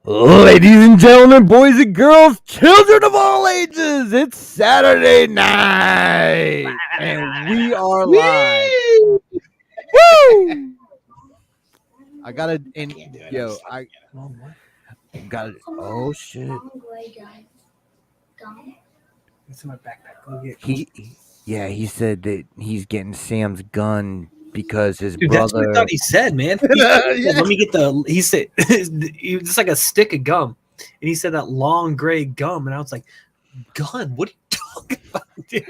Ladies and gentlemen, boys and girls, children of all ages, it's Saturday night, and we are live. Woo! I gotta, and yo, I got it. Oh shit! It's in my backpack. Go get. He said that he's getting Sam's gun because his Dude, brother. that's what I thought he said, man. He said, let me get the. He said it's like a stick of gum, and he said that long gray gum, and I was like, gun? What are you talking about, dude?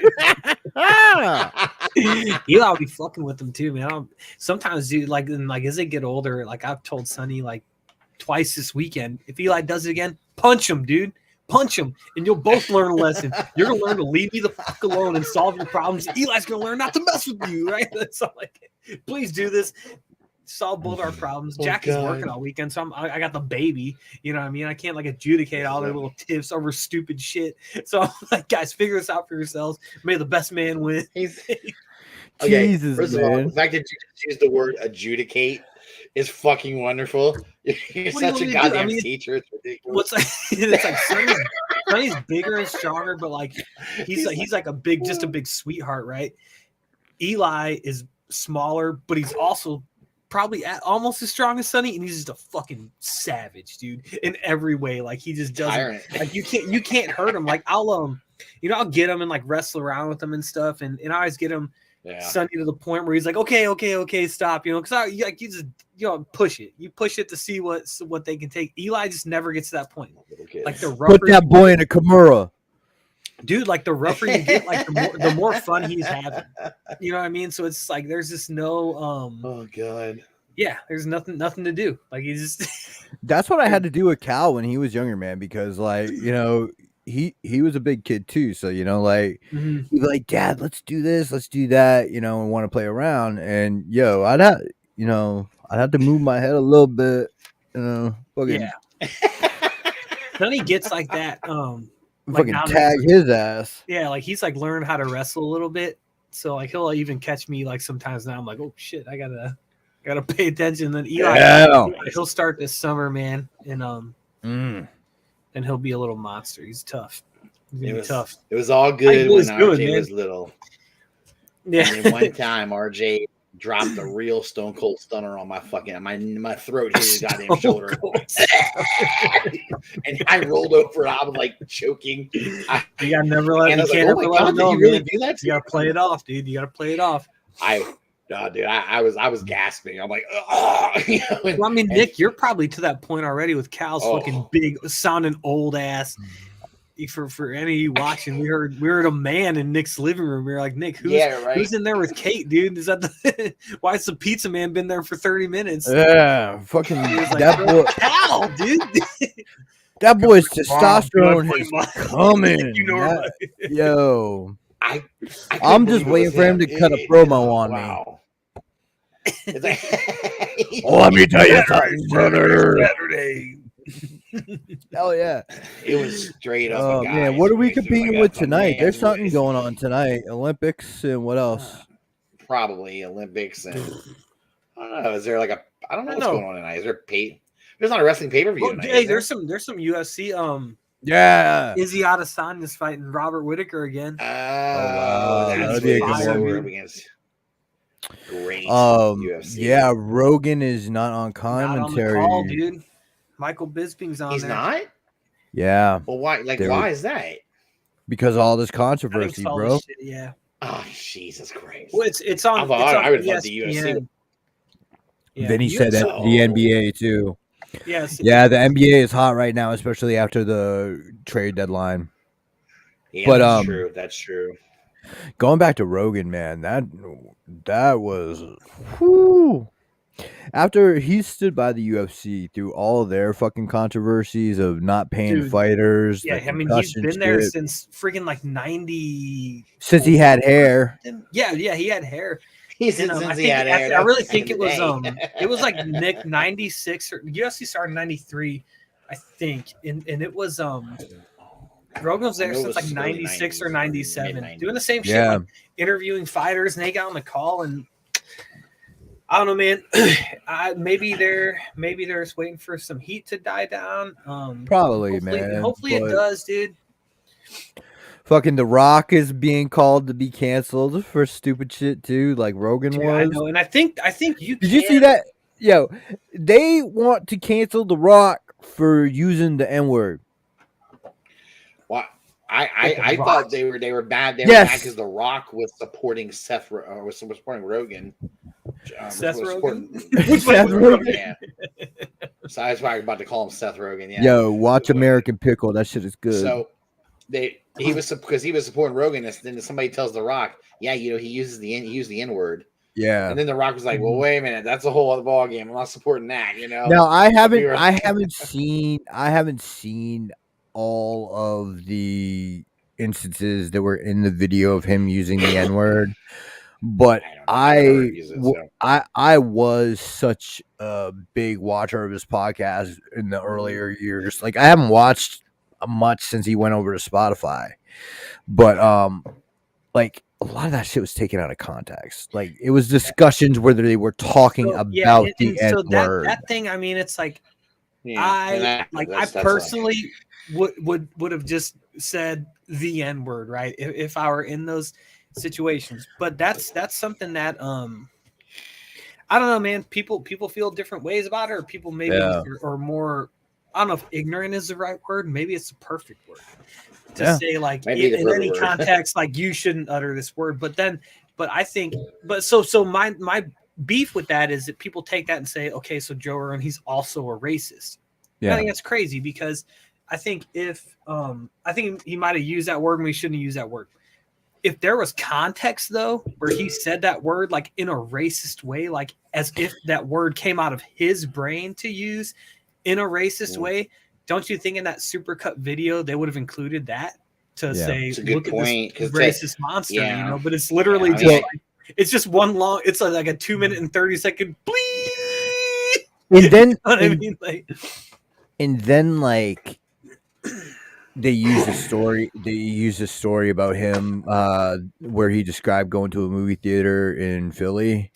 Eli'll be fucking with them too, man. Sometimes, dude, like as they get older, like I've told Sonny like twice this weekend, if Eli does it again, punch him, dude. Punch him, and you'll both learn a lesson. You're gonna learn to leave me the fuck alone and solve your problems. Eli's gonna learn not to mess with you, right? So like, please do this. Solve both our problems. Jack is working all weekend, so I got the baby. You know what I mean? I can't like adjudicate all their little tips over stupid shit. So I'm like, guys, figure this out for yourselves. May the best man win. Okay, Jesus, first of all, the fact that you just used the word adjudicate is fucking wonderful. You're such a goddamn teacher. It's ridiculous. It's like Sonny's bigger and stronger, but like he's like a big sweetheart, right? Eli is smaller, but he's also probably almost as strong as Sonny, and he's just a fucking savage, dude, in every way. Like he just doesn't like you can't hurt him. Like I'll get him and like wrestle around with him and stuff, and I always get him. Yeah. Sonny to the point where he's like, okay, stop, because you just push it. You push it to see what they can take. Eli just never gets to that point. Like the rougher put that boy in a Kimura, dude. Like the rougher you get, like the more fun he's having. You know what I mean? So it's like there's just no. Oh god. Yeah, there's nothing to do. Like he's just. That's what I had to do with Cal when he was younger, man. Because like he was a big kid too, so like he'd be like, Dad, let's do this, let's do that, and want to play around. And I'd have to move my head a little bit, Yeah. Sonny gets like that. Fucking tag his ass. Yeah, like he's like learned how to wrestle a little bit, so like he'll even catch me like sometimes now. I'm like, oh shit, I gotta pay attention. Then Eli, he'll start this summer, man, and and he'll be a little monster. He's tough. Tough. It was all good when RJ was little. Yeah. And then one time RJ dropped a real stone cold stunner on my fucking my throat hit his goddamn shoulder. And I rolled over and I was like choking. You gotta never let him know. You really do that? You gotta play it off, dude. You gotta play it off. Dude, I was gasping. I'm like, well, I mean, Nick, you're probably to that point already with Cal's fucking big, sounding old ass. For any of you watching, we heard a man in Nick's living room. We were like, Nick, who's in there with Kate, dude? Is that why is the pizza man been there for 30 minutes? Yeah, fucking that boy, Cal, dude. That boy's testosterone is coming. Yo. I'm just waiting for him to cut a promo on me. Let me tell you something, brother. Saturday. Hell yeah. It was straight up. Oh, man. What are we competing with tonight? There's something going on tonight. Olympics and what else? Probably Olympics and I don't know. Is there like I don't know what's going on tonight. Is there there's not a wrestling pay-per-view tonight. Hey, there's some UFC. Yeah. Izzy Adesanya's fighting Robert Whitaker again. Wow. That'd be a good one. Great. UFC. Yeah, Rogan is not on commentary. Not on the call, dude. Michael Bisping's on. He's there. not? Yeah. Well, why? Like, why is that? Because of all this controversy, bro. Shit, yeah. Oh, Jesus Christ. Well, it's on. I would love the UFC. Yeah, then he said that the NBA too. Yes. Yeah, the NBA is hot right now, especially after the trade deadline. Yeah, but that's true. Going back to Rogan, man, that was whew. After he stood by the UFC through all of their fucking controversies of not paying fighters. Yeah, I mean, he's been there since freaking like 90. Since he had hair. Yeah, he had hair. I really think it was like Nick 96 or UFC started in 93, I think, and it was Rogan was there since like 96 or 97, doing the same shit, like interviewing fighters, and they got on the call, and I don't know, man. Maybe they're just waiting for some heat to die down. Probably, hopefully, man. Hopefully it does, dude. Fucking The Rock is being called to be canceled for stupid shit too, like Rogan was. I know, and I think you did you see that? Yo, they want to cancel The Rock for using the N-word. What? I thought they were bad. They were Yes. bad because The Rock was supporting was supporting Rogan. Seth Rogen. Seth Rogen. Yeah. So I was about to call him Seth Rogen. Yeah. Yo, watch American Pickle. That shit is good. So he was supporting Rogan, and then somebody tells The Rock, yeah, he used the N-word. Yeah. And then The Rock was like, well, wait a minute, that's a whole other ball game. I'm not supporting that, Now I haven't seen all of the instances that were in the video of him using the N-word, but I was such a big watcher of his podcast in the earlier years. Like I haven't watched much since he went over to Spotify, but like a lot of that shit was taken out of context. Like it was discussions where they were talking about the N-word. That thing, I mean, it's like I personally would have just said the N-word, right? If I were in those situations. But that's something that I don't know, man. People feel different ways about it, or people maybe are more, I don't know if ignorant is the right word. Maybe it's the perfect word to say, like in any context, like you shouldn't utter this word. But I think, so my beef with that is that people take that and say, okay, so Joe Rogan, he's also a racist. Yeah. I think that's crazy because I think I think he might have used that word when he shouldn't have used that word. If there was context though, where he said that word like in a racist way, like as if that word came out of his brain to use in a racist way, don't you think in that supercut video they would have included that to say, look at this racist monster, But it's literally it's just one long. It's like a 2 minute and 30-second bleep. And then, you know what I mean? And then like they use a story about him where he described going to a movie theater in Philly.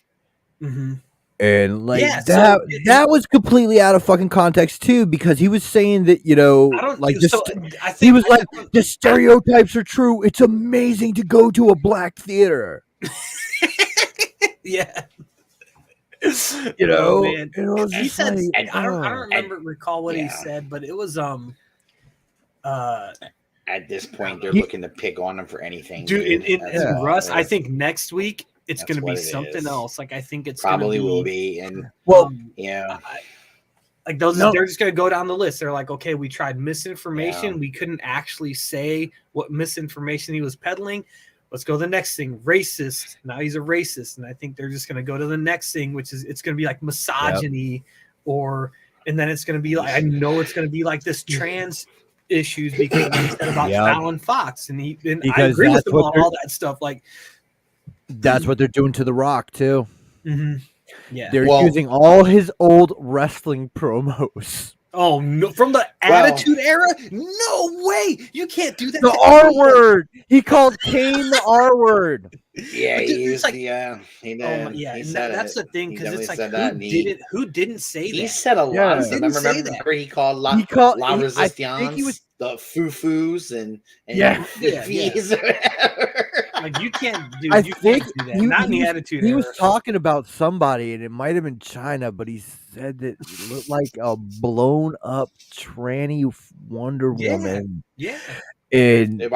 Mm-hmm. And like that was completely out of fucking context too, because he was saying that, he was like, the stereotypes are true. It's amazing to go to a black theater. Yeah. Man. He said, I don't recall what he said, but it was at this point they're looking to pick on him for anything, dude. Russ, I think next week it's going to be something else. Like I think it's probably will be, and like those, they're just going to go down the list. They're like, okay, we tried misinformation. We couldn't actually say what misinformation he was peddling. Let's go to the next thing. Racist. Now he's a racist. And I think they're just going to go to the next thing, which is it's going to be like misogyny and then it's going to be like, I know it's going to be like this trans issues because he said about Fallon Fox. And I agree with him on all that stuff. Like that's what they're doing to The Rock too. Mm-hmm. Yeah. They're using all his old wrestling promos. Oh no! From the Attitude Era? No way! You can't do that. The R word. He called Kane the R word. Yeah, he used he did. That's the thing, because it's like who didn't say that? He said a lot. Remember he called La Resistance, the foo-foos and like you can't do. You can't do that. Not in the Attitude Era. He was talking about somebody, and it might have been China, but he said that it looked like a blown up tranny Wonder Woman. Yeah. And it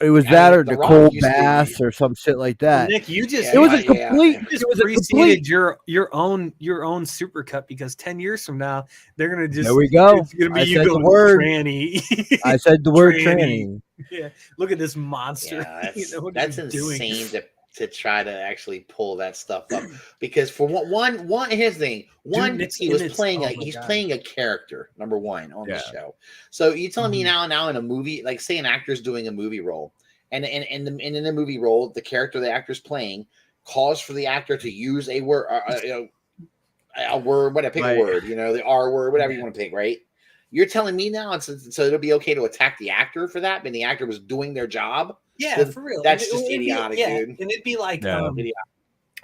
was that or Nicole Bass or some shit like that. Nick, you just it was a complete. You just preceded your own supercut, because 10 years from now they're gonna just. There we go. It's gonna be I you said going the word tranny. I said the word tranny. Yeah, look at this monster. Yeah, that's insane to try to actually pull that stuff up, because for one here's the thing. He's playing a character, number one, on the show. So you telling me now in a movie, like say an actor's doing a movie role, and in the movie role, the character the actor's playing calls for the actor to use a word, a word, pick a word, the R word, whatever you want to pick, right? You're telling me now, so it'll be okay to attack the actor for that when the actor was doing their job? Yeah, for real. That's just idiotic, dude. And it'd be like,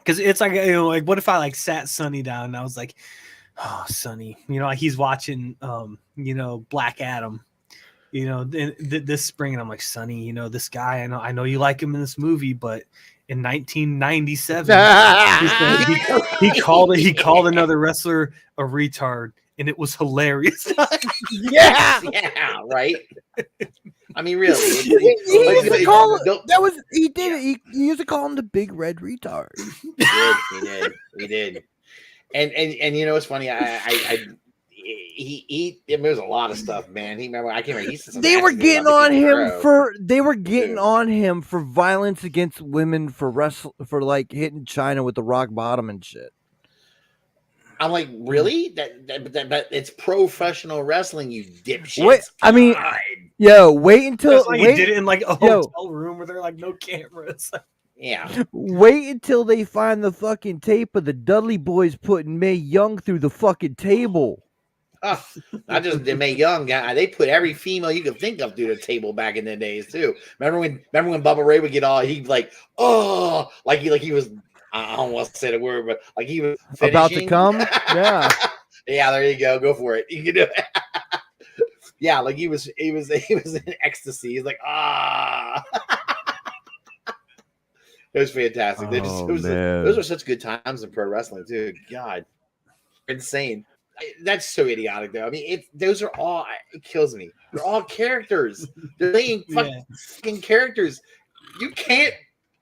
Because it's like, you know, like what if I like sat Sonny down and I was like, oh, Sonny, you know, like he's watching, you know, Black Adam, you know, this spring, and I'm like, Sonny, you know, this guy, I know you like him in this movie, but in 1997, he called another wrestler a retard, and it was hilarious. Yeah, right. I mean, really, he used to call he used to call him the big red retard. He did. And you know what's funny? He there was a lot of stuff, man. I can't remember. They were getting on him for violence against women, for like hitting China with the rock bottom and shit. I'm like, really? That it's professional wrestling, you dipshit. Wait until he did it in like a hotel room where there are like no cameras. Yeah. Wait until they find the fucking tape of the Dudley Boys putting Mae Young through the fucking table. Oh, not just the Mae Young guy. They put every female you could think of through the table back in the days too. Remember when Bubba Ray would get all, he'd like, oh, like he was. I almost said a word, but like he was finishing. About to come. Yeah. Yeah. There you go. Go for it. You can do it. Yeah, like he was in ecstasy. He's like, ah. It was fantastic. Those are such good times in pro wrestling too. God, insane. That's so idiotic though. I mean, those are all. It kills me. They're all characters. They're playing fucking characters. You can't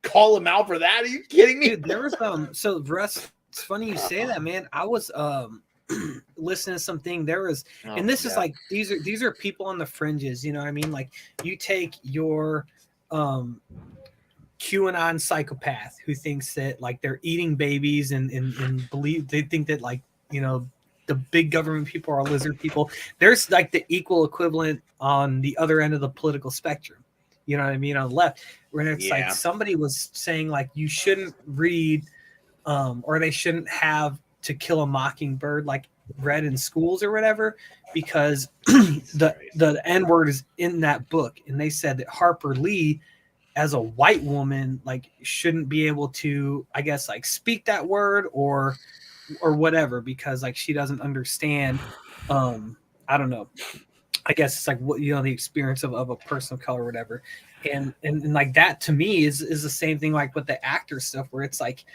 call them out for that. Are you kidding me? Dude, there was So Russ, it's funny you say that, man. I was listening to something. There was, and this is like these are people on the fringes. You know what I mean? Like you take your QAnon psychopath who thinks that like they're eating babies and believe they think that like, you know, the big government people are lizard people. There's like the equal equivalent on the other end of the political spectrum. You know what I mean? On the left, where it's like somebody was saying like you shouldn't read or they shouldn't have To Kill a Mockingbird like read in schools or whatever, because the N-word is in that book. And they said that Harper Lee, as a white woman, like shouldn't be able to, I guess, like speak that word or whatever, because like she doesn't understand. I don't know. I guess it's like what, you know, the experience of a person of color or whatever. And like that to me is the same thing like with the actor stuff, where it's like,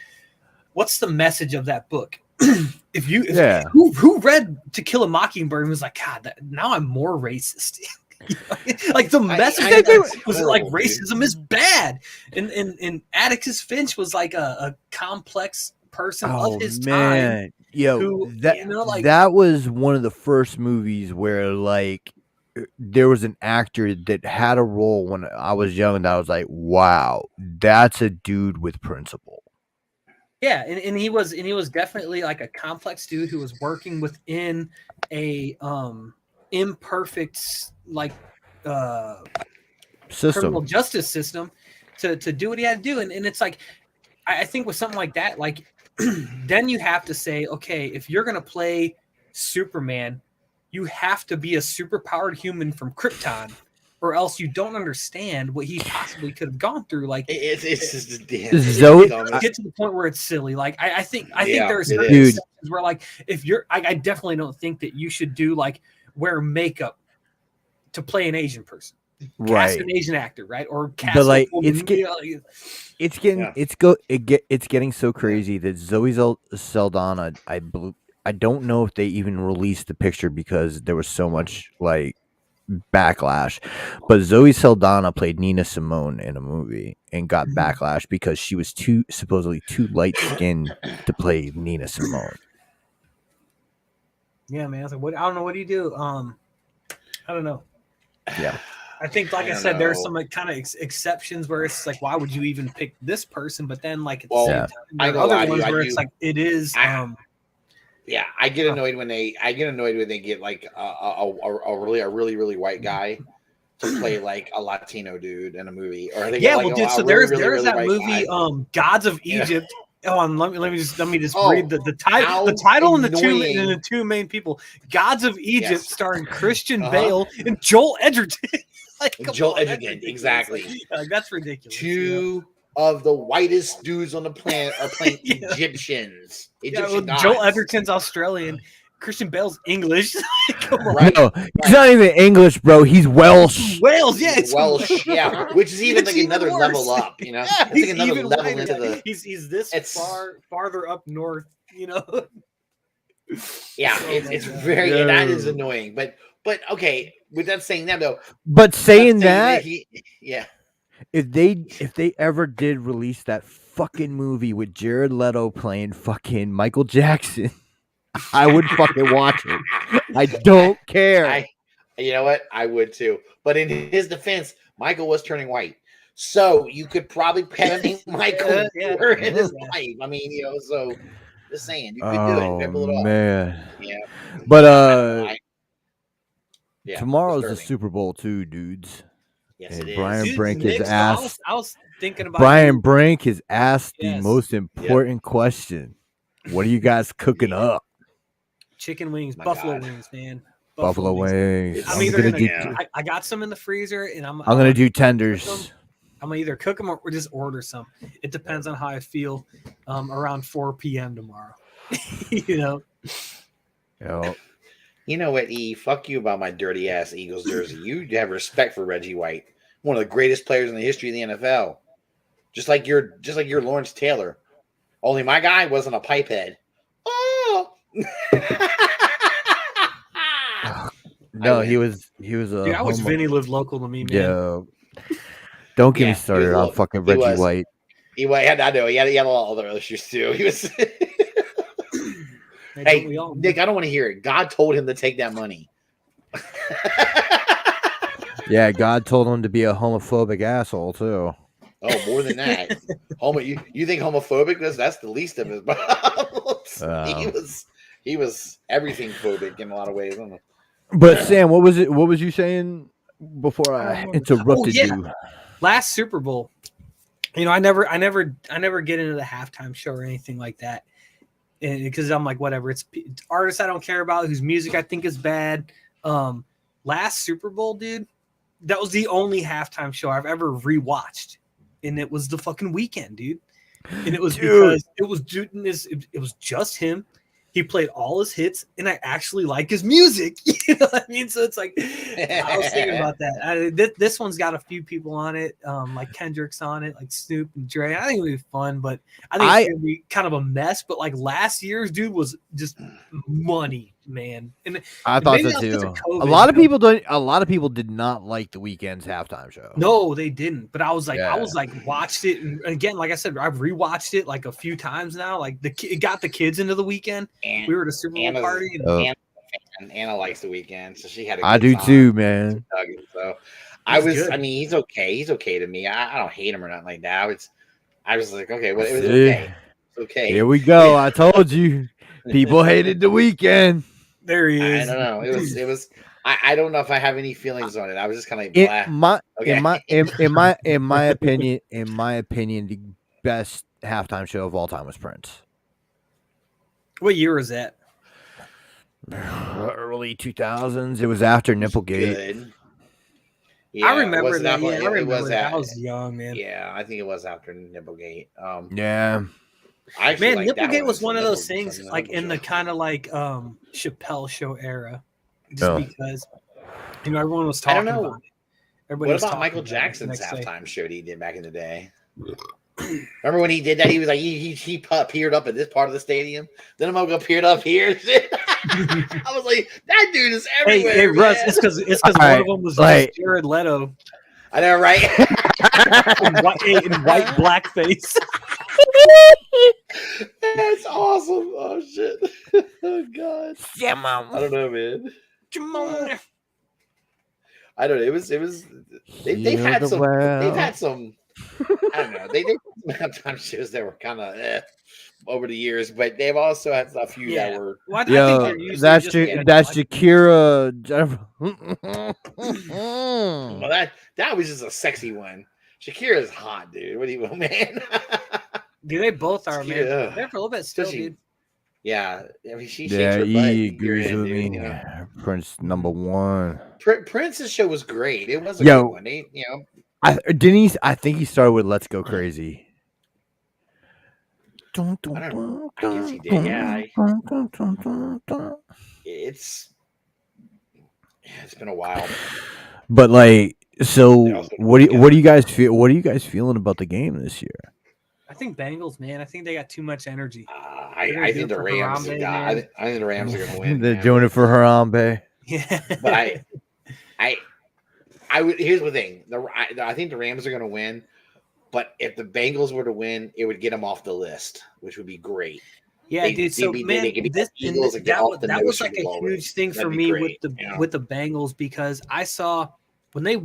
what's the message of that book? Who read To Kill a Mockingbird and was like, God, now I'm more racist. Like the message was like racism is bad, and Atticus Finch was like a complex person of his time. That was one of the first movies where like there was an actor that had a role when I was young that I was like, wow, that's a dude with principle. Yeah, and he was definitely like a complex dude who was working within a imperfect like criminal justice system to do what he had to do. And it's like I think with something like that, like then you have to say, okay, if you're gonna play Superman, you have to be a superpowered human from Krypton, or else you don't understand what he possibly could have gone through. Like it's just get to the point where it's silly. Like I think there's certain where like if you're I definitely don't think that you should do like wear makeup to play an Asian person. Cast an Asian actor, right? Or cast but like it's getting so crazy that Zoe Saldana, I don't know if they even released the picture because there was so much like backlash, but Zoe Saldana played Nina Simone in a movie and got backlash because she was supposedly too light skinned to play Nina Simone. Yeah, man. I was like, I don't know. What do you do? I don't know. Yeah. I think, like I said, there's some like kind of exceptions where it's like, why would you even pick this person? But then, like, at the same time, there are other ones where it's like, it is. Yeah, I get annoyed when they get like a really white guy to play like a Latino dude in a movie, or they get, like, so there's that movie, Gods of Egypt. Let me just read the title and the two main people. Gods of Egypt, starring Christian Bale and Joel Edgerton. Joel Edgerton, exactly. Like, that's ridiculous. Two of the whitest dudes on the planet are playing Egyptians. Egyptian gods. Joel Edgerton's Australian. Christian Bale's English. Come on. Right. No, he's not even English, bro. He's Welsh. Wales, yeah, it's Welsh, yeah. Which is even like another level up, you know. Yeah, it's like another level into the. He's this farther up north, you know. Yeah, it's very that is annoying, but okay. With that saying that though, but saying that, yeah. If they ever did release that fucking movie with Jared Leto playing fucking Michael Jackson, I would fucking watch it. I don't care. You know what? I would too. But in his defense, Michael was turning white. So you could probably penalty Michael in his life. I mean, you know, so just saying, you could do it. Pull it off. Man. Yeah. But tomorrow's the Super Bowl too, dudes. Yes, it is. Brian Brink is asked. I was thinking about Brian Brink has asked the most important question. What are you guys cooking up? Chicken wings, buffalo wings, man. Buffalo wings. I got some in the freezer, and I'm gonna do tenders. I'm gonna either cook them or just order some. It depends on how I feel around 4 p.m. tomorrow. You know. Yep. You know what, E? Fuck you about my dirty ass Eagles jersey. You have respect for Reggie White, one of the greatest players in the history of the NFL. Just like your Lawrence Taylor. Only my guy wasn't a pipehead. Oh. No, he was a. Dude, I wish Vinny lived local to me, man. Yeah. Don't get me started on fucking Reggie White. I know he had a lot of other issues too. He was. Hey, Nick, I don't want to hear it. God told him to take that money. Yeah, God told him to be a homophobic asshole too. Oh, more than that. You think homophobic? That's the least of his problems. He was everything phobic in a lot of ways. I don't know. But Sam, what was you saying before I interrupted you? Last Super Bowl. You know, I never get into the halftime show or anything like that. And because I'm like, whatever, it's artists I don't care about, whose music I think is bad. Last Super Bowl, dude, that was the only halftime show I've ever rewatched, and it was the fucking Weekend, dude. And it was because it was just him. He played all his hits, and I actually like his music. You know what I mean? So it's like, I was thinking about that. This one's got a few people on it, like Kendrick's on it, like Snoop and Dre. I think it'll be fun, but I think it's going to be kind of a mess. But like last year's, dude, was just money, man. And I thought so too. A lot of people did not like the Weeknd's halftime show. No, they didn't. But I was like, watched it, and again, like I said, I've rewatched it like a few times now. Like it got the kids into the Weekend. We were at a Super Bowl party. And Anna likes the Weeknd, so she had. I do too, man. So I mean, he's okay. He's okay to me. I don't hate him or nothing like that. I was like, okay, well, it was okay. It's okay. Here we go. I told you, people hated the Weeknd. There he is. I don't know. It was. I don't know if I have any feelings on it. I was just kind of like, in my opinion, the best halftime show of all time was Prince. What year was that? Early 2000s. It was after Nipplegate. Yeah, I remember that. Yeah, I remember that. I was young, man. Yeah, I think it was after Nipplegate. Yeah. Man, Nipplegate was one of those things, like in the kind of like Chappelle Show era, just because everyone was talking about it. What about Michael Jackson's halftime show that he did back in the day? Remember when he did that? He was like he appeared up at this part of the stadium. Then I'm gonna appeared up here. I was like, that dude is everywhere. Hey, Russ, it's because one of them was like Jared Leto. I know, right? in white blackface. That's awesome. Oh shit. Oh god. Yeah, mom. I don't know, man. I don't know. It was. They've had some. I don't know. They did some halftime shows that were kind of over the years, but they've also had a few that were. Well, that's Shakira. Well, that was just a sexy one. Shakira's hot, dude. What do you want, man? Dude, they both are, man. They're for a little bit still, dude. Yeah, I mean, she shakes her butt. He agrees with me. You know? Prince #1. Prince's show was great. It was a good one. I think he started with "Let's Go Crazy." I guess he did. Yeah, it's been a while. But like, so what do you guys feel? What are you guys feeling about the game this year? I think Bengals, man. I think they got too much energy. I think the Rams. I think the Rams are going to win. They're doing it for Harambe. Yeah, but I would. Here's the thing. I think the Rams are going to win. But if the Bengals were to win, it would get them off the list, which would be great. Yeah, dude. So man, that was like a huge thing for me with the Bengals, because I saw when they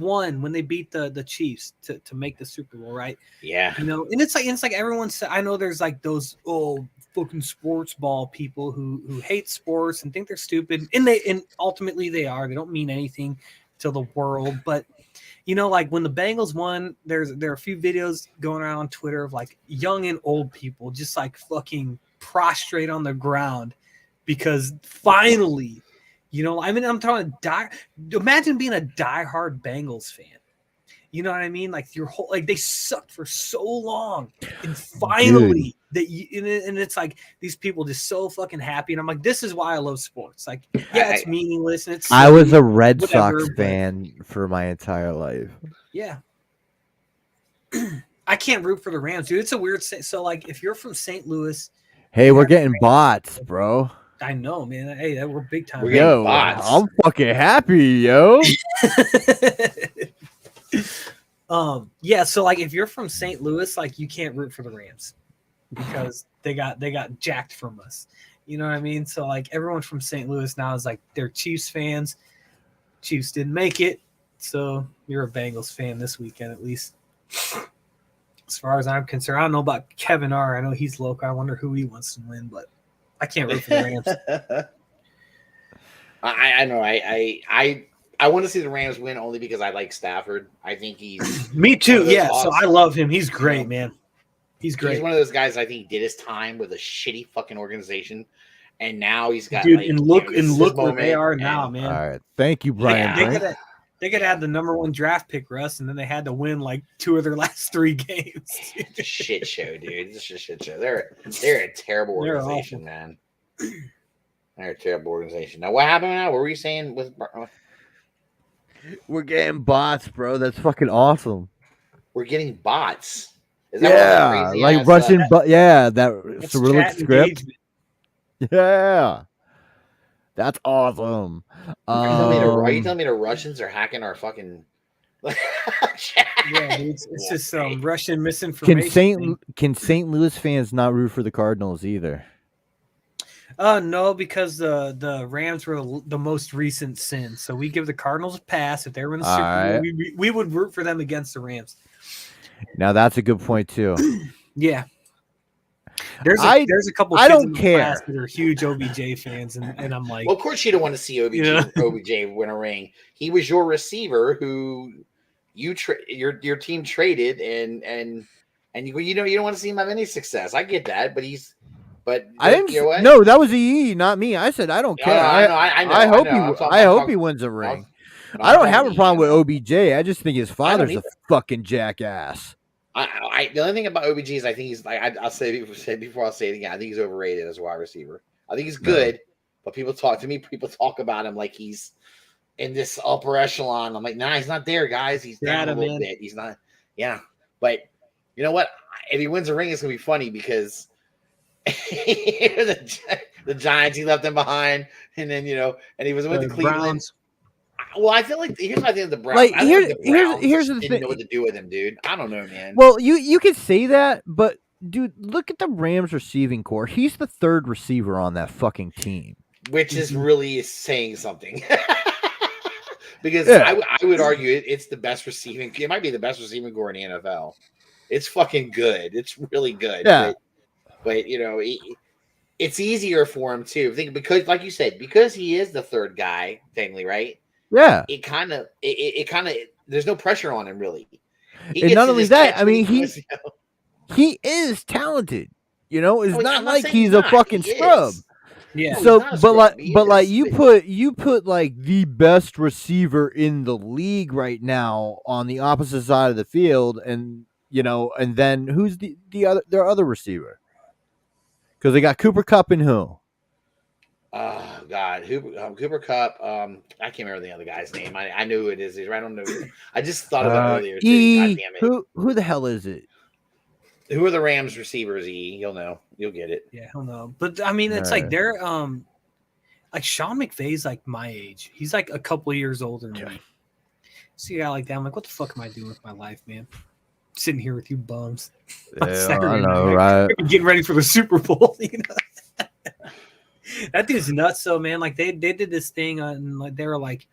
beat the Chiefs to make the Super Bowl, right? Yeah. You know, and it's like everyone said. I know there's like those fucking sports ball people who hate sports and think they're stupid, and ultimately they are. They don't mean anything to the world, but. You know, like when the Bengals won, there are a few videos going around on Twitter of like young and old people just like fucking prostrate on the ground because finally, you know, I mean, I'm talking imagine being a diehard Bengals fan. You know what I mean? Like your whole they sucked for so long, and finally and it's like these people just so fucking happy, and I'm like, this is why I love sports. Like, yeah, it's meaningless, and it's silly, I was a Red Sox fan for my entire life. Yeah, I can't root for the Rams, dude. It's a weird. So like, if you're from St. Louis, hey, we're getting bots, bro. I know, man. Hey, we're big time. Yo, I'm fucking happy, yo. Yeah, so like if you're from St. Louis, like you can't root for the Rams because they got jacked from us. You know what I mean? So like everyone from St. Louis now is like they're Chiefs fans. Chiefs didn't make it, so you're a Bengals fan this weekend at least. As far as I'm concerned, I don't know about Kevin R. I know he's local. I wonder who he wants to win, but I can't root for the Rams. I know. I want to see the Rams win only because I like Stafford. I think he's me too. Yeah, so I love him. He's great, man. He's great. He's one of those guys I think did his time with a shitty fucking organization, and now he's got and look where they are now, man. All right, thank you, Brian. Yeah, they could have the number 1 draft pick, Russ, and then they had to win like 2 of their last 3 games. It's a shit show, dude. It's a shit show. They're a terrible organization, man. They're a terrible organization. Now, what happened now? What were you saying with? We're getting bots, bro. That's fucking awesome. We're getting bots. Is that like Russian, but that Cyrillic script. Yeah, that's awesome. Are you telling me the Russians are hacking our fucking? Yeah, it's just some Russian misinformation. Can St. Louis fans not root for the Cardinals either? No, because the Rams were the most recent sin. So we give the Cardinals a pass. If they were in the Super Bowl, we would root for them against the Rams. Now that's a good point too. Yeah. There's a couple kids in the class that are huge OBJ fans, and I'm like, well, of course you don't want to see OBJ win a ring. He was your receiver who your team traded, and you don't want to see him have any success. I get that, but I didn't. You know what? No, that was EE, not me. I said I don't care. I hope he wins a ring. I don't have a problem with OBJ. I just think his father's a fucking jackass. The only thing about OBJ is I think he's like I'll say it before I'll say it again. I think he's overrated as a wide receiver. I think he's good, but people talk about him like he's in this upper echelon. I'm like, nah, he's not there, guys. He's down a little bit. He's not. Yeah, but you know what? If he wins a ring, it's gonna be funny because the Giants, he left them behind, and then and he was with the Cleveland Browns. Well, I feel like here's my thing with the Browns. Like here's the thing. Didn't know what to do with him, dude. I don't know, man. Well, you can say that, but dude, look at the Rams receiving core. He's the 3rd receiver on that fucking team, which is really saying something. Because I would argue it's the best receiving. It might be the best receiving core in the NFL. It's fucking good. It's really good. Yeah. But it's easier for him too. Because, like you said, because he is the 3rd guy, technically, right? Yeah. It kind of there's no pressure on him really. And not only that, I mean he is talented. It's not like he's a fucking scrub. Yeah. So, but you put like the best receiver in the league right now on the opposite side of the field, and and then who's their other receiver? Because they got Cooper Kupp and who? Oh God, Cooper Kupp. I can't remember the other guy's name. I knew who it is. He's right on the. I just thought of it earlier. Too. God damn it. Who the hell is it? Who are the Rams receivers? You'll know. You'll get it. Yeah, he'll know. But I mean, it's like they're like Sean McVay's like my age. He's like a couple of years older than me. See a guy like that, I'm like, what the fuck am I doing with my life, man? Sitting here with you bums. Yeah, I know, right? Getting ready for the Super Bowl, you know. That dude's nuts, though, man. Like they did this thing on, like they were like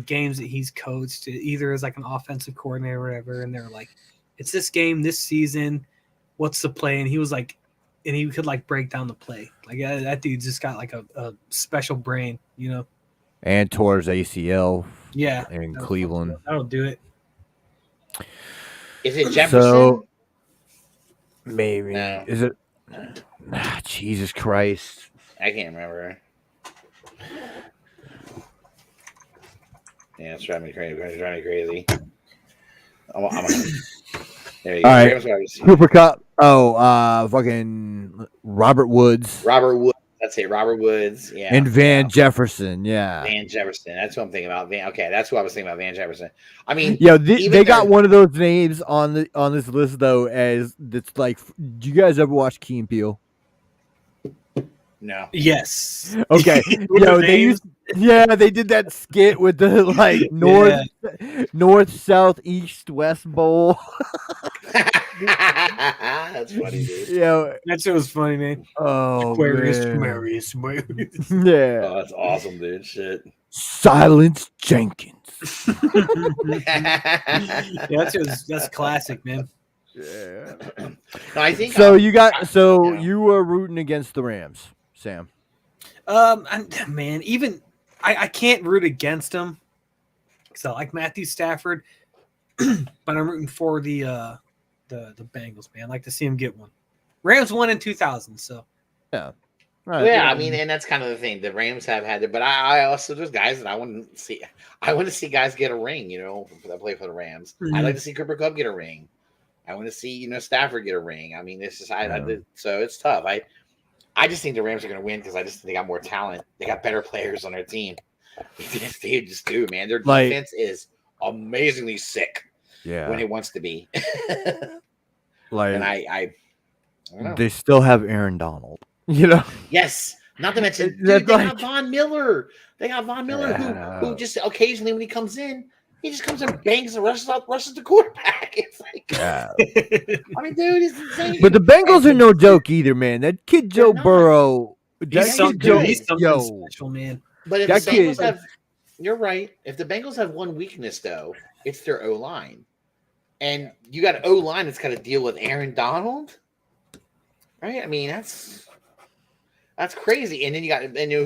games that he's coached either as like an offensive coordinator or whatever, and they were like, it's this game this season. What's the play? And he was like, and he could like break down the play. Like that dude just got like a special brain, you know. And towards ACL. Yeah, in Cleveland. That'll do it. Is it Jefferson? So, maybe. No. Is it? Jesus Christ. I can't remember. Yeah, it's driving me crazy. There you go. All right. Cooper Kupp. Oh, fucking Robert Woods. That's it. Robert Woods. Yeah. And Van Jefferson. Yeah. Van Jefferson. That's what I'm thinking about. Okay, that's what I was thinking about. Van Jefferson. I mean, they got one of those names on this list though. As that's like, do you guys ever watch Key and Peele? No. Yes. Okay. They did that skit with the like north, south, east, west bowl. That's funny, dude. Yeah, that shit was funny, man. Oh, Aquarius. Yeah. Oh, that's awesome, dude. Shit. Silence Jenkins. That's classic, man. Yeah. No, I think so. You were rooting against the Rams, Sam. Man, even I can't root against them because I like Matthew Stafford, but I'm rooting for the Bengals, man. I like to see him get one. Rams won in 2000, so yeah. Right. Yeah, I mean, and that's kind of the thing. The Rams have had it, but I also there's guys that I want to see. I want to see guys get a ring, you know, that play for the Rams. Mm-hmm. I'd like to see Cooper Kupp get a ring. I want to see, Stafford get a ring. I mean, this is so it's tough. I just think the Rams are going to win because I just think they got more talent. They got better players on their team. They just do, man. Their defense is amazingly sick. Yeah, when it wants to be. And I don't know. They still have Aaron Donald. You know. Yes. Not to mention, dude, they got Von Miller. They got Von Miller, who just occasionally when he comes in, he just comes and bangs and rushes the quarterback. It's like, I mean, dude, it's insane. But the Bengals are no joke either, man. That kid Joe Burrow, he's something special, man. But if the Bengals have, you're right. If the Bengals have one weakness, though, it's their O line, and you got an O line that's got to deal with Aaron Donald, right? I mean, that's crazy. And then you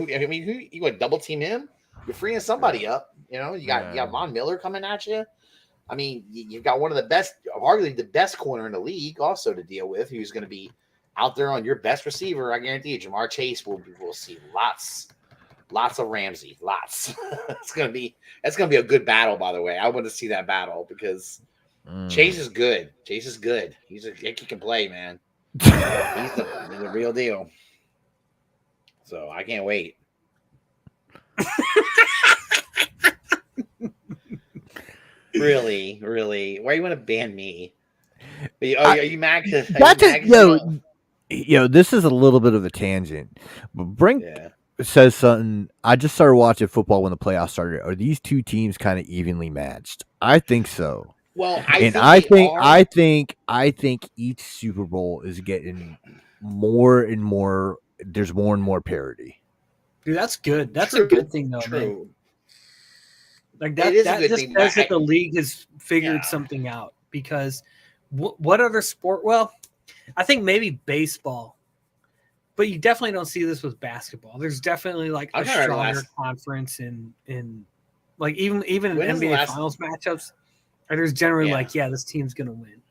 want to double team him? You're freeing somebody up. You know, you got Von Miller coming at you. I mean, you've got one of the best, arguably the best corner in the league, also to deal with, who's going to be out there on your best receiver. I guarantee you, Jamar Chase will see lots of Ramsey, lots. That's gonna be a good battle. By the way, I want to see that battle because Chase is good. He can play, man. He's the real deal. So I can't wait. Really? Why do you want to ban me? Are you mad? Yo, this is a little bit of a tangent. But Brink says something. I just started watching football when the playoffs started. Are these two teams kind of evenly matched? I think so. Well, I think each Super Bowl is getting more and more. There's more and more parity. Dude, that's good. That's a good thing, though, man. Like that just says that the league has figured something out. Because what other sport? Well, I think maybe baseball, but you definitely don't see this with basketball. There's definitely like a stronger conference in like even in NBA Finals matchups. There's generally this team's gonna win.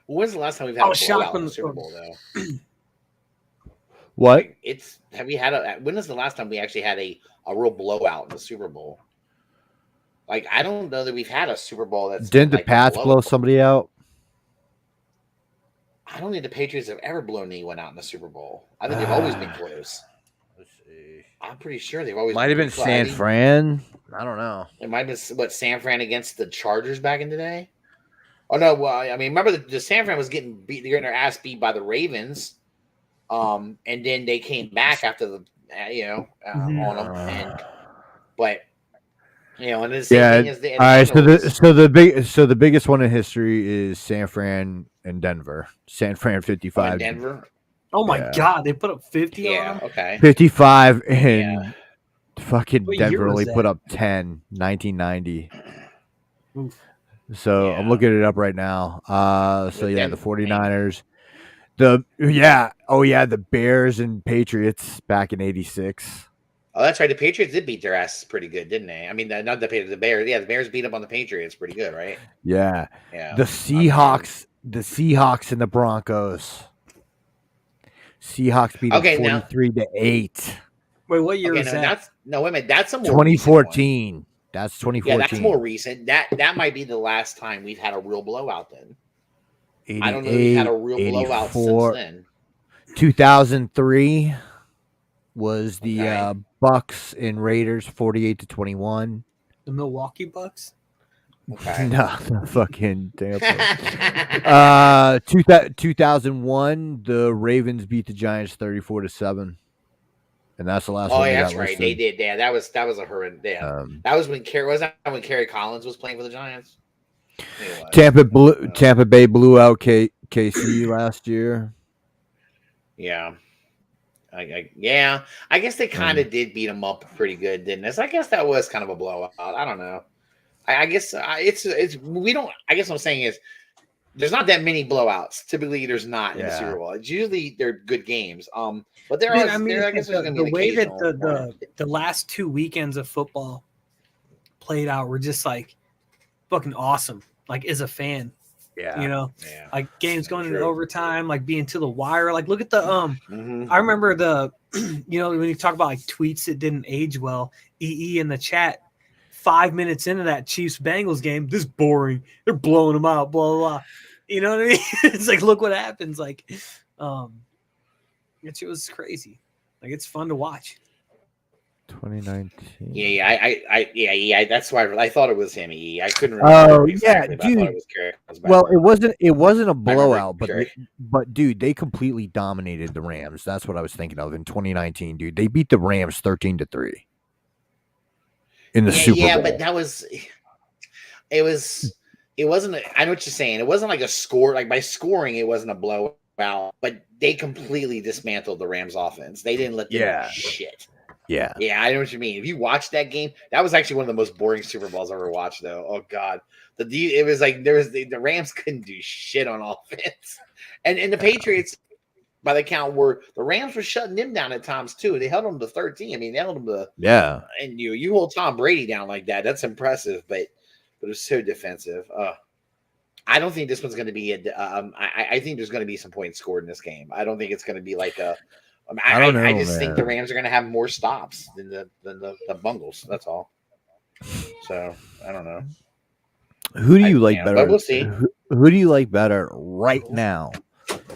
When's the last time we've had a blowout in the Super Bowl though? What? When was the last time we actually had a real blowout in the Super Bowl? Like, I don't know that we've had a Super Bowl that's. Didn't the Pats blow somebody out? I don't think the Patriots have ever blown anyone out in the Super Bowl. I think they've always been close. Let's see. I'm pretty sure they've always might have been San Fran. I don't know. It might have been San Fran against the Chargers back in the day. Oh no! Well, I mean, remember the San Fran was getting their ass beat by the Ravens, and then they came back after the on them, but and the same thing as the all right. So the biggest one in history is San Fran and Denver. San Fran 55. Denver. Oh my God! They put up 50 on them. Okay. 55 and fucking What Denver year was only that? put up 10. 1990. Oof. So I'm looking it up right now. So With the them, 49ers. The Bears and Patriots back in 86. Oh, that's right. The Patriots did beat their asses pretty good, didn't they? I mean, not the Patriots, the Bears. Yeah, the Bears beat up on the Patriots pretty good, right? Yeah. Yeah. The Seahawks and the Broncos. Seahawks beat them 43-8. Wait, what year was that? Wait a minute. That's a more 2014. That's 2014. Yeah, that's more recent. That might be the last time we've had a real blowout then. I don't know if we've had a real blowout since then. 2003 was the Bucks and Raiders 48-21. The Milwaukee Bucks? Okay. No, fucking damn. 2001, the Ravens beat the Giants 34-7. And that's the last one. Oh, yeah, that's right. They did. Yeah, that was a horrendous. Yeah, that was when Kerry Collins was playing for the Giants. Tampa Bay blew out KC last year. Yeah. I guess they kind of did beat them up pretty good, didn't they? So I guess that was kind of a blowout. I don't know. I guess we don't. I guess what I'm saying is there's not that many blowouts. Typically, there's not in the Super Bowl. It's usually they're good games. But there are. I guess there's going to be the way that the last 2 weekends of football played out were just like fucking awesome. Like as a fan, like games going into overtime, like being to the wire. Like look at the I remember the when you talk about like tweets that didn't age well. EE in the chat. 5 minutes into that Chiefs Bengals game, this is boring. They're blowing them out, blah, blah, blah. You know what I mean? It's like, look what happens. Like, it was crazy. Like, it's fun to watch. 2019. Yeah. That's why I thought it was him. I couldn't remember. Exactly, dude. It wasn't a blowout, but dude, they completely dominated the Rams. That's what I was thinking of in 2019, dude. They beat the Rams 13-3. In the Super Bowl. Yeah, but it wasn't, I know what you're saying. It wasn't like a score, like by scoring, it wasn't a blowout, but they completely dismantled the Rams offense. They didn't let them do shit. Yeah. Yeah, I know what you mean. If you watch that game, that was actually one of the most boring Super Bowls I've ever watched, though. Oh, God. It was like the Rams couldn't do shit on offense. And the Patriots, by the count, the Rams were shutting them down at times too. They held them to 13. I mean, they held them to And you hold Tom Brady down like that. That's impressive, but it was so defensive. I don't think this one's going to be I think there's going to be some points scored in this game. I don't think it's going to be like I don't know. I just think the Rams are going to have more stops than the Bungles. That's all. So I don't know. Who do you like better? But we'll see. Who do you like better right now?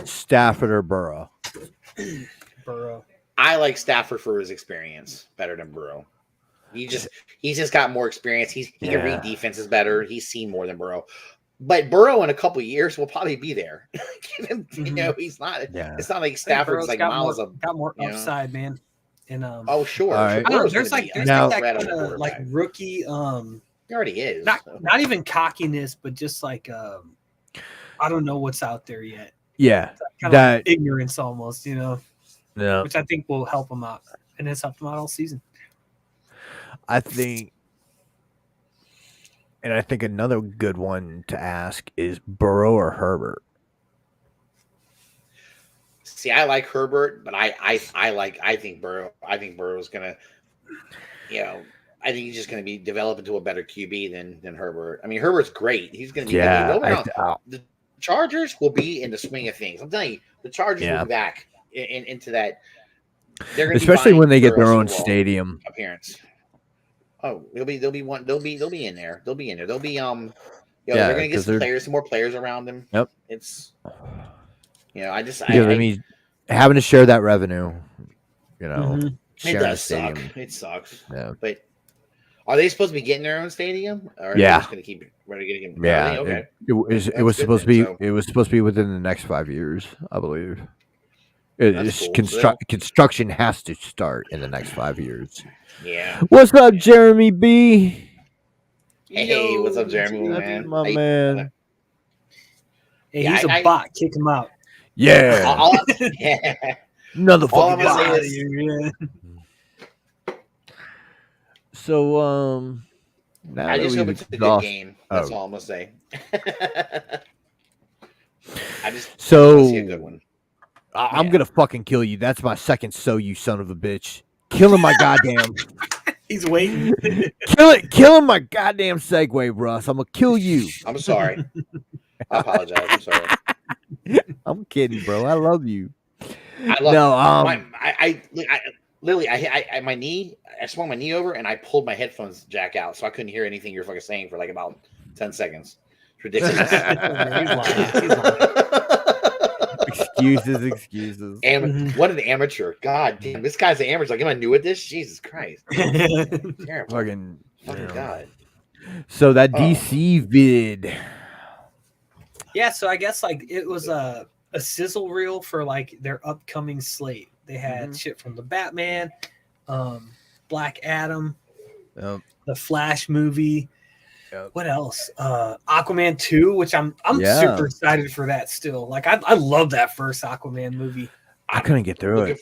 Stafford or Burrow? Burrow. I like Stafford for his experience better than Burrow. He's just got more experience. He can read defenses better. He's seen more than Burrow. But Burrow in a couple of years will probably be there. He's not. It's not like Stafford's like miles of got more upside, man. And sure. Right. I don't know, there's like that kind of like rookie. He already is. Not even cockiness, but just like I don't know what's out there yet. Yeah, kind of like ignorance almost, Yeah, which I think will help him out, and it's helped him out all season. I think another good one to ask is Burrow or Herbert. See, I like Herbert, but I think Burrow. I think Burrow's gonna, I think he's just gonna be developed into a better QB than Herbert. I mean, Herbert's great. He's gonna be. The Chargers will be in the swing of things. I'm telling you, the Chargers will be back into that. They're gonna especially when they get their own stadium appearance. Oh, they'll be in there. They'll be in there. They're gonna get some more players around them. Yep. It's You know, I mean, having to share that revenue, you know, it does suck. It sucks. Yeah. But are they supposed to be getting their own stadium? Or are they just going to keep getting? Yeah. Okay. It was supposed to be. It was supposed to be within the next 5 years, I believe. Cool. Construction has to start in the next 5 years. Yeah. What's up, Jeremy B? Hey, what's up, Jeremy, man? My man. Hey, he's a bot. Kick him out. Yeah. Another fucking bot. So, now I just hope it's a good game. That's all I'm gonna say. I just see a good one. I'm gonna fucking kill you. That's my second you son of a bitch. Killing my goddamn. He's waiting. Killing my goddamn segue, Russ. I'm gonna kill you. I'm sorry. I apologize. I'm sorry. I'm kidding, bro. I love you. I love I literally my knee. I swung my knee over and I pulled my headphones jack out, so I couldn't hear anything you're fucking saying for like about 10 seconds. It's ridiculous. He's lying. Excuses. What an amateur! God damn, this guy's an amateur. Like, am I new at this? Jesus Christ! Fucking God. So that DC vid. Yeah, so I guess like it was a sizzle reel for like their upcoming slate. They had shit from the Batman, Black Adam, the Flash movie. Yep. What else? Aquaman 2, which I'm super excited for that still. Like I love that first Aquaman movie. I couldn't get through it.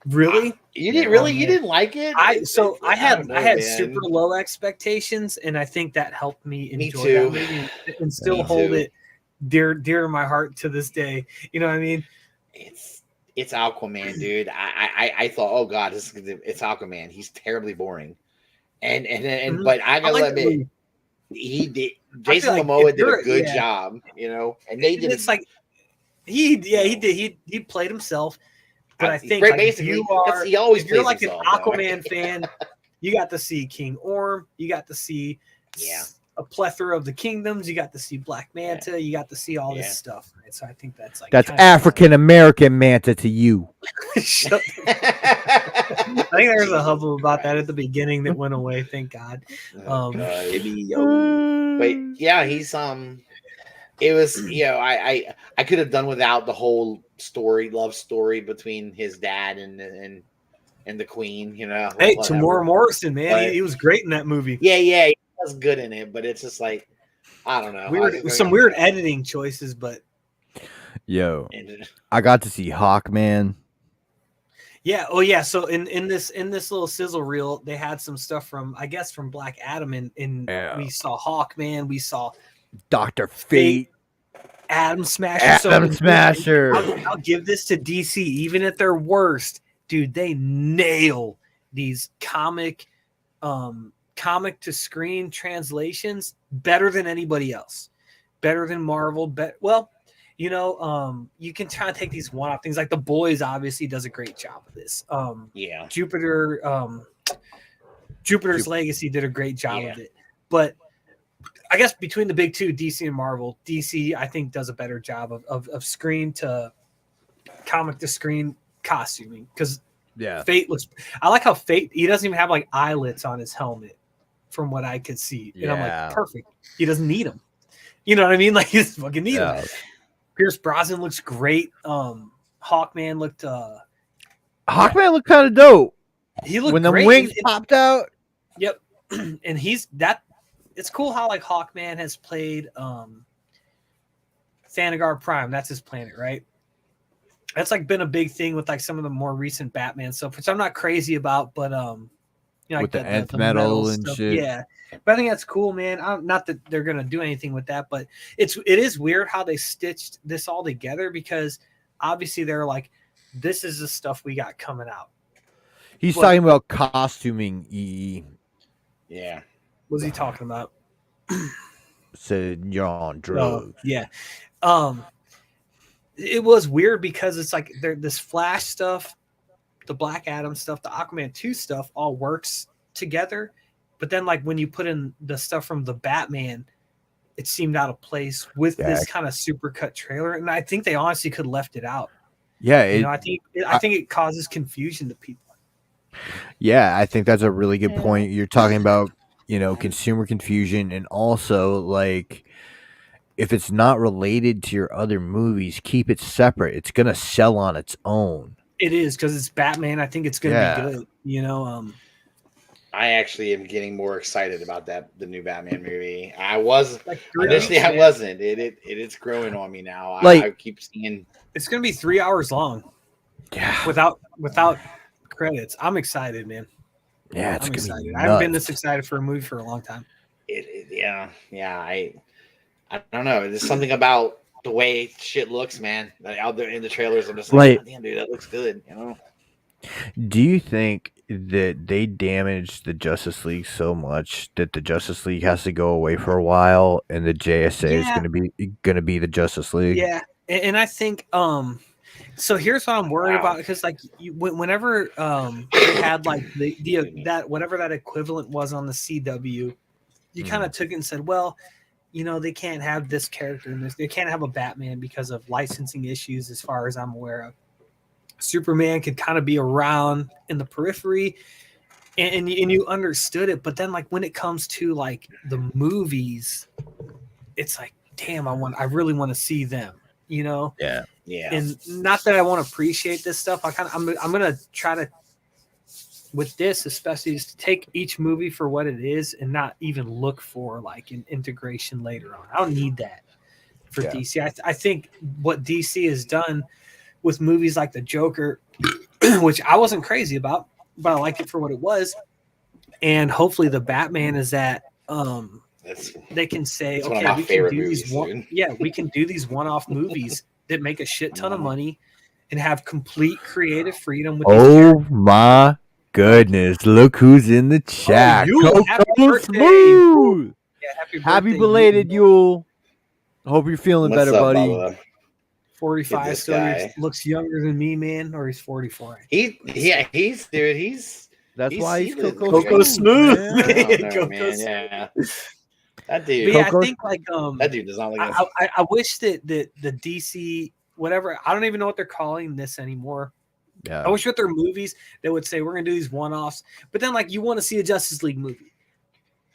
Really? You didn't really? You didn't like it? I had super low expectations, and I think that helped me enjoy that movie and still hold it dear to my heart to this day. You know what I mean? It's Aquaman, dude. I thought, oh god, it's Aquaman. He's terribly boring. And but I gotta admit, he did. Jason Momoa did a good job, you know, and they did. It's like he did. He played himself, but I think basically he always if you're like an Aquaman fan, you got to see King Orm, you got to see a plethora of the kingdoms, you got to see Black Manta, you got to see all this stuff. Right? So I think that's African American Manta to you. I think there was a hubbub about that at the beginning that went away. Thank God. But yeah, he's it was I could have done without the whole love story between his dad and the queen. You know, hey, Tamora Morrison, man, he was great in that movie. Yeah, he was good in it, but it's just like I don't know, weird editing choices, but. Yo, I got to see Hawkman. Yeah. Oh, yeah. So in this little sizzle reel, they had some stuff from Black Adam, and we saw Hawkman, we saw Dr. Fate, Atom Smasher. Smasher. I'll give this to DC, even at their worst, dude. They nail these comic to screen translations better than anybody else, better than Marvel. You know, you can try to take these one-off things. Like The Boys obviously does a great job of this. Jupiter's Legacy did a great job of it. But I guess between the big two, DC and Marvel, DC I think does a better job of screen to comic to screen costuming. Because Fate looks. I like how Fate. He doesn't even have like eyelets on his helmet, from what I could see. And I'm like, perfect. He doesn't need them. You know what I mean? Like he doesn't fucking need them. Pierce Brosnan looks great. Hawkman looked kind of dope. He looked when great. The wings popped out. Yep. And it's cool how like Hawkman has played Thanagar Prime. That's his planet, right? That's like been a big thing with like some of the more recent Batman stuff, which I'm not crazy about, but like with the nth metal and stuff. shit. Yeah. But I think that's cool, man. Not that they're gonna do anything with that, but it is weird how they stitched this all together, because obviously they're like, this is the stuff we got coming out. He's talking about costuming. Yeah. What's he talking about? Said you're on drugs. Yeah. It was weird because it's like this Flash stuff, the Black Adam stuff, the Aquaman 2 stuff all works together. But then, like, when you put in the stuff from the Batman, it seemed out of place with this kind of supercut trailer, and I think they honestly could have left it out. Yeah, I think it causes confusion to people. Yeah, I think that's a really good point. You're talking about, consumer confusion, and also like if it's not related to your other movies, keep it separate. It's gonna sell on its own. It is because it's Batman. I think it's gonna be good. I actually am getting more excited about the new Batman movie. I was initially I wasn't. It's growing on me now. I keep seeing it's gonna be 3 hours long. Yeah, without credits. I'm excited, man. Yeah, I'm excited. I haven't been this excited for a movie for a long time. Yeah. I don't know. There's something about the way shit looks, man. Like out there in the trailers, I'm just like, damn, dude, that looks good. Do you think that they damaged the Justice League so much that the Justice League has to go away for a while, and the JSA is going to be the Justice League? Yeah, and I think so here's what I'm worried about, because like whenever they had like that whatever that equivalent was on the CW, you kind of took it and said, well, they can't have this character in this. They can't have a Batman because of licensing issues, as far as I'm aware of. Superman could kind of be around in the periphery, and you understood it. But then, like, when it comes to like the movies, it's like, damn, I really want to see them. Yeah. And not that I want to appreciate this stuff. I'm gonna try to, with this especially, is to take each movie for what it is and not even look for like an integration later on. I don't need that for DC. I think what DC has done with movies like The Joker, which I wasn't crazy about, but I liked it for what it was. And hopefully the Batman is that they can say, okay, we can do these we can do these one-off movies that make a shit ton of money and have complete creative freedom with these my goodness, look who's in the chat. Happy Smooth. Yeah, happy belated Yule. Hope you're feeling better, buddy. 45 still looks younger than me, man, or he's 44. He's that's why he's Coco Smooth. Yeah. That dude. But yeah, I think like that dude does not look. I wish that the DC whatever, I don't even know what they're calling this anymore. Yeah. I wish with their movies they would say we're gonna do these one-offs, but then like you want to see a Justice League movie,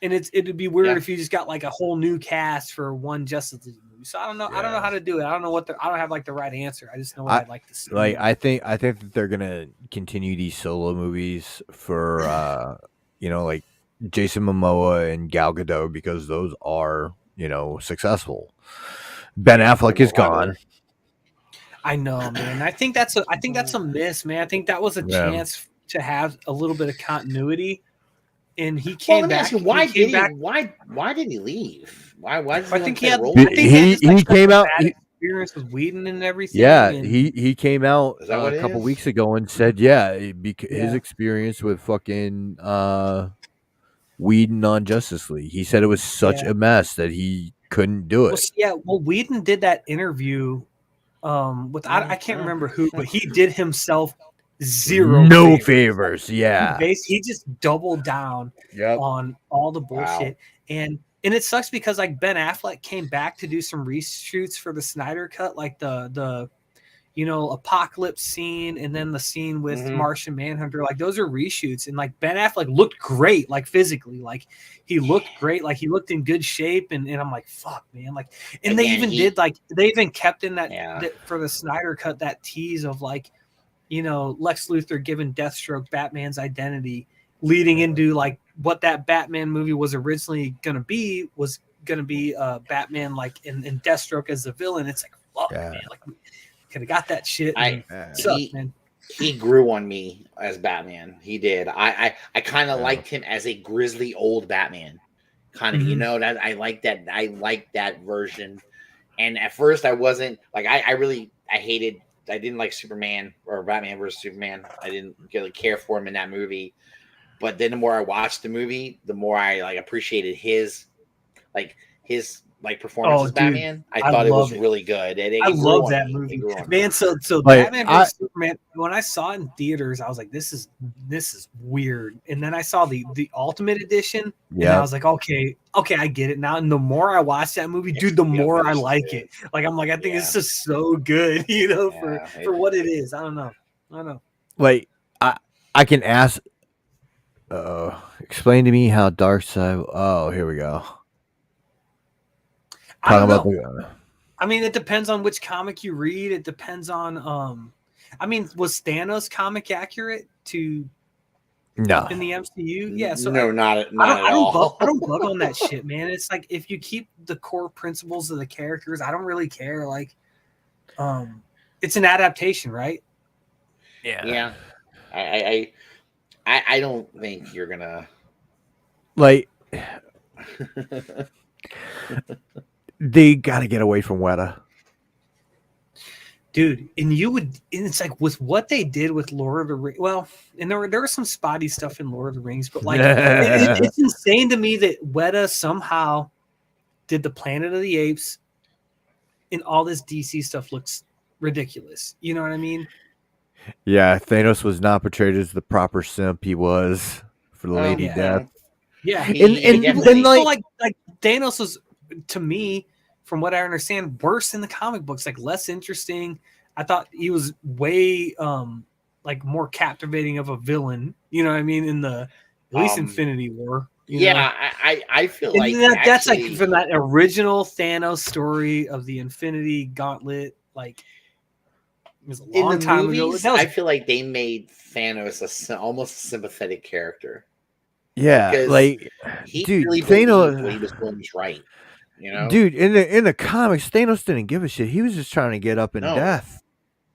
and it'd be weird if you just got like a whole new cast for one Justice League movie. So I don't know. I don't know how to do it. I don't know I don't have like the right answer. I just know what I'd like to see. Like I think that they're gonna continue these solo movies for like Jason Momoa and Gal Gadot, because those are successful. Ben Affleck is gone. I know, man. I think that's a miss, man. I think that was a chance to have a little bit of continuity. And he came back. Why did he leave? Why did I think he came out. Experience with Whedon and everything. Yeah, he came out a couple weeks ago and said, his experience with fucking Whedon on Justice League. He said it was such a mess that he couldn't do it. Well, Whedon did that interview with I can't remember who, but he did himself no favors. Yeah, he just doubled down on all the bullshit. And it sucks because like Ben Affleck came back to do some reshoots for the Snyder Cut, like the Apocalypse scene, and then the scene with Martian Manhunter. Like those are reshoots, and like Ben Affleck looked great, like physically, like he looked great, like he looked in good shape, and I'm like, fuck, man, like, and they even kept in that for the Snyder Cut that tease of like, Lex Luthor giving Deathstroke Batman's identity, leading into like what that Batman movie was originally gonna be Batman like in Deathstroke as the villain. It's like, fuck, man, like could have got that shit. Man. He grew on me as Batman. He did. I kind of liked him as a grizzly old Batman. Kind of, that I like that. I like that version. And at first, I wasn't like I didn't like Superman or Batman versus Superman. I didn't really care for him in that movie. But then the more I watched the movie, the more I like appreciated his like performance as Batman. I thought it was really good. I love that movie, man. So Batman vs Superman. When I saw it in theaters, I was like, "This is weird." And then I saw the Ultimate Edition, and I was like, "Okay, I get it now." And the more I watch that movie, dude, the more I like it. Like I'm like, I think it's just so good, for what it is. I don't know. Like I can ask. Explain to me how Darkseid. Oh, here we go. I don't know. I mean, it depends on which comic you read. It depends on. I mean, was Thanos comic accurate to? No. In the MCU, yeah. So no, not at all. I don't bug on that shit, man. It's like if you keep the core principles of the characters, I don't really care. Like, it's an adaptation, right? Yeah. I don't think you're gonna like. They got to get away from Weta. Dude, and it's like with what they did with Lord of the Rings. Well, and there was some spotty stuff in Lord of the Rings, but like it's insane to me that Weta somehow did the Planet of the Apes, and all this DC stuff looks ridiculous. You know what I mean? Yeah, Thanos was not portrayed as the proper simp he was for the Lady Death. Yeah, and like Thanos was, to me, from what I understand, worse in the comic books, like less interesting. I thought he was way like more captivating of a villain, you know what I mean, in the at least Infinity War. You know? I feel like that's like from that original Thanos story of the Infinity Gauntlet, like it was a long time ago. I feel like they made Thanos almost a sympathetic character. Yeah, because like he dude, really Thanos, what he was doing was right. You know, dude, in the comics, Thanos didn't give a shit. He was just trying to get up in death.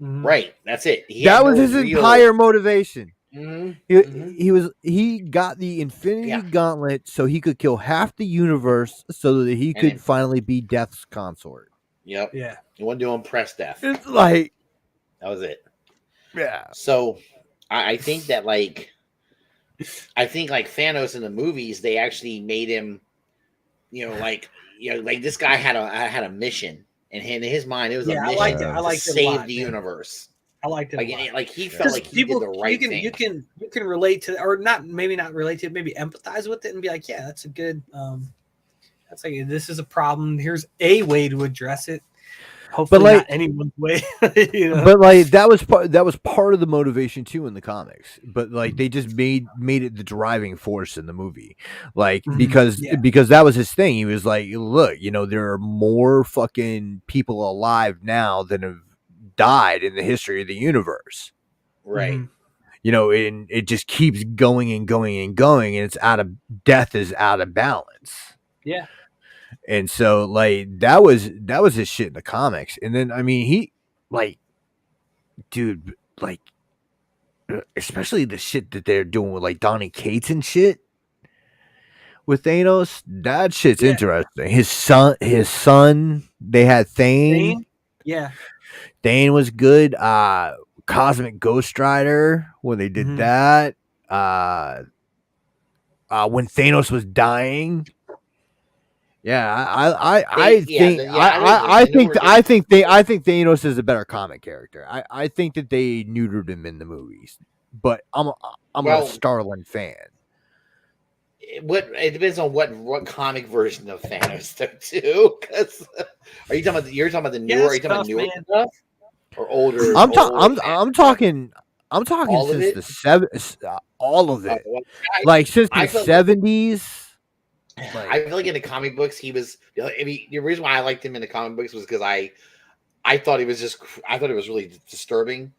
Right, that's it. That was his entire motivation. He got the Infinity Gauntlet so he could kill half the universe so that he could finally be Death's consort. Yep. Yeah. He wanted to impress Death. It's like that was it. Yeah. So I think that like Thanos in the movies, they actually made him, like this guy had a mission, and in his mind it was a mission to save the universe. I liked it. Like he felt like he did the right thing. You can relate to, or maybe not relate to it, maybe empathize with it and be like, yeah, that's a good. That's like, this is a problem. Here's a way to address it. Hopefully, but not anyone's way. But like that was part of the motivation too in the comics. But like they just made it the driving force in the movie, like because that was his thing. He was like, look, there are more fucking people alive now than have died in the history of the universe. Right. And it just keeps going and going and going, and it's death is out of balance. Yeah. And so like that was his shit in the comics. And then I mean he like dude, like especially the shit that they're doing with like Donny Cates and shit with Thanos, that shit's interesting. His son, they had Thane. Yeah. Thane was good. Cosmic Ghost Rider, when they did that. When Thanos was dying. Yeah, I think Thanos is a better comic character. I think that they neutered him in the movies, but I'm a Starlin fan. It depends on what comic version of Thanos though too. Because you're talking about the newer? Are you talking about newer stuff or older? I'm talking since the 70s, all of it, like since the 70s. I feel like in the comic books he was. I mean, the reason why I liked him in the comic books was because I thought it was really disturbing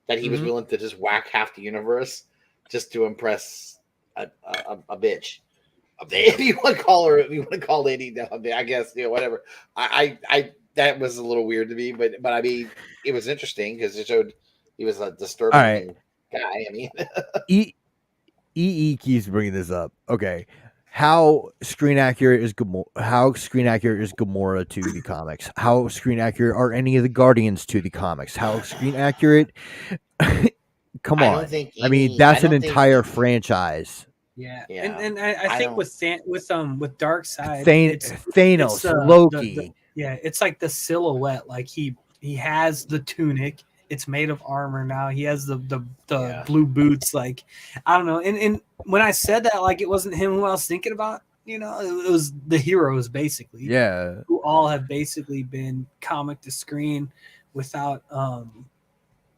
that he was willing to just whack half the universe just to impress a bitch. If you want to call Lady, I guess whatever. I that was a little weird to me, but I mean it was interesting because it showed he was a disturbing guy. I mean, EE keeps bringing this up. Okay. How screen accurate is Gamora to the comics? How screen accurate are any of the Guardians to the comics? How screen accurate? Come on. I mean, that's an entire franchise. Yeah. Yeah. And I think with Darkseid, Thanos, Loki. It's like the silhouette. Like he has the tunic. It's made of armor now. He has the blue boots. Like, I don't know. And when I said that, like, it wasn't him who I was thinking about. You know, it was the heroes basically. Yeah, who all have basically been comic to screen without.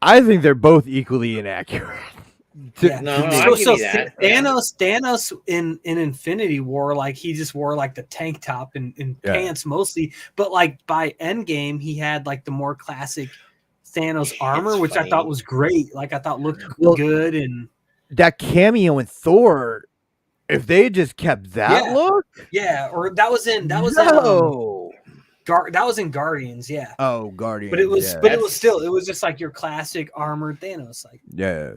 I think they're both equally inaccurate. Yeah. So Thanos in Infinity War, like he just wore like the tank top and pants mostly, but like by Endgame he had like the more classic Thanos armor, which I thought was great. Like I thought looked good. And that cameo in Thor, if they just kept that look, or that was in Guardians, yeah. Oh, Guardians. But it was just like your classic armored Thanos, like yeah.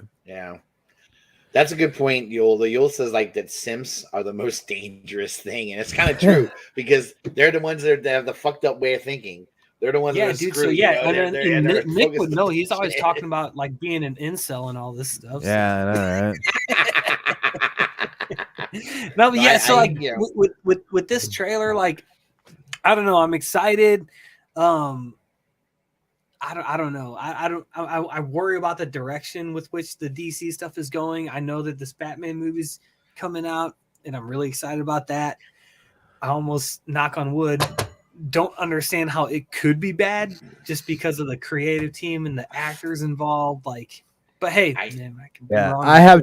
That's a good point, Yul. Yul says like that simps are the most dangerous thing, and it's kind of true because they're the ones that have the fucked up way of thinking. They're the ones that are screwed. So and Nick would know. He's always talking about like being an incel and all this stuff. So. Yeah, I know, right? No, but with this trailer, like I don't know, I'm excited. I don't know. I worry about the direction with which the DC stuff is going. I know that this Batman movie's coming out, and I'm really excited about that. I almost, knock on wood, don't understand how it could be bad just because of the creative team and the actors involved. Like, but hey, I can be wrong. I have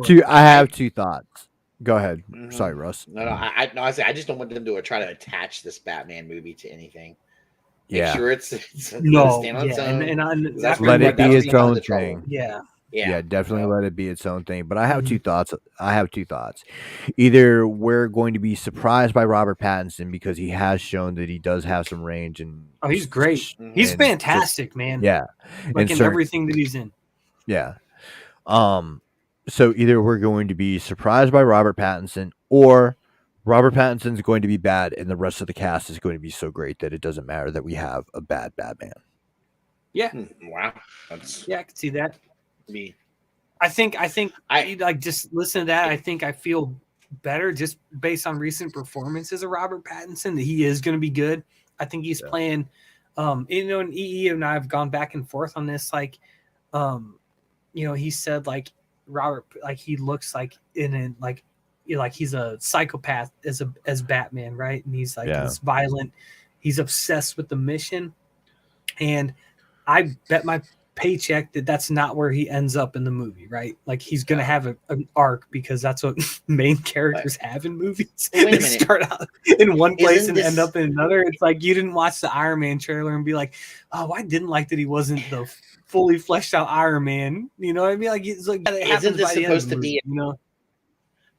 two thoughts. Go ahead. Mm-hmm. Sorry, Russ. I just don't want them to try to attach this Batman movie to anything. Make sure it's no, stand on its own. And let it be its own thing. Yeah, definitely let it be its own thing. But I have two thoughts. Either we're going to be surprised by Robert Pattinson because he has shown that he does have some range, and he's great. He's fantastic, man. Yeah, like in everything that he's in. Yeah. So either we're going to be surprised by Robert Pattinson, or Robert Pattinson's going to be bad, and the rest of the cast is going to be so great that it doesn't matter that we have a bad Batman. Yeah. Wow. I can see that. Me. I think I like just listen to that. I think I feel better just based on recent performances of Robert Pattinson that he is going to be good. I think he's playing. And EE and I have gone back and forth on this. Like, he said like Robert, like he looks like like he's a psychopath as Batman, right? And he's like this violent. He's obsessed with the mission, and I bet my paycheck that's not where he ends up in the movie, right? Like he's gonna have an arc because that's what main characters have in movies. They start out in one place and end up in another. It's like you didn't watch the Iron Man trailer and be like, oh, I didn't like that he wasn't the fully fleshed out Iron Man. You know what I mean? Like it's like isn't this supposed to be?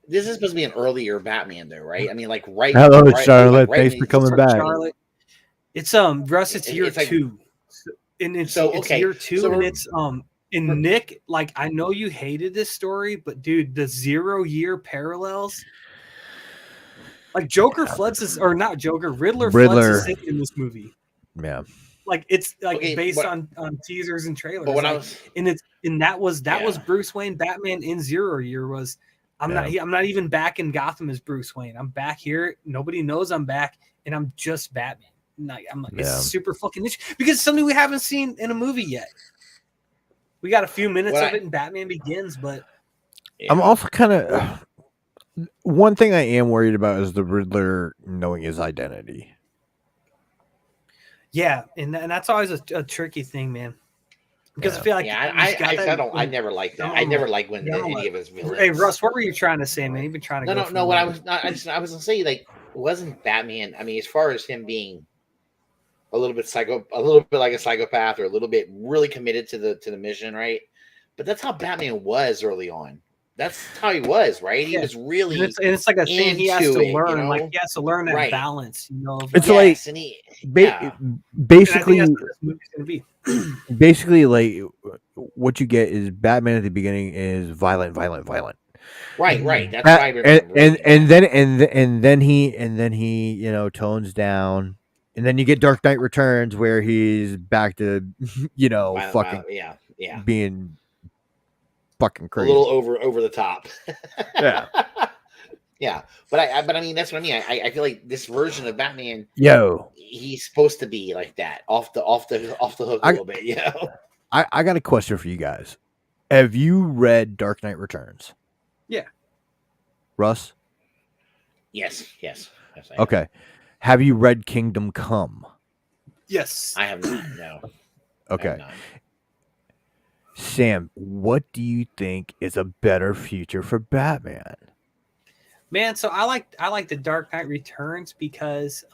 This is supposed to be an earlier Batman, though, right? I mean, like Hello, Charlotte. Thanks for coming back. Charlotte. It's Russ. It's year 2, and it's year 2, and it's And Nick, like I know you hated this story, but dude, the 0-year parallels, like Joker floods his, or not Joker, Riddler floods his in this movie. Yeah. Like it's like based on teasers and trailers. But when that was Bruce Wayne. Batman in 0 year was. I'm not even back in Gotham as Bruce Wayne. I'm back here. Nobody knows I'm back, and I'm just Batman. It's super fucking interesting because it's something we haven't seen in a movie yet. We got a few minutes of it in Batman Begins, but I'm also kind of one thing I am worried about is the Riddler knowing his identity. Yeah, and that's always a tricky thing, man. Because I feel like I never liked that. I never liked when any of his villains. Hey Russ, what were you trying to say, man? You've been trying to no. What I was gonna say, like, wasn't Batman? I mean, as far as him being a little bit like a psychopath, or a little bit really committed to the mission, right? But that's how Batman was early on. That's how he was, right? He was really, and it's like a thing he has to learn. You know? Like he has to learn that balance. You know, it's like basically, basically, like what you get is Batman at the beginning is violent. Right. That's why I remember. And then he tones down. And then you get Dark Knight Returns where he's back to, being fucking crazy. A little over the top. Yeah. Yeah, but I mean, that's what I mean. I feel like this version of Batman, he's supposed to be like that, off the hook a little bit, you know. I got a question for you guys. Have you read Dark Knight Returns? Yeah. Russ? Yes. Okay. Have you read Kingdom Come? Yes. I have not. No. Okay. Sam, what do you think is a better future for Batman? Man, so I like the Dark Knight Returns because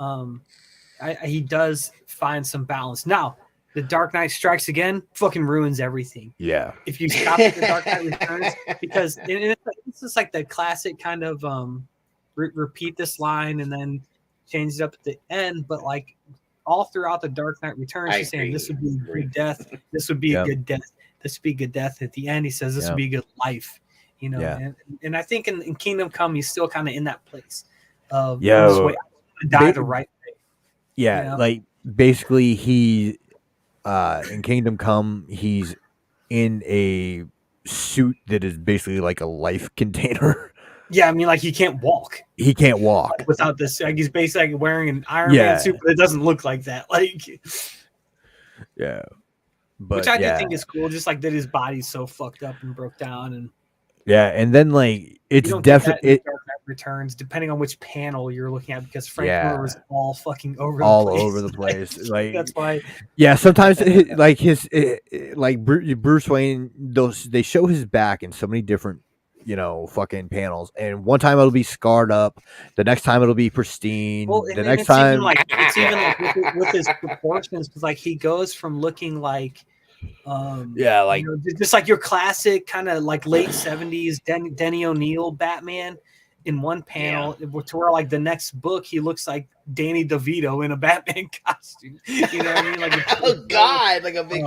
he does find some balance. Now, the Dark Knight Strikes Again fucking ruins everything. Yeah. If you stop at the Dark Knight Returns, because it's just like the classic kind of repeat this line and then change it up at the end, but like all throughout the Dark Knight Returns, he's saying this would be a good death. This would be a good death. This would be a good death. At the end, he says this would be a good life. You know, and I think in Kingdom Come, he's still kind of in that place of die the right way. Yeah, you know? Like basically he in Kingdom Come, he's in a suit that is basically like a life container. Yeah, I mean, like he can't walk. He can't walk without this. Like he's basically wearing an Iron Man suit, but it doesn't look like that. Like, yeah, but which I do think is cool. Just like that, his body's so fucked up and broke down, and and then like it's definitely Returns, depending on which panel you're looking at, because Frank Miller was all fucking over the place. Like that's why. Yeah, sometimes like like Bruce Wayne, they show his back in so many different fucking panels, and one time it'll be scarred up, the next time it'll be pristine, the next time it's even like with his proportions, because like he goes from looking like like just like your classic kind of like late 70s Denny O'Neil Batman in one panel to where like the next book he looks like Danny DeVito in a Batman costume. You know what I mean? Like oh god, like a big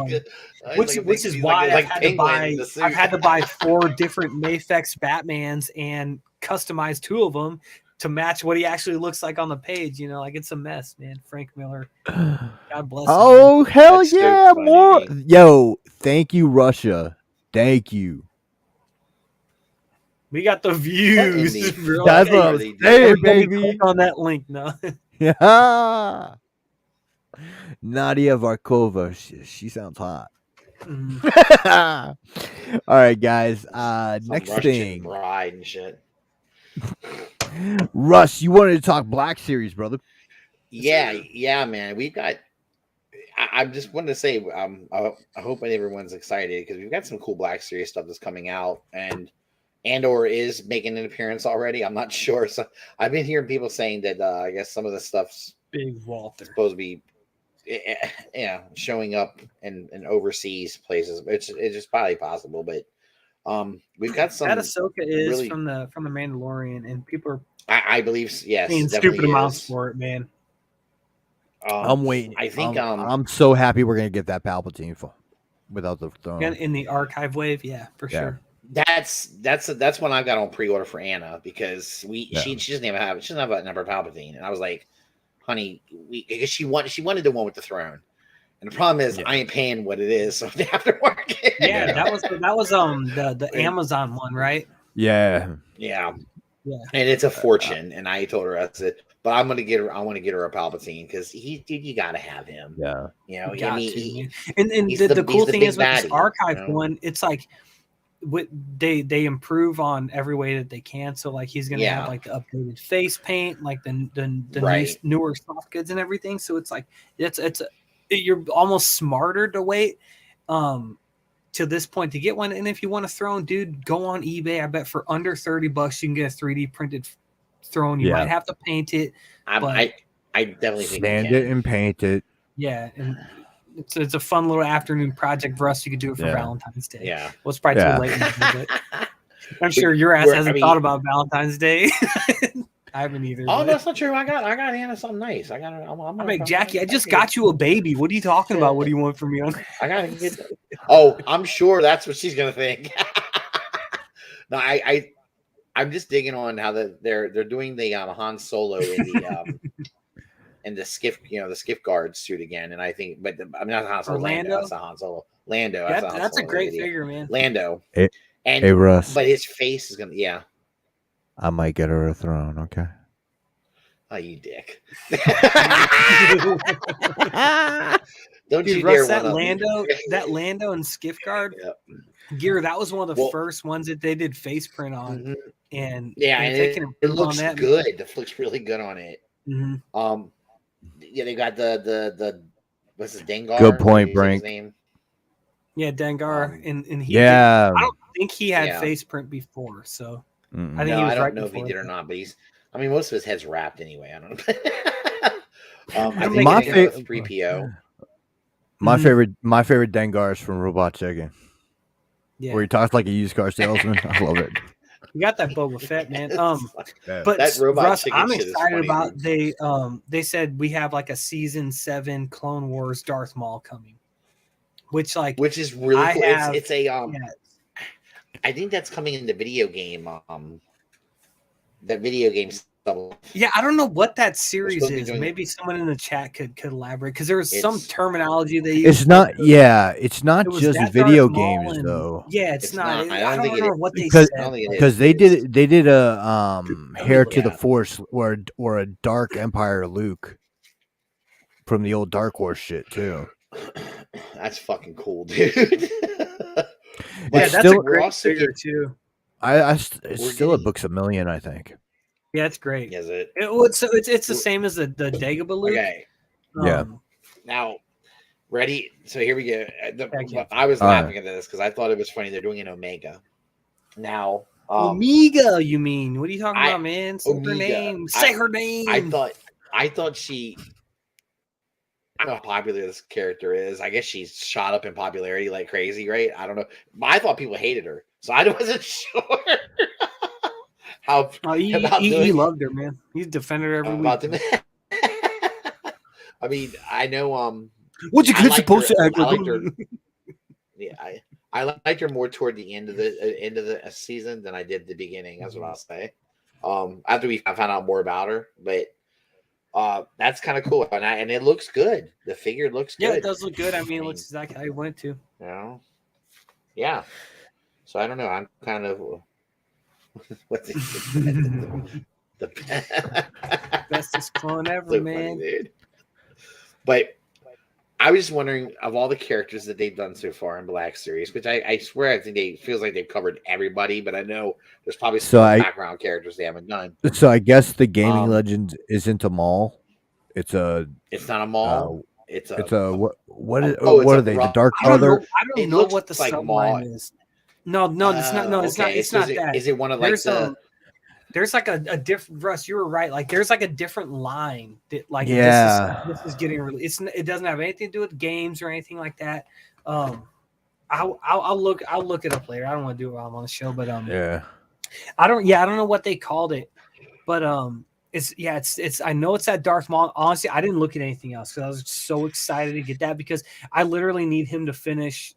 which is why I've had to buy 4 different Mafex Batmans and customize 2 of them to match what he actually looks like on the page. You know, like it's a mess, man. Frank Miller, God bless him. Oh hell that's yeah, so more yo, thank you, Russia. Thank you. We got the views. That's what I was saying, baby. Click on that link now. Yeah. Nadia Varkova. She sounds hot. All right, guys. Next Russian thing. Bride and shit. Russ, you wanted to talk Black Series, brother. Yeah, man. We've got. I just wanted to say, I hope everyone's excited because we've got some cool Black Series stuff that's coming out, and/or is making an appearance already. I'm not sure. So I've been hearing people saying that I guess some of the stuff's Big Walter supposed to be, showing up in overseas places. It's just probably possible, but we've got some. That Ahsoka is really, from the Mandalorian, and people are. I believe yes, paying stupid amounts for it, man. I'm waiting. I think I'm so happy we're gonna get that Palpatine without the throne. In the archive wave, for sure. That's one I got on pre-order for Anna because she doesn't even have a number of Palpatine, and I was like, honey, because she wanted the one with the throne, and the problem is I ain't paying what it is, so they have to work. That was the Amazon one, right? Yeah, and it's a fortune, and I told her I said, but I'm gonna get her. I want to get her a Palpatine because you gotta have him. Yeah, the cool thing is with this archive one, it's like they improve on every way that they can. So like he's gonna have like the updated face paint, like the newer soft goods and everything. So it's like you're almost smarter to wait to this point to get one. And if you want a throne, dude, go on eBay. I bet for under $30 you can get a 3D printed throne. You might have to paint it. I definitely think sand it and paint it. Yeah, and it's a fun little afternoon project for us. You could do it for Valentine's Day. Yeah, well, it's probably too late. But I'm sure your ass hasn't thought about Valentine's Day. I haven't either. Oh, that's not true. I got Anna something nice. I'm like, Jackie, I just got you a baby. What are you talking about? What do you want from me? I gotta get. Oh, I'm sure that's what she's gonna think. No, I'm just digging on how they're doing the Han Solo in the skiff, the skiff guard suit again, and I think, but I'm not Han Solo. Lando, that's not Han Solo. Lando, that's a great figure, man. Lando, hey Russ, but his face is gonna, I might get her a throne. Okay. Oh, you dick! Don't Dude, you Russ, dare that one Lando and Skiffguard Yep. gear, that was one of the first ones that they did face print on. Mm-hmm. And and they can it looks on that, good. It looks really good on it. Mm-hmm. Yeah, they got the what's his Dengar? Good point, Brink. His name? Yeah, Dengar, and he yeah. I don't think he had face print before, so I think he was I don't right know if he did or that. not, but I mean, most of his head's wrapped anyway. I don't know. I think my favorite 3PO. My favorite Dengar is from Robot Chicken. Yeah. Where he talks like a used car salesman. I love it. You got that Boba Fett, man. But that Robot Russ, Chicken I'm shit excited is funny, about they said we have like a season 7 Clone Wars Darth Maul coming, which is really cool. It's a I think that's coming in the video game. That video game stuff. Yeah, I don't know what that series is. Maybe someone in the chat could elaborate because there was some terminology they used. It's not. Yeah, it's not just video games though. Yeah, it's not. I don't remember what they said because they did a Heir to the Force or a Dark Empire Luke from the old Dark Horse shit too. That's fucking cool, dude. Yeah, that's a great figure too. It's still at Books a Million, I think. Yeah, it's great. Is it? So it's the same as the Dagobah Luke. Okay. Yeah. Now, ready? So here we go. I was laughing at this because I thought it was funny. They're doing an Omega. Now, Omega, you mean? What are you talking about, man? Say her name. Say her name. I thought she. I don't know how popular this character is. I guess she's shot up in popularity like crazy, right? I don't know. I thought people hated her, so I wasn't sure. He loved her, man. He's defended her every week. I mean, I know. What you kid supposed to act like? Yeah, I liked her more toward the end of the season than I did the beginning. That's what I'll say. After I found out more about her, but that's kind of cool, and it looks good. The figure looks good. Yeah, it does look good. I mean, it looks exactly how you want it to. Yeah. So I don't know. I'm kind of. What's it? The bestest clone ever, man. Funny, dude. But I was just wondering, of all the characters that they've done so far in Black Series, which I swear I think it feels like they've covered everybody, but I know there's probably some background characters they haven't done. So I guess the Gaming Legends isn't a Maul. It's not a Maul. What are they? The Dark Brother? I don't know what the subline is. No, it's not. No, it's not. It's not that. Is it one of like there's like a different. Russ, you were right. Like there's like a different line that like this is getting released. It doesn't have anything to do with games or anything like that. I'll look it up later. I don't want to do it while I'm on the show, but I don't know what they called it, but it's I know it's that Darth Maul. Honestly, I didn't look at anything else because I was so excited to get that because I literally need him to finish.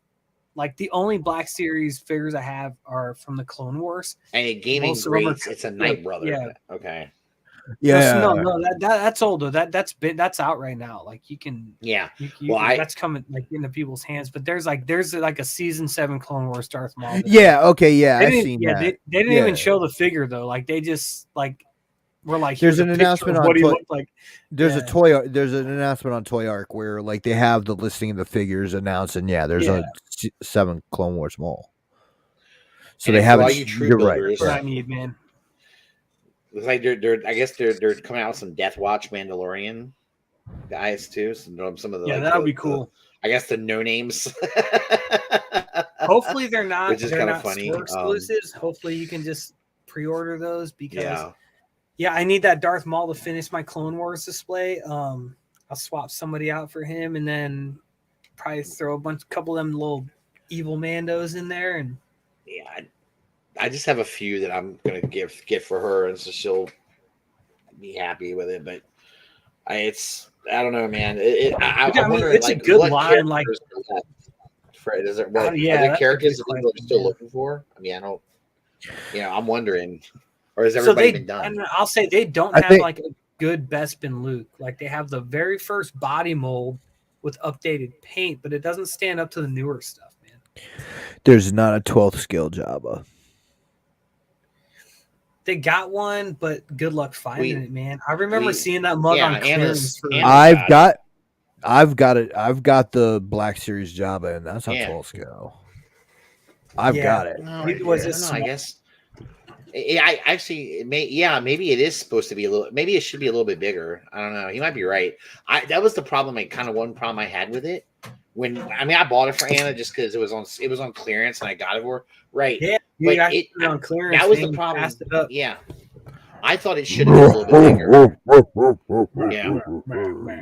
Like the only Black Series figures I have are from the Clone Wars. And gaming greats, it's a Night Brother. Yeah. Okay. Yeah. No, that's old though. That's out right now. Like you can. Yeah. That's coming like into people's hands. But there's like a season 7 Clone Wars Darth Maul. Yeah. Okay. Yeah. I've seen that. They didn't even show the figure though. Like they just like. We're like, there's an announcement on what he looked like. There's an announcement on Toy Arc where like they have the listing of the figures announced, and there's a 7 Clone Wars Maul. So they haven't. You're right. I need, man. Looks like they're coming out with some Death Watch Mandalorian guys too. Some of the that would be cool. I guess the no names. Hopefully they're not. Which is kind of funny. Exclusives. Hopefully you can just pre-order those because. Yeah, I need that Darth Maul to finish my Clone Wars display. I'll swap somebody out for him, and then probably throw a couple of them little evil Mandos in there. And I just have a few that I'm gonna get for her, and so she'll be happy with it. But I don't know, man. I wonder, it's a good line. Like, Fred, are there characters that people are still looking for? I mean, I don't. I'm wondering. Or has everybody been done? And I'll say they don't have like a good Bespin Luke. Like they have the very first body mold with updated paint, but it doesn't stand up to the newer stuff, man. There's not a 12th skill Jabba. They got one, but good luck finding it, man. I remember seeing that mug on clearance. I've got it. I've got the Black Series Jabba, and that's on full scale. I've got it. No, I guess. I actually, maybe it is supposed to be a little. Maybe it should be a little bit bigger. I don't know. You might be right. That was the problem. One problem I had with it. I bought it for Anna just because it was on clearance and I got it for her. Right. Yeah, but it on clearance. That was the problem. Yeah. I thought it should have been a little bit bigger. Yeah.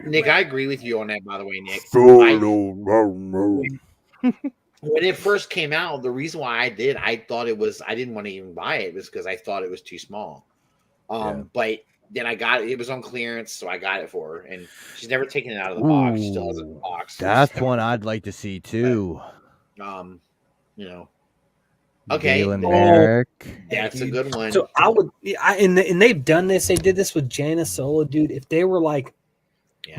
Nick, I agree with you on that, by the way, Nick. When it first came out, the reason why I didn't want to even buy it was because I thought it was too small. But then I got it. It was on clearance, so I got it for her. And she's never taken it out of the box. She still has it in the box. That's one I'd like to see too. But, okay. That's a good one. So I would, and they've done this. They did this with Jaina Solo, dude. If they were like,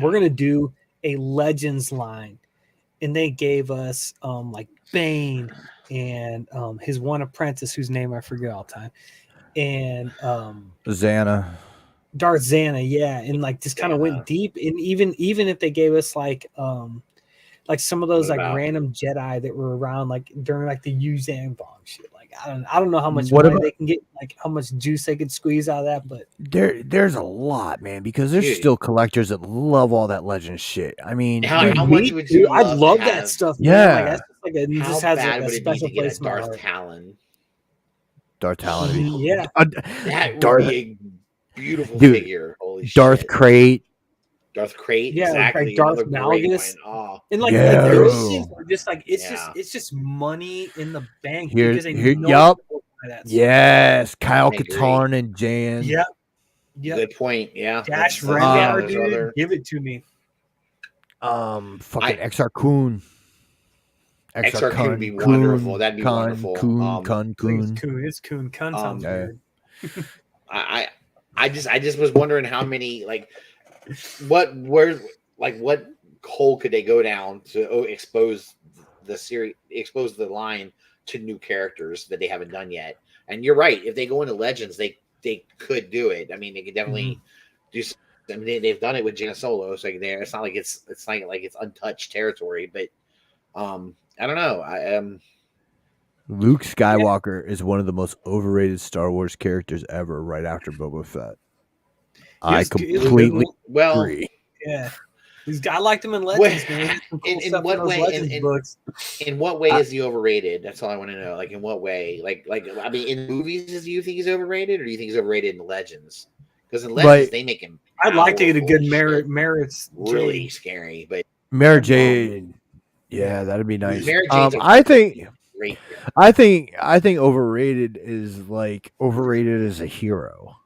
we're gonna do a Legends line, and they gave us like Bane and his one apprentice whose name I forget all the time, and Xana. Darth Xana, yeah, and like just kind of went deep. And even if they gave us like some of those like random Jedi that were around like during like the Yuzan bomb shit, like I don't know how much money they can get, like how much juice they could squeeze out of that, but there's a lot, man, because there's still collectors that love all that Legend shit. I mean, how much would you? I love that stuff. Yeah, man. Like, how bad would it be to get a Darth Talon? Darth Talon, yeah, that would be a beautiful figure. Holy Darth shit. Crate. Darth Crate, yeah, exactly. like Darth Malgus. And like those things are just like it's just money in the bank here, because they know that yes, Kyle Katarn and Jan. Yep. Good point. Yeah. Dash Rendar, dude. Give it to me. Fucking XR Kun. XR Kun would be wonderful. That'd be wonderful. Kun. It's Kun. Kun sounds good. I just was wondering how many what hole could they go down to expose the line to new characters that they haven't done yet. And you're right, if they go into Legends, they could do it. I mean, they could definitely do. I mean, they've done it with Jaina Solo, so it's not like it's untouched territory. But I don't know. Luke Skywalker is one of the most overrated Star Wars characters ever, right after Boba Fett. I completely agree. Yeah, I liked him in Legends, man. In what way? In what way is he overrated? That's all I want to know. Like, in what way? Like, I mean, in movies, do you think he's overrated, or do you think he's overrated in Legends? Because in Legends, they make him. I'd like to get a good Merit's really scary, but Mara Jade. Yeah, that'd be nice. I think overrated is like overrated as a hero.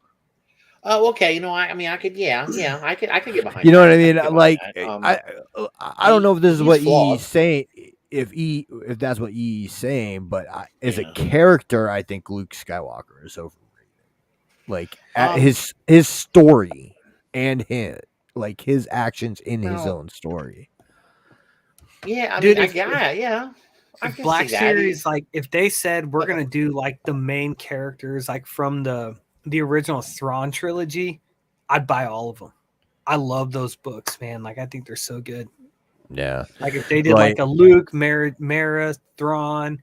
Oh, okay. You know, I could get behind. You know what I mean? Like, I don't know if this is what EE's saying. If that's what EE's saying, but as a character, I think Luke Skywalker is overrated. Like his story and his actions in his own story. Yeah, I mean, yeah. Black Series, like if they said we're gonna do like the main characters like from the original Thrawn trilogy, I'd buy all of them. I love those books, man. Like I think they're so good. Yeah. Like if they did like a Luke, Mara, Thrawn,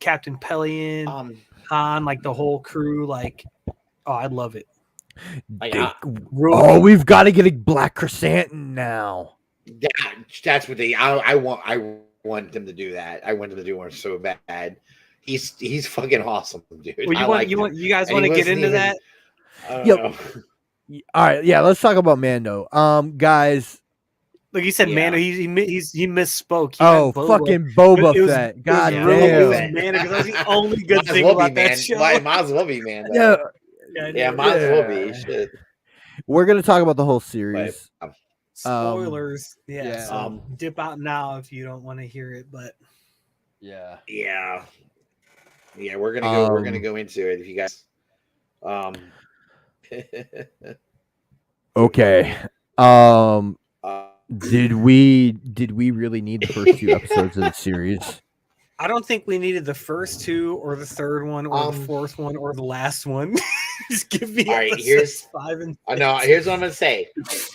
Captain Pelion, Han, like the whole crew, like I'd love it. We've got to get a Black Chrysanthemum now. That's what I want them to do that. I want them to do one so bad. He's fucking awesome, dude. Well, you guys want to get into that? All right, yeah. Let's talk about Mando. Guys, look, he said Mando. He misspoke. Fucking Boba Fett. God damn, Mando, because that's the only good thing about that show. Might as well be Mando. Yeah, might as well be. Shit. We're gonna talk about the whole series. Spoilers. So dip out now if you don't want to hear it. But yeah, we're gonna go into it if you guys. Okay. Did we really need the first 2 episodes of the series? I don't think we needed the first two or the third one or the fourth one or the last one. Just give me all right. Here's 5 and 6. No. Here's what I'm gonna say.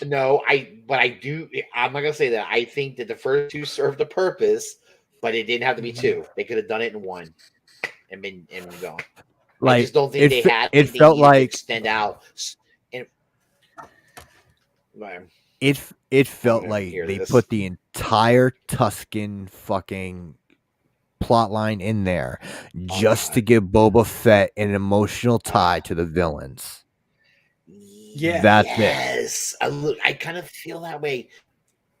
No, but I do. I'm not gonna say that. I think that the first two served a purpose, but it didn't have to be two. They could have done it in one, and been gone. Like, I just don't think they had. It felt like extend out. And, it felt like they put the entire Tusken fucking plot line in there just to give Boba Fett an emotional tie to the villains. Yeah, that's it. I kind of feel that way.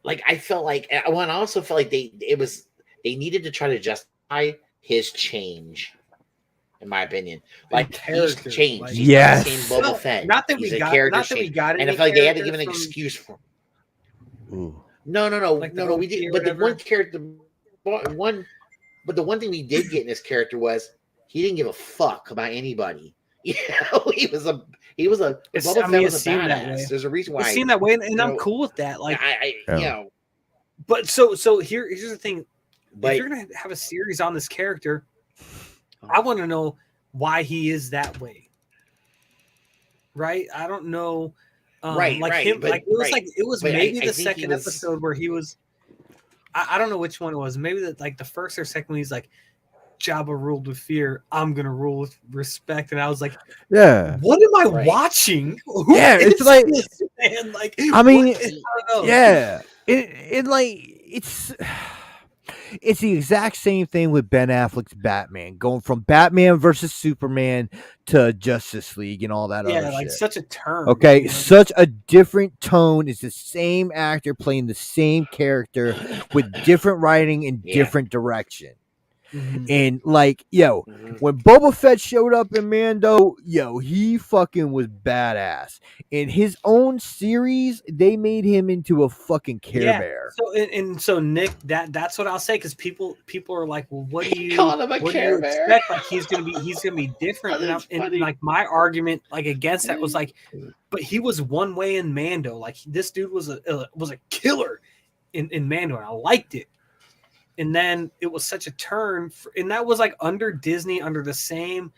Like I felt like, well, I also felt like they needed to try to justify his change. In my opinion, like he's changed. He's not the same Boba Fett. Not that we got it. And I feel like they had to give an excuse for him. Ooh. No. We did, but the one character, but the one thing we did get in this character was he didn't give a fuck about anybody. You know, he was a Boba Fett was a badass. There's a reason why it seemed that way, and I'm cool with that. Like you know, but so here's the thing: if you're gonna have a series on this character, I want to know why he is that way. Right? I don't know. Him, but, it was maybe the second episode where he was. I don't know which one it was. Maybe the first or second one. He's like, Jabba ruled with fear. I'm gonna rule with respect. And I was like, yeah. What am I watching? It's like, this, man? Like, I mean, I don't know. Yeah. It's the exact same thing with Ben Affleck's Batman, going from Batman versus Superman to Justice League and all that other shit. Such a turn. Okay, you know? Such a different tone. It's the same actor playing the same character with different writing and different direction. Mm-hmm. And when Boba Fett showed up in Mando, he fucking was badass. In his own series, they made him into a fucking Care Bear. So Nick, that's what I'll say, because people are like, well, what do you call him a Care Bear? Expect? Like he's gonna be different. And like my argument against that was like, but he was one way in Mando. Like this dude was a killer in Mando, and I liked it. And then it was such a turn, and that was like under Disney, under the same.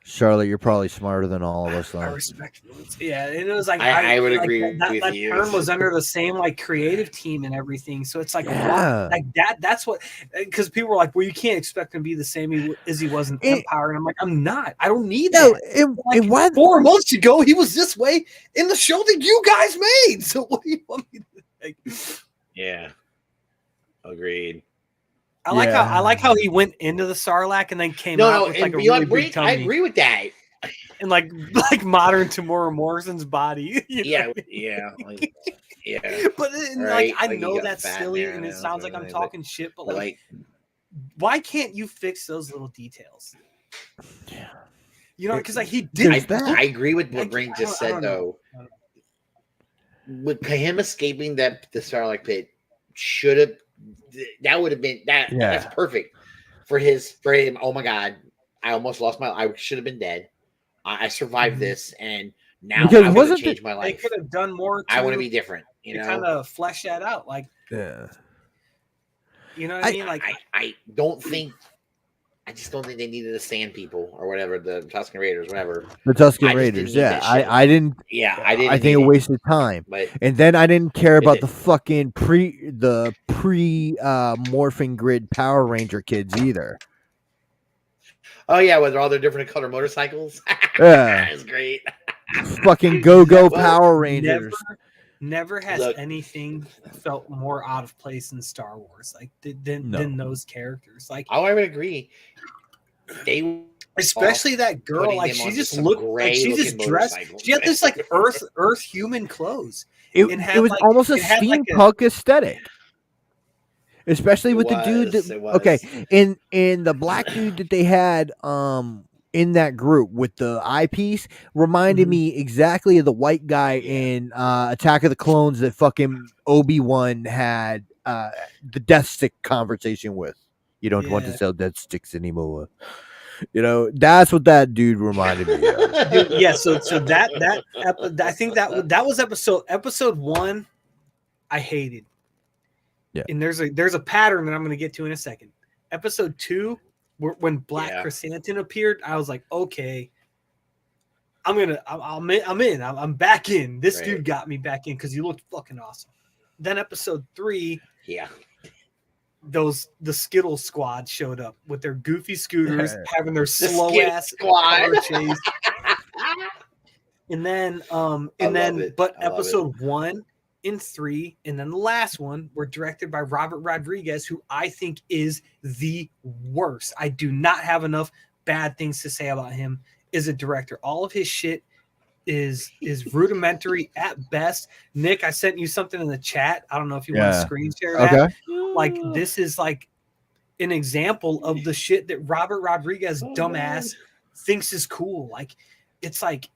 Charlotte, you're probably smarter than all of us. Though. I respect it. Yeah, and it was like I would agree with that you. Turn was under the same creative team and everything, so it's like that. That's what, because people were like, "Well, you can't expect him to be the same as he was in Empire," and I'm like, "I'm not. I don't need that." 4 months ago, he was this way in the show that you guys made. So what do you want me to think? Yeah. Agreed. I like how he went into the Sarlacc and then came out with a really big tummy. I agree with that. And like modern Tamora Morrison's body. Yeah. But I know that's silly and it sounds like I'm talking shit, but why can't you fix those little details? Yeah. You know, because he did. I agree with what Ring just said though. With him escaping the Sarlacc pit, that would have been that's perfect for him. Oh my god, I almost lost I should have been dead. I survived this, and now I want to change my life. They could have done more. I want to be different. You know, kind of flesh that out. You know what I mean? I don't think. I just don't think they needed the Sand People or whatever, the Tusken Raiders, whatever. The Tusken Raiders, I didn't. Yeah, I didn't. I think it wasted time. And then I didn't care about the fucking pre morphing grid Power Ranger kids either. Oh yeah, with all their different color motorcycles. Yeah, that's great. Fucking go Power Rangers. Never has anything felt more out of place in Star Wars than those characters. I would agree. Especially that girl, she just looked like she just dressed. She had this Earth human clothes. It was almost a steampunk aesthetic. Especially with the dude that in the black dude that they had in that group with the eyepiece reminded me exactly of the white guy in Attack of the Clones that fucking Obi-Wan had the death stick conversation with. You don't want to sell death sticks anymore. You know, that's what that dude reminded me of. Dude, yeah, so that I think that was episode 1 I hated. Yeah. And there's a pattern that I'm going to get to in a second. episode 2, when Black Chrysanthemum appeared, I was like, okay, I'm in. I'm back in. This dude got me back in because he looked fucking awesome. Then episode 3, the Skittles squad showed up with their goofy scooters, having their slow ass car chase. And then episode 1 and 3, and then the last one were directed by Robert Rodriguez, who I think is the worst. I do not have enough bad things to say about him as a director. All of his shit is rudimentary at best. Nick, I sent you something in the chat. I don't know if you want to screen share that. Okay. Like, this is like an example of the shit that Robert Rodriguez dumbass thinks is cool. Like, it's like,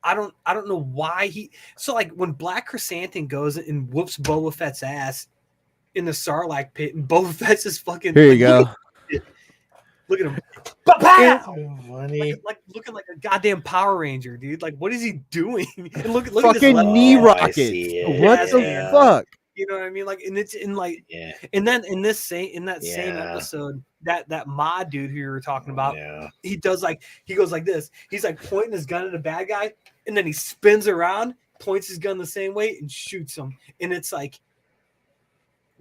I don't know why so like when Black Chrysanthemum goes and whoops Boba Fett's ass in the Sarlacc pit, and Boba Fett's just fucking. Here you go. Look at him. Like looking like a goddamn Power Ranger, dude. Like, what is he doing? And look fucking at this knee rockets. What the fuck? You know what I mean? Like, and it's in like, and then in that same episode, that mod dude who you were talking about, he goes like this. He's like pointing his gun at a bad guy, and then he spins around, points his gun the same way, and shoots him. And it's like,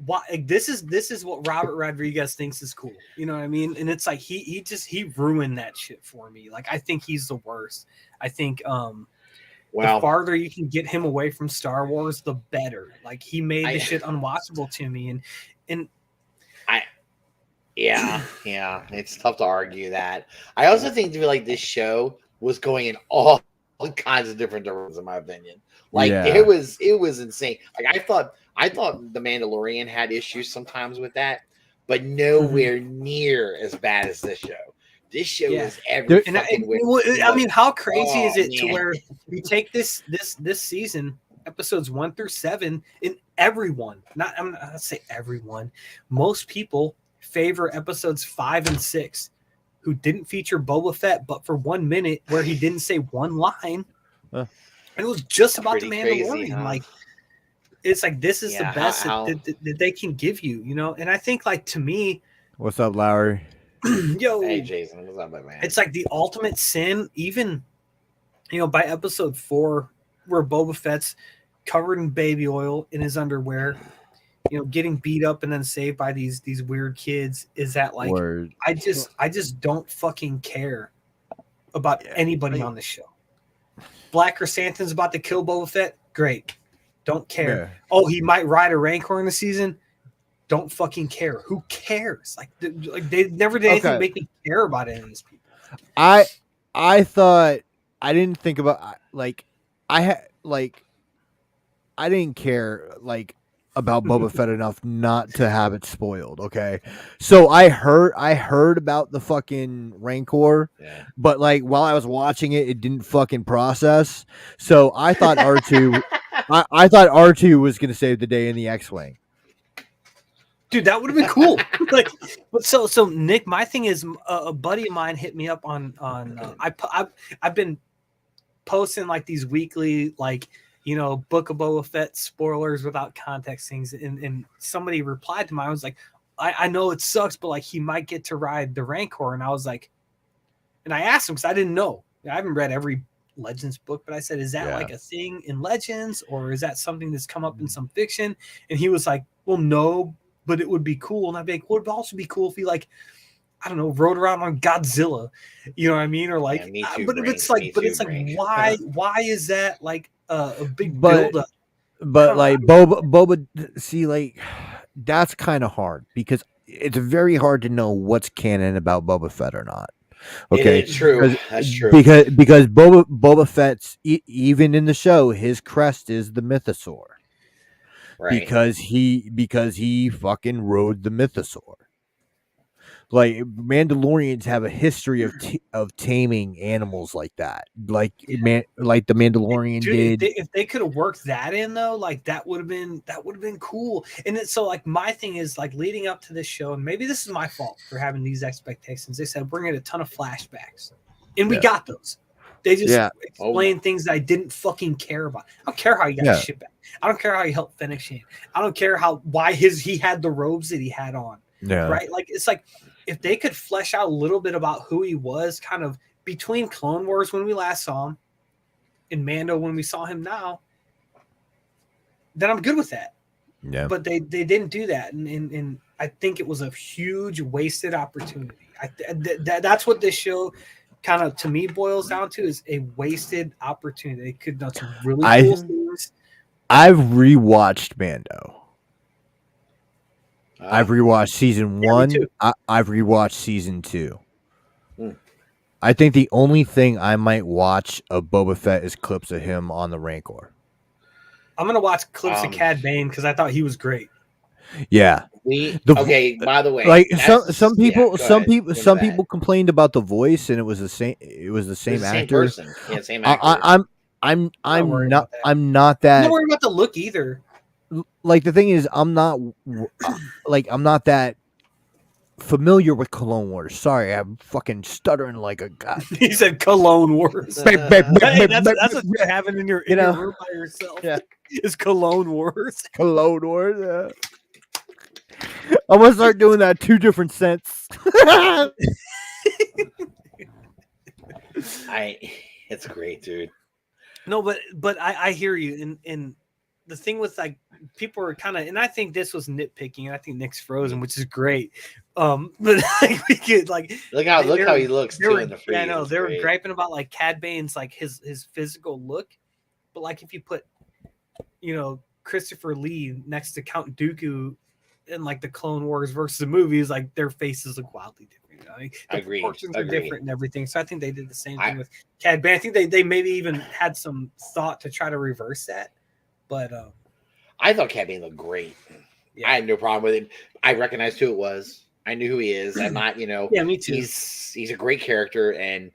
why? Like, this is what Robert Rodriguez thinks is cool. You know what I mean? And it's like he ruined that shit for me. Like, I think he's the worst. I think the farther you can get him away from Star Wars, the better. Like, he made the shit unwatchable to me, and it's tough to argue that. I also think like this show was going in all kinds of different directions, in my opinion. Like, it was insane. Like, I thought The Mandalorian had issues sometimes with that, but nowhere near as bad as this show. This show is every fucking way. I mean, how crazy is it to where you take this season, episodes 1 through 7, and everyone, I'm not gonna say everyone, most people favor episodes 5 and 6, who didn't feature Boba Fett, but for 1 minute where he didn't say one line, and it was just about the Mandalorian. Crazy, huh? Like, it's like, this is the best that they can give you, you know. And I think, like, to me, what's up, Lowry? Yo, hey Jason, what's up, my man? It's like the ultimate sin, even, you know, by episode 4, where Boba Fett's covered in baby oil in his underwear, you know, getting beat up and then saved by these weird kids, is that like, I just don't fucking care about anybody on the show. Black Chrysanthemum's about to kill Boba Fett, great, don't care. Yeah. Oh, he might ride a Rancor in the season. Don't fucking care. Who cares? Like they never did anything to make me care about any of these people. I thought, I didn't think about, like, I didn't care, like, about Boba Fett enough not to have it spoiled. Okay, so I heard about the fucking Rancor, but like while I was watching it, it didn't fucking process. So I thought R2, I thought R2 was gonna save the day in the X-wing. Dude, that would have been cool. Like, but so Nick, my thing is, a buddy of mine hit me up on I've been posting like these weekly, like, you know, Book of Boba Fett spoilers without context things, and somebody replied to mine. I was like, I know it sucks, but like, he might get to ride the Rancor, and I was like, and I asked him because I didn't know. I haven't read every Legends book, but I said, is that like a thing in Legends, or is that something that's come up in some fiction? And he was like, well, no, but it would be cool. And I'd be like, well, it would also be cool if he, like, I don't know, rode around on Godzilla, you know what I mean? Or like, but it's like, why is that like a big build-up? But like Boba, see, like, that's kind of hard because it's very hard to know what's canon about Boba Fett or not. Okay, it's true. That's true. Because Boba Fett's even in the show, his crest is the Mythosaur. Right. Because he fucking rode the Mythosaur. Like, Mandalorians have a history of taming animals like that, like the Mandalorian did. If they could have worked that in, though, like, that would have been cool. And it's so, like, my thing is, like, leading up to this show, and maybe this is my fault for having these expectations. They said bring in a ton of flashbacks, and we got those. They just explained things that I didn't fucking care about. I don't care how he got shit back. I don't care how he helped finish him. I don't care why he had the robes that he had on. right? Like it's like if they could flesh out a little bit about who he was, kind of between Clone Wars when we last saw him, and Mando when we saw him now, then I'm good with that. Yeah. But they didn't do that, and I think it was a huge wasted opportunity. That's what this show kind of to me boils down to, is a wasted opportunity. They could have done some really cool things. I've rewatched Mando. I've rewatched season 1. I've rewatched season 2. I think the only thing I might watch of Boba Fett is clips of him on the Rancor. I'm gonna watch clips of Cad Bane because I thought he was great. Yeah. By the way, like some people complained about the voice, and it was the same. It was the same actor. Person. Yeah, same actor. I'm not that. I'm not worried about the look either. Like the thing is, I'm not that familiar with Clone Wars. Sorry, I'm fucking stuttering like a god. He said Cologne Wars. That's what you're having in your room by yourself. Yeah. Is Cologne Wars. Cologne Wars. Yeah. I'm gonna start doing that 2 different scents. It's great, dude. No, but I hear you, and the thing with like people are kind of, and I think this was nitpicking, and I think Nick's frozen, which is great. But like we could like look how he looks too in the free. I know they were griping about like Cad Bane's like his physical look, but like if you put Christopher Lee next to Count Dooku in like the Clone Wars versus the movies, like their faces look wildly different. The proportions are different and everything. So I think they did the same thing with Cad Bane. I think they maybe even had some thought to try to reverse that. But I thought Cad Bane looked great. Yeah. I had no problem with him. I recognized who it was. I knew who he is. I'm not, Yeah, me too. He's a great character, and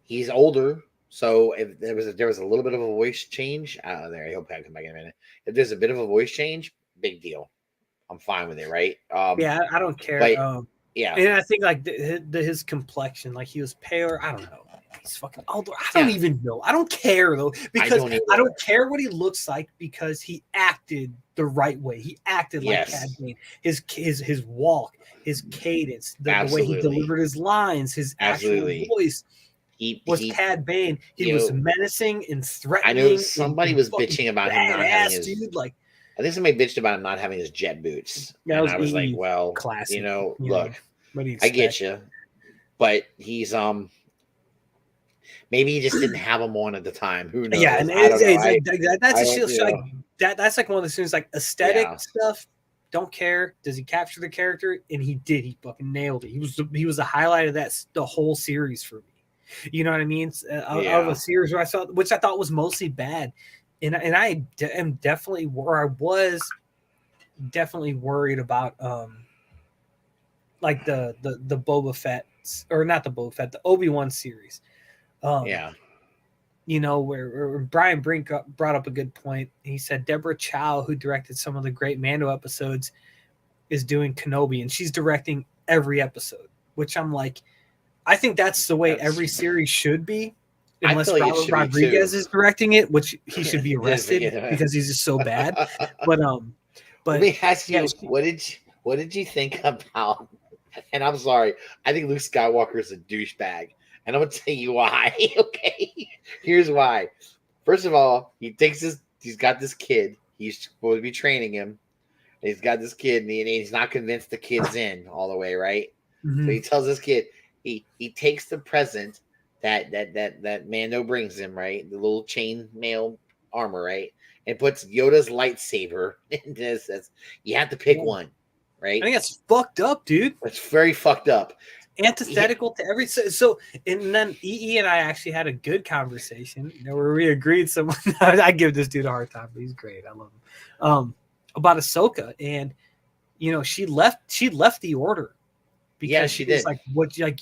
he's older. So if there was a little bit of a voice change there, I hope I come back in a minute. If there's a bit of a voice change, big deal. I'm fine with it, right? Yeah, I don't care. But, yeah, and I think like his complexion, like he was paler. I don't know. He's fucking older. I don't even know. I don't care though, because I don't care what he looks like, because he acted the right way. He acted like Cad Bane. His walk, his cadence, the way he delivered his lines, his actual voice. He was Cad Bane. He was menacing and threatening. I know somebody was bitching about him not having his. Dude, like, I think somebody bitched about him not having his jet boots. Yeah, and I was like, well, classic, look, I get you, but he's maybe he just didn't have them on at the time. Who knows? Yeah, and that's like one of the things, like aesthetic stuff. Don't care. Does he capture the character? And he did. He fucking nailed it. He was the highlight of the whole series for me. You know what I mean? Of a series where which I thought was mostly bad. And I am definitely where I was definitely worried about like the Boba Fett, or not the Boba Fett, the Obi-Wan series. Where Brian Brink brought up a good point. He said Deborah Chow, who directed some of the great Mando episodes, is doing Kenobi, and she's directing every episode, which I'm like, I think that's the way every series should be. Unless Robert Rodriguez is directing it, which he should be arrested because he's just so bad. But let me ask you, what did you think about? And I'm sorry, I think Luke Skywalker is a douchebag, and I'm gonna tell you why. Okay, here's why. First of all, he's got this kid. He's supposed to be training him. He's got this kid, and he's not convinced the kid's in all the way, right? Mm-hmm. So he tells this kid, he takes the present that Mando brings him, right? The little chain mail armor, right? And puts Yoda's lightsaber and says, you have to pick one, right? I think that's fucked up, dude. It's very fucked up. Antithetical to every and then EE and I actually had a good conversation, where we agreed. I give this dude a hard time, but he's great. I love him. About Ahsoka, and she left the order. Because she did. Like,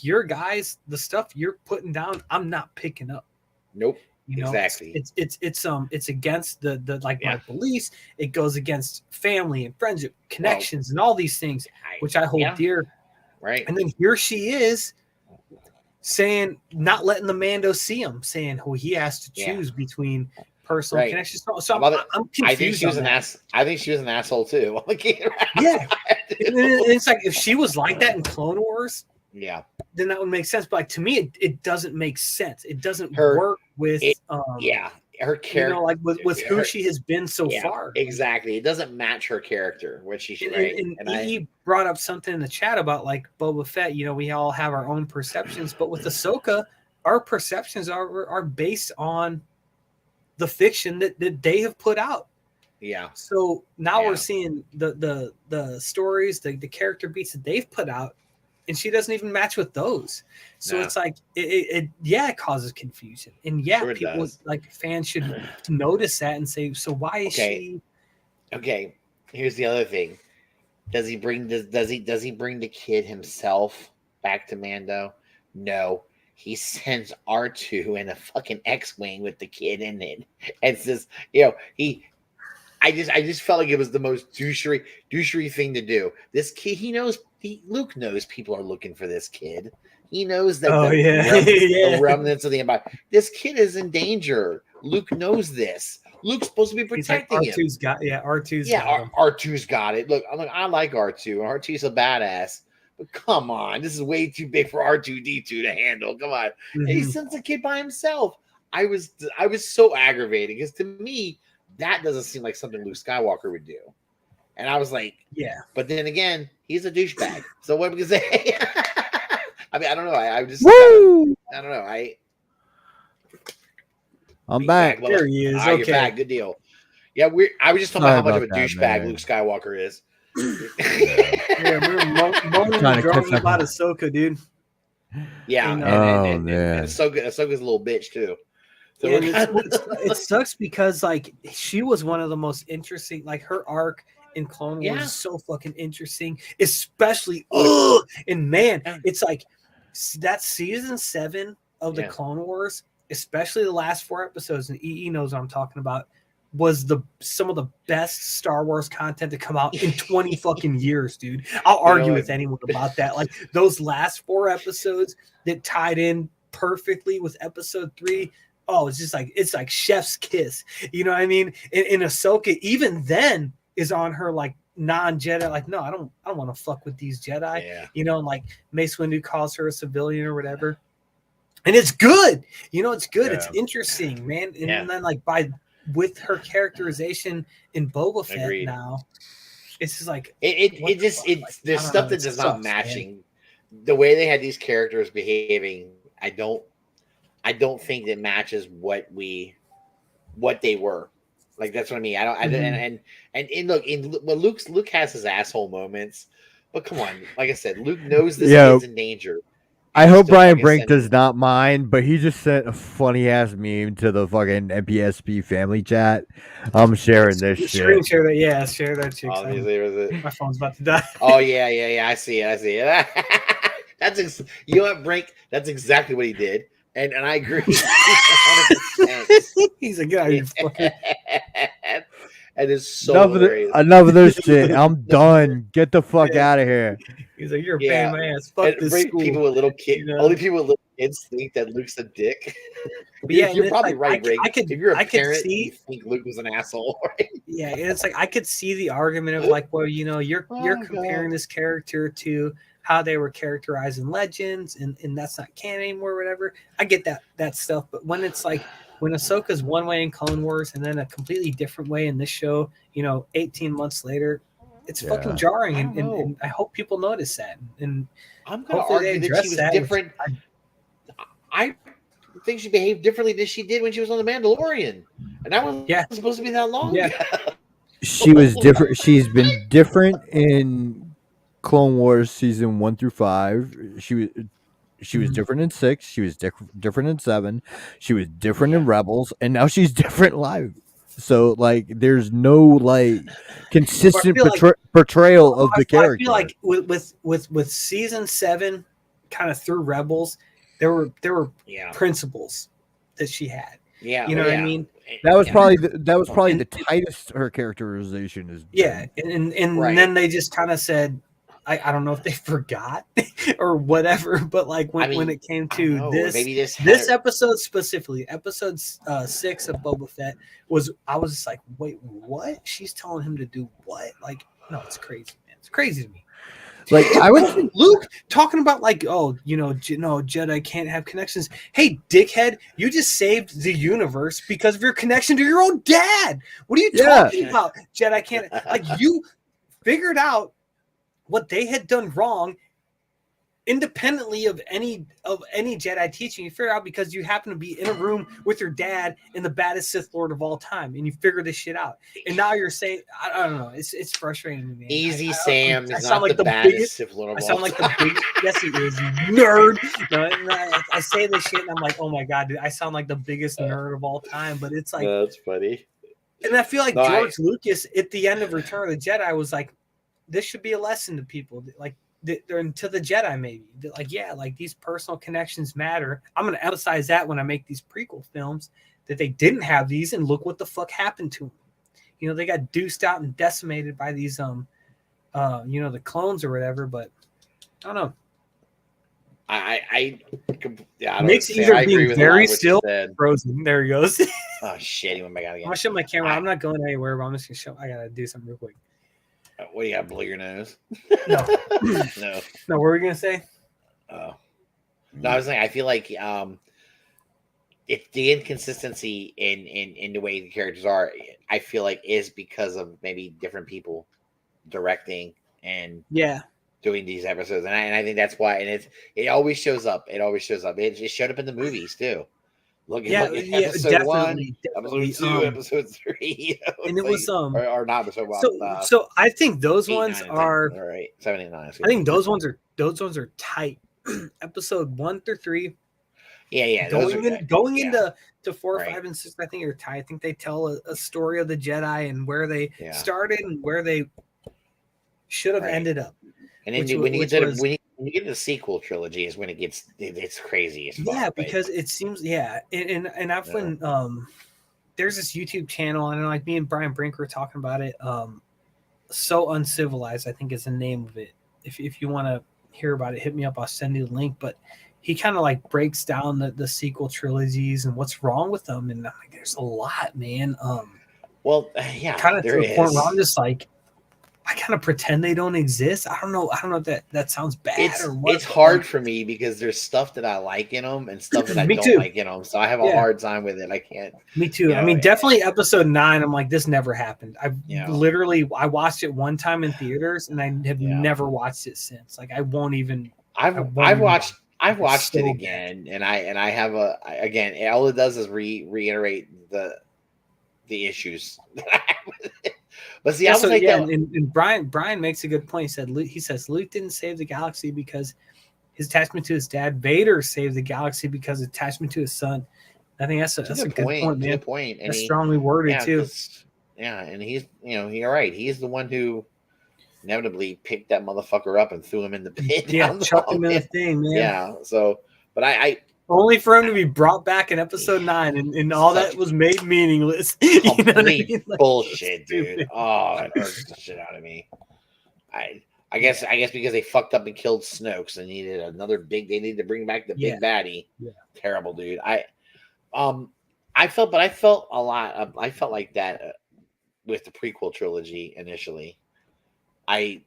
your guys, the stuff you're putting down, I'm not picking up. Nope. Exactly. It's against my beliefs. It goes against family and friendship, connections, and all these things, which I hold dear. Right. And then here she is saying, not letting the Mando see him, saying, he has to choose between personal connection. So I'm confused. I think she was I think she was an asshole too. Yeah, it's like if she was like that in Clone Wars, then that would make sense. But like to me, it doesn't make sense. It doesn't work with her character, like with who she has been so far. Exactly, it doesn't match her character. What she should. And he brought up something in the chat about like Boba Fett. We all have our own perceptions, but with Ahsoka, our perceptions are based on the fiction that they have put out. Yeah. So now we're seeing the stories, the character beats that they've put out, and she doesn't even match with those. So it's like it causes confusion, and people like fans should notice that and say, so why is she? Okay, here's the other thing. Does he bring the kid himself back to Mando? No. He sends R2 in a fucking X-wing with the kid in it, and says, I just felt like it was the most douchery thing to do. This kid, Luke knows people are looking for this kid. He knows that the remnants of the Empire. This kid is in danger. Luke knows this. Luke's supposed to be protecting him. R2's got R2's got it. Look, I like R2. R2's a badass. But come on, this is way too big for R2D2 to handle. Come on. Mm-hmm. And he sends a kid by himself. I was so aggravated because to me, that doesn't seem like something Luke Skywalker would do. And I was like, yeah. But then again, he's a douchebag. So what are we gonna say? I mean, I don't know. I don't know. I'm back. There he is. You're back. Good deal. Yeah, I was just talking about how much of a douchebag Luke Skywalker is. We're moaning and groaning about Ahsoka, dude. Yeah, and Ahsoka's a little bitch too. So it sucks because like she was one of the most interesting. Like her arc in Clone Wars is so fucking interesting, especially and man, it's like that season 7 of the Clone Wars, especially the last 4 episodes, and EE knows what I'm talking about. Was some of the best Star Wars content to come out in 20 fucking years, dude. I'll argue with anyone about that. Like those last 4 episodes that tied in perfectly with episode 3. Oh, it's like chef's kiss. You know what I mean? And Ahsoka, even then, is on her like non-Jedi. Like, no, I don't want to fuck with these Jedi. Yeah. And like Mace Windu calls her a civilian or whatever. And it's good. It's good. Yeah. It's interesting, man. And then like with her characterization in Boba Fett now, it's just like there's stuff that does not matching the way they had these characters behaving. I don't think that matches what they were. Like that's what I mean. I don't. And look, Luke has his asshole moments, but come on. Like I said, Luke knows this kid's in danger. I hope Brian Brink does not mind, but he just sent a funny ass meme to the fucking MPSP family chat. I'm sharing this shit. Screen share that, share that shit. My phone's about to die. Oh yeah. I see it. That's you know what, Brink? That's exactly what he did, and I agree. 100%. He's a guy. And it's so enough of this shit. I'm done. Get the fuck out of here. He's like, you're a bad ass. Fuck this school. People with little kids. Only people with little kids think that Luke's a dick. But you're probably right, Rick. If you're a parent, you think Luke was an asshole, right? Yeah, and it's like I could see the argument of like, well, you're comparing this character to how they were characterized in Legends, and that's not canon anymore, or whatever. I get that stuff, but when it's like when Ahsoka's one way in Clone Wars and then a completely different way in this show, 18 months later, it's fucking jarring, and I hope people notice that. And I'm going to argue that she was different. I think she behaved differently than she did when she was on The Mandalorian, and that was supposed to be that long ago. She was different. She's been different in Clone Wars season 1 through 5. She was different in 6. She was different in 7. She was different in Rebels, and now she's different live. So like, there's no like consistent portrayal of the character. I feel like with season 7, kind of through Rebels, there were principles that she had. Yeah, you know what I mean. That was probably the tightest her characterization is. Yeah, and then they just kind of said, I don't know if they forgot or whatever, but like when it came to this episode specifically, episode 6 of Boba Fett I was just like, wait, what? She's telling him to do what? Like, no, it's crazy, man. It's crazy to me. Like I was Luke talking about like, oh, no, Jedi can't have connections. Hey, dickhead, you just saved the universe because of your connection to your own dad. What are you talking about? Jedi can't, like, you figured out what they had done wrong independently of any Jedi teaching. You figure out because you happen to be in a room with your dad and the baddest Sith Lord of all time, and you figure this shit out. And now you're saying, I don't know, it's frustrating to me. Easy Sam is not the baddest Sith Lord of all time. I sound like the biggest. Yes, he is, you nerd. No, I say this shit and I'm like, oh my god, dude, I sound like the biggest nerd of all time. But it's like, that's funny. And I feel like George Lucas at the end of Return of the Jedi was like, this should be a lesson to people, like to the Jedi, maybe. Like, yeah, like these personal connections matter. I'm going to emphasize that when I make these prequel films, that they didn't have these, and look what the fuck happened to them. They got deuced out and decimated by these, the clones or whatever. But I don't know. I Nick's either being very still, frozen. There he goes. Oh shit! He went back out again. I'm gonna show my camera. I'm not going anywhere, but I'm just gonna show. I gotta do something real quick. What do you got? Blow your nose? No. No. What were we gonna say? Oh. No, I was saying I feel like if the inconsistency in the way the characters are, I feel like is because of maybe different people directing and doing these episodes, and I think that's why. And it always shows up. It showed up in the movies too. Look at episode 1, episode 2, episode 3, and it was or not episode 1. So I think those ones are all right. 7 and 9. I think those ones are tight. Episode 1 through 3. Yeah. Going into 4, 5, and 6, I think are tight. I think they tell a story of the Jedi and where they started and where they should have ended up. And then when you get into the sequel trilogy is when it's crazy as fuck. Yeah, because it seems and I've been there's this YouTube channel, and like me and Brian Brink were talking about it. So Uncivilized, I think is the name of it. If you want to hear about it, hit me up. I'll send you the link. But he kind of like breaks down the sequel trilogies and what's wrong with them, and I'm like, there's a lot, man. Kind of to a point where I'm just like, I kind of pretend they don't exist. I don't know if that sounds bad or what. It's hard for me because there's stuff that I like in them and stuff that I don't like in them. So I have a hard time with it. I can't. Me too. I mean, definitely episode 9. I'm like, this never happened. I watched it one time in theaters and I have never watched it since. Like, I won't even. I've watched it again, and I have again. All it does is reiterate the issues that I have with it. But see, and Brian makes a good point. He says Luke didn't save the galaxy because his attachment to his dad. Vader saved the galaxy because of attachment to his son. I think that's a good point, man. Good point. And that's strongly worded too. And he's you're right. He's the one who inevitably picked that motherfucker up and threw him in the pit. Yeah, chucked him in the thing, man. Yeah. So, but I only for him to be brought back in episode 9 and all that was made meaningless. You know what I mean? Like, bullshit, dude. Oh, it hurts the shit out of me. I guess because they fucked up and killed Snoke, so they needed they needed to bring back the big baddie. Yeah. Terrible, dude. I felt like that with the prequel trilogy initially. There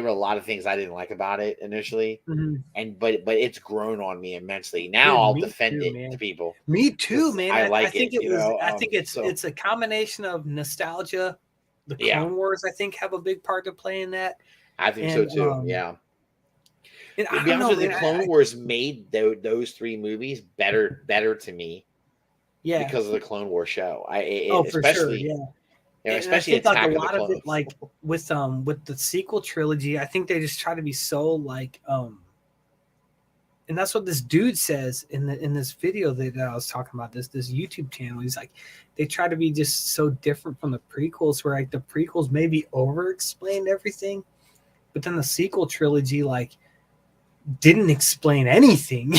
were a lot of things I didn't like about it initially, but it's grown on me immensely. Now I'll defend it to people. Me too, man. I think it's a combination of nostalgia. The Clone Wars, I think, have a big part to play in that. I think so too. Yeah. And to be honest with you, Clone Wars made those 3 movies better to me. Yeah, because of the Clone Wars show. For sure. Yeah. Especially I think like a lot of it, like with the sequel trilogy, I think they just try to be so like and that's what this dude says in this video that I was talking about, this YouTube channel. He's like, they try to be just so different from the prequels, where like the prequels maybe over explained everything, but then the sequel trilogy like didn't explain anything,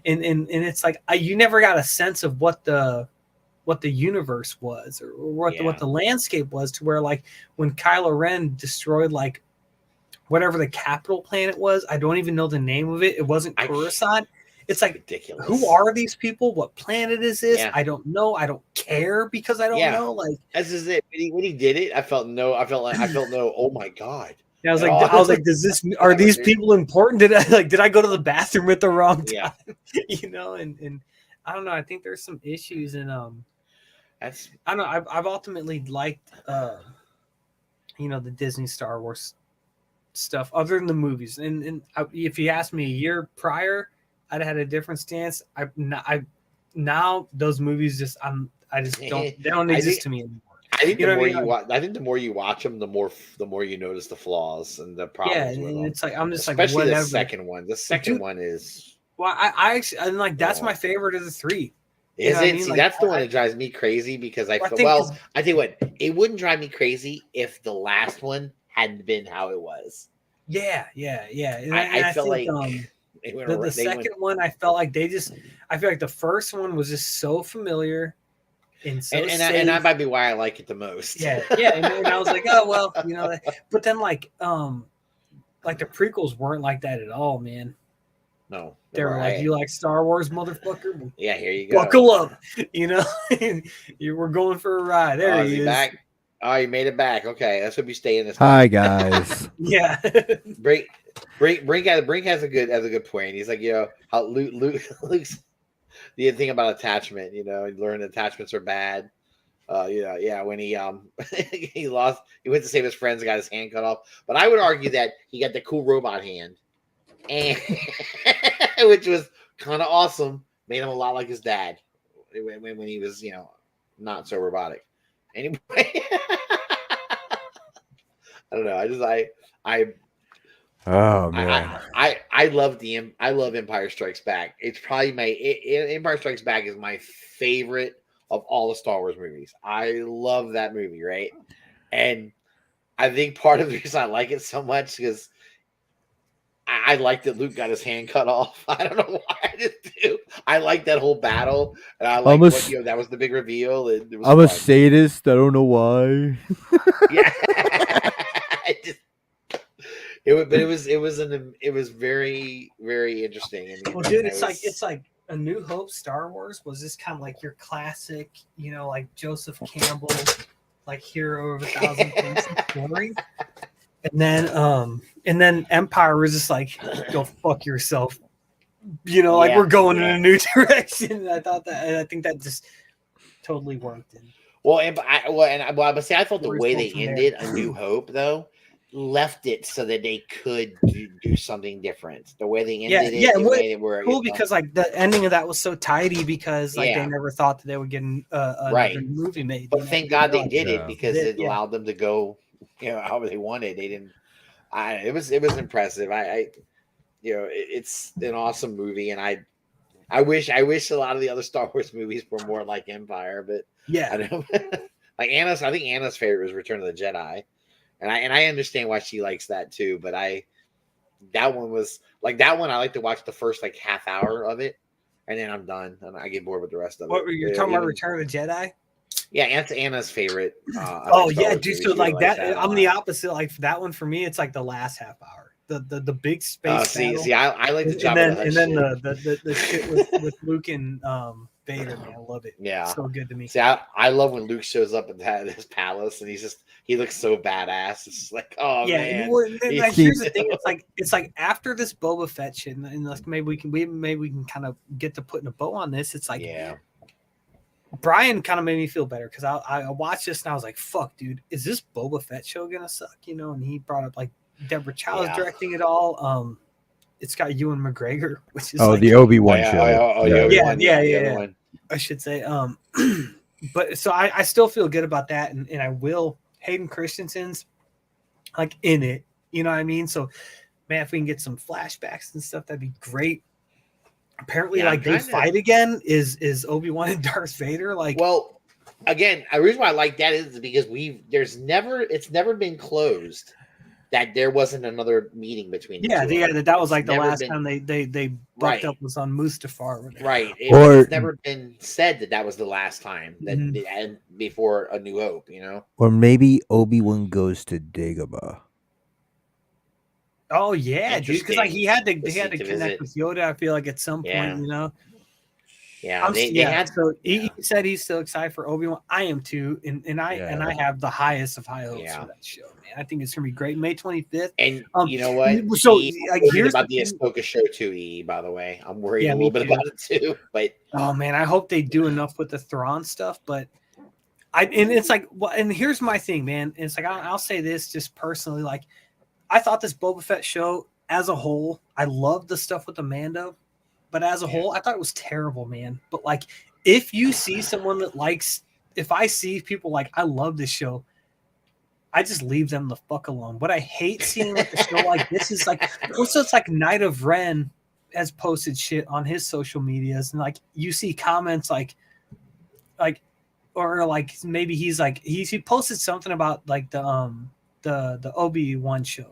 and it's like you never got a sense of what the universe was or what the landscape was, to where like when Kylo Ren destroyed like whatever the capital planet was. I don't even know the name of it. It wasn't Coruscant. It's like ridiculous. Who are these people? What planet is this? Yeah. I don't know. I don't care because I don't know. Like this is it. When he did it, I felt no. Oh my god. I was like, does this? Are these people important? Did I go to the bathroom at the wrong time? Yeah. And I don't know. I think there's some issues, and I don't know. I've ultimately liked the Disney Star Wars stuff other than the movies. And if you asked me a year prior, I'd had a different stance. Now those movies they don't exist to me anymore. I think the more you watch them, the more you notice the flaws and the problems. Yeah, and it's like I'm just especially like whatever. The second one. The second one is I actually that's my favorite of the three. Is it? See, that's the one that drives me crazy because I tell you what, it wouldn't drive me crazy if the last one hadn't been how it was. Yeah. And I feel like the second one, I felt like I feel like the first one was just so familiar and that might be why I like it the most. Yeah. And I was like, oh well, but then like the prequels weren't like that at all, man. No, they were like, you like Star Wars, motherfucker? Yeah, here you go. Buckle up, you were going for a ride. There he is. Back? Oh, you made it back. Okay, let's hope you stay in this. Hi guys. Yeah. Brink has a good point. He's like, how Luke's the thing about attachment. You learn attachments are bad. When he he went to save his friends, got his hand cut off. But I would argue that he got the cool robot hand, and which was kind of awesome. Made him a lot like his dad when he was not so robotic. Anyway, I don't know. Oh man, I love Empire Strikes Back. It's probably Empire Strikes Back is my favorite of all the Star Wars movies. I love that movie, right? And I think part of the reason I like it so much is I like that Luke got his hand cut off. I don't know why I just do. I like that whole battle, and I like that was the big reveal. And it was I'm a sadist. I don't know why. Yeah, it was very, very interesting. Well, dude, it's like A New Hope Star Wars was just kind of like your classic, like Joseph Campbell, like hero of 1,000 things story. And then Empire was just like, go fuck yourself. We're going in a new direction. I think that just totally worked. I thought the way they ended A New Hope though left it so that they could do something different. The way they ended it, cool because like the ending of that was so tidy because they never thought that they would get a movie made. But thank God they did it because it allowed them to go, however they wanted. They didn't. It was impressive. It's an awesome movie, and I wish a lot of the other Star Wars movies were more like Empire, but I know. Like I think Anna's favorite was Return of the Jedi. And I understand why she likes that too, but that one I like to watch the first like half hour of it, and then I'm done and I get bored with the rest of it. What were you talking about? Return of the Jedi? Yeah, Anna's favorite. Dude. So like that, I'm the opposite. Like that one for me, it's like the last half hour. The big space. See, I like the job. And then the shit with Luke and Vader, man, I love it. Yeah, so good to me. See, I love when Luke shows up at his palace and he looks so badass. It's just like, oh man. Like, here's the thing. It's like after this Boba Fett shit, and like maybe we can kind of get to putting a bow on this. It's like, Brian kind of made me feel better because I watched this and I was like, fuck, dude, is this Boba Fett show gonna suck? And he brought up like Deborah Chow is directing it all. It's got Ewan McGregor, which is the Obi-Wan show. Yeah. I should say. But so I still feel good about that, and I will. Hayden Christensen's like in it, you know what I mean? So, man, if we can get some flashbacks and stuff, that'd be great. Apparently, they fight again. Is Obi-Wan and Darth Vader like? Well, again, the reason why I like that is because it's never been closed that there wasn't another meeting between the two. That was like the last time they bucked up was on Mustafar. Right. It's never been said that was the last time that before A New Hope, Or maybe Obi-Wan goes to Dagobah. Oh yeah, dude. Because like he had to connect visit. with Yoda. I feel like at some point, you know. Yeah, they had. So he said he's still excited for Obi-Wan. I am too, and I have the highest of high hopes for that show, man. I think it's gonna be great. May 25th. And you know what? So like, here's about the Ahsoka show too. By the way, I'm worried a little bit about it too. But oh man, I hope they do enough with the Thrawn stuff. But and it's like, well, and here's my thing, man. It's like I'll say this just personally, like I thought this Boba Fett show as a whole, I loved the stuff with Amanda. But as a whole, I thought it was terrible, man. But like, if you see someone that likes, if I see people like, I love this show, I just leave them the fuck alone. What I hate seeing with the show like this is like, also it's like Knight of Ren has posted shit on his social medias, and like you see comments like, or like maybe he's like he posted something about like the Obi-Wan show.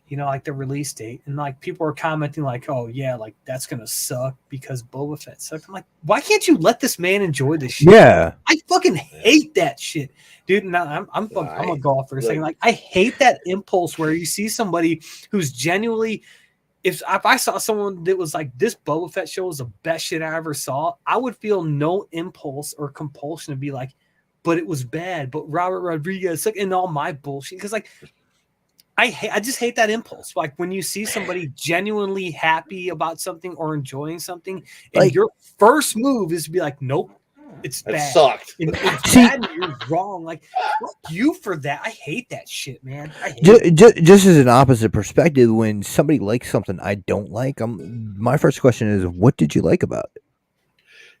You know, like the release date, and like people are commenting, like, "Oh yeah, like that's gonna suck because Boba Fett sucked." I'm like, why can't you let this man enjoy this shit? Yeah, I fucking hate that shit, dude. Now I'm a golfer. Saying like, I hate that impulse where you see somebody who's genuinely. If I saw someone that was like, this Boba Fett show was the best shit I ever saw, I would feel no impulse or compulsion to be like, but it was bad. But Robert Rodriguez, like, and all my bullshit, because like. I just hate that impulse. Like when you see somebody genuinely happy about something or enjoying something, and like, your first move is to be like, "Nope, it's bad. It sucked. It's bad. And you're wrong." Like, fuck you for that. I hate that shit, man. I hate just as an opposite perspective, when somebody likes something I don't like, my first question is, "What did you like about it?"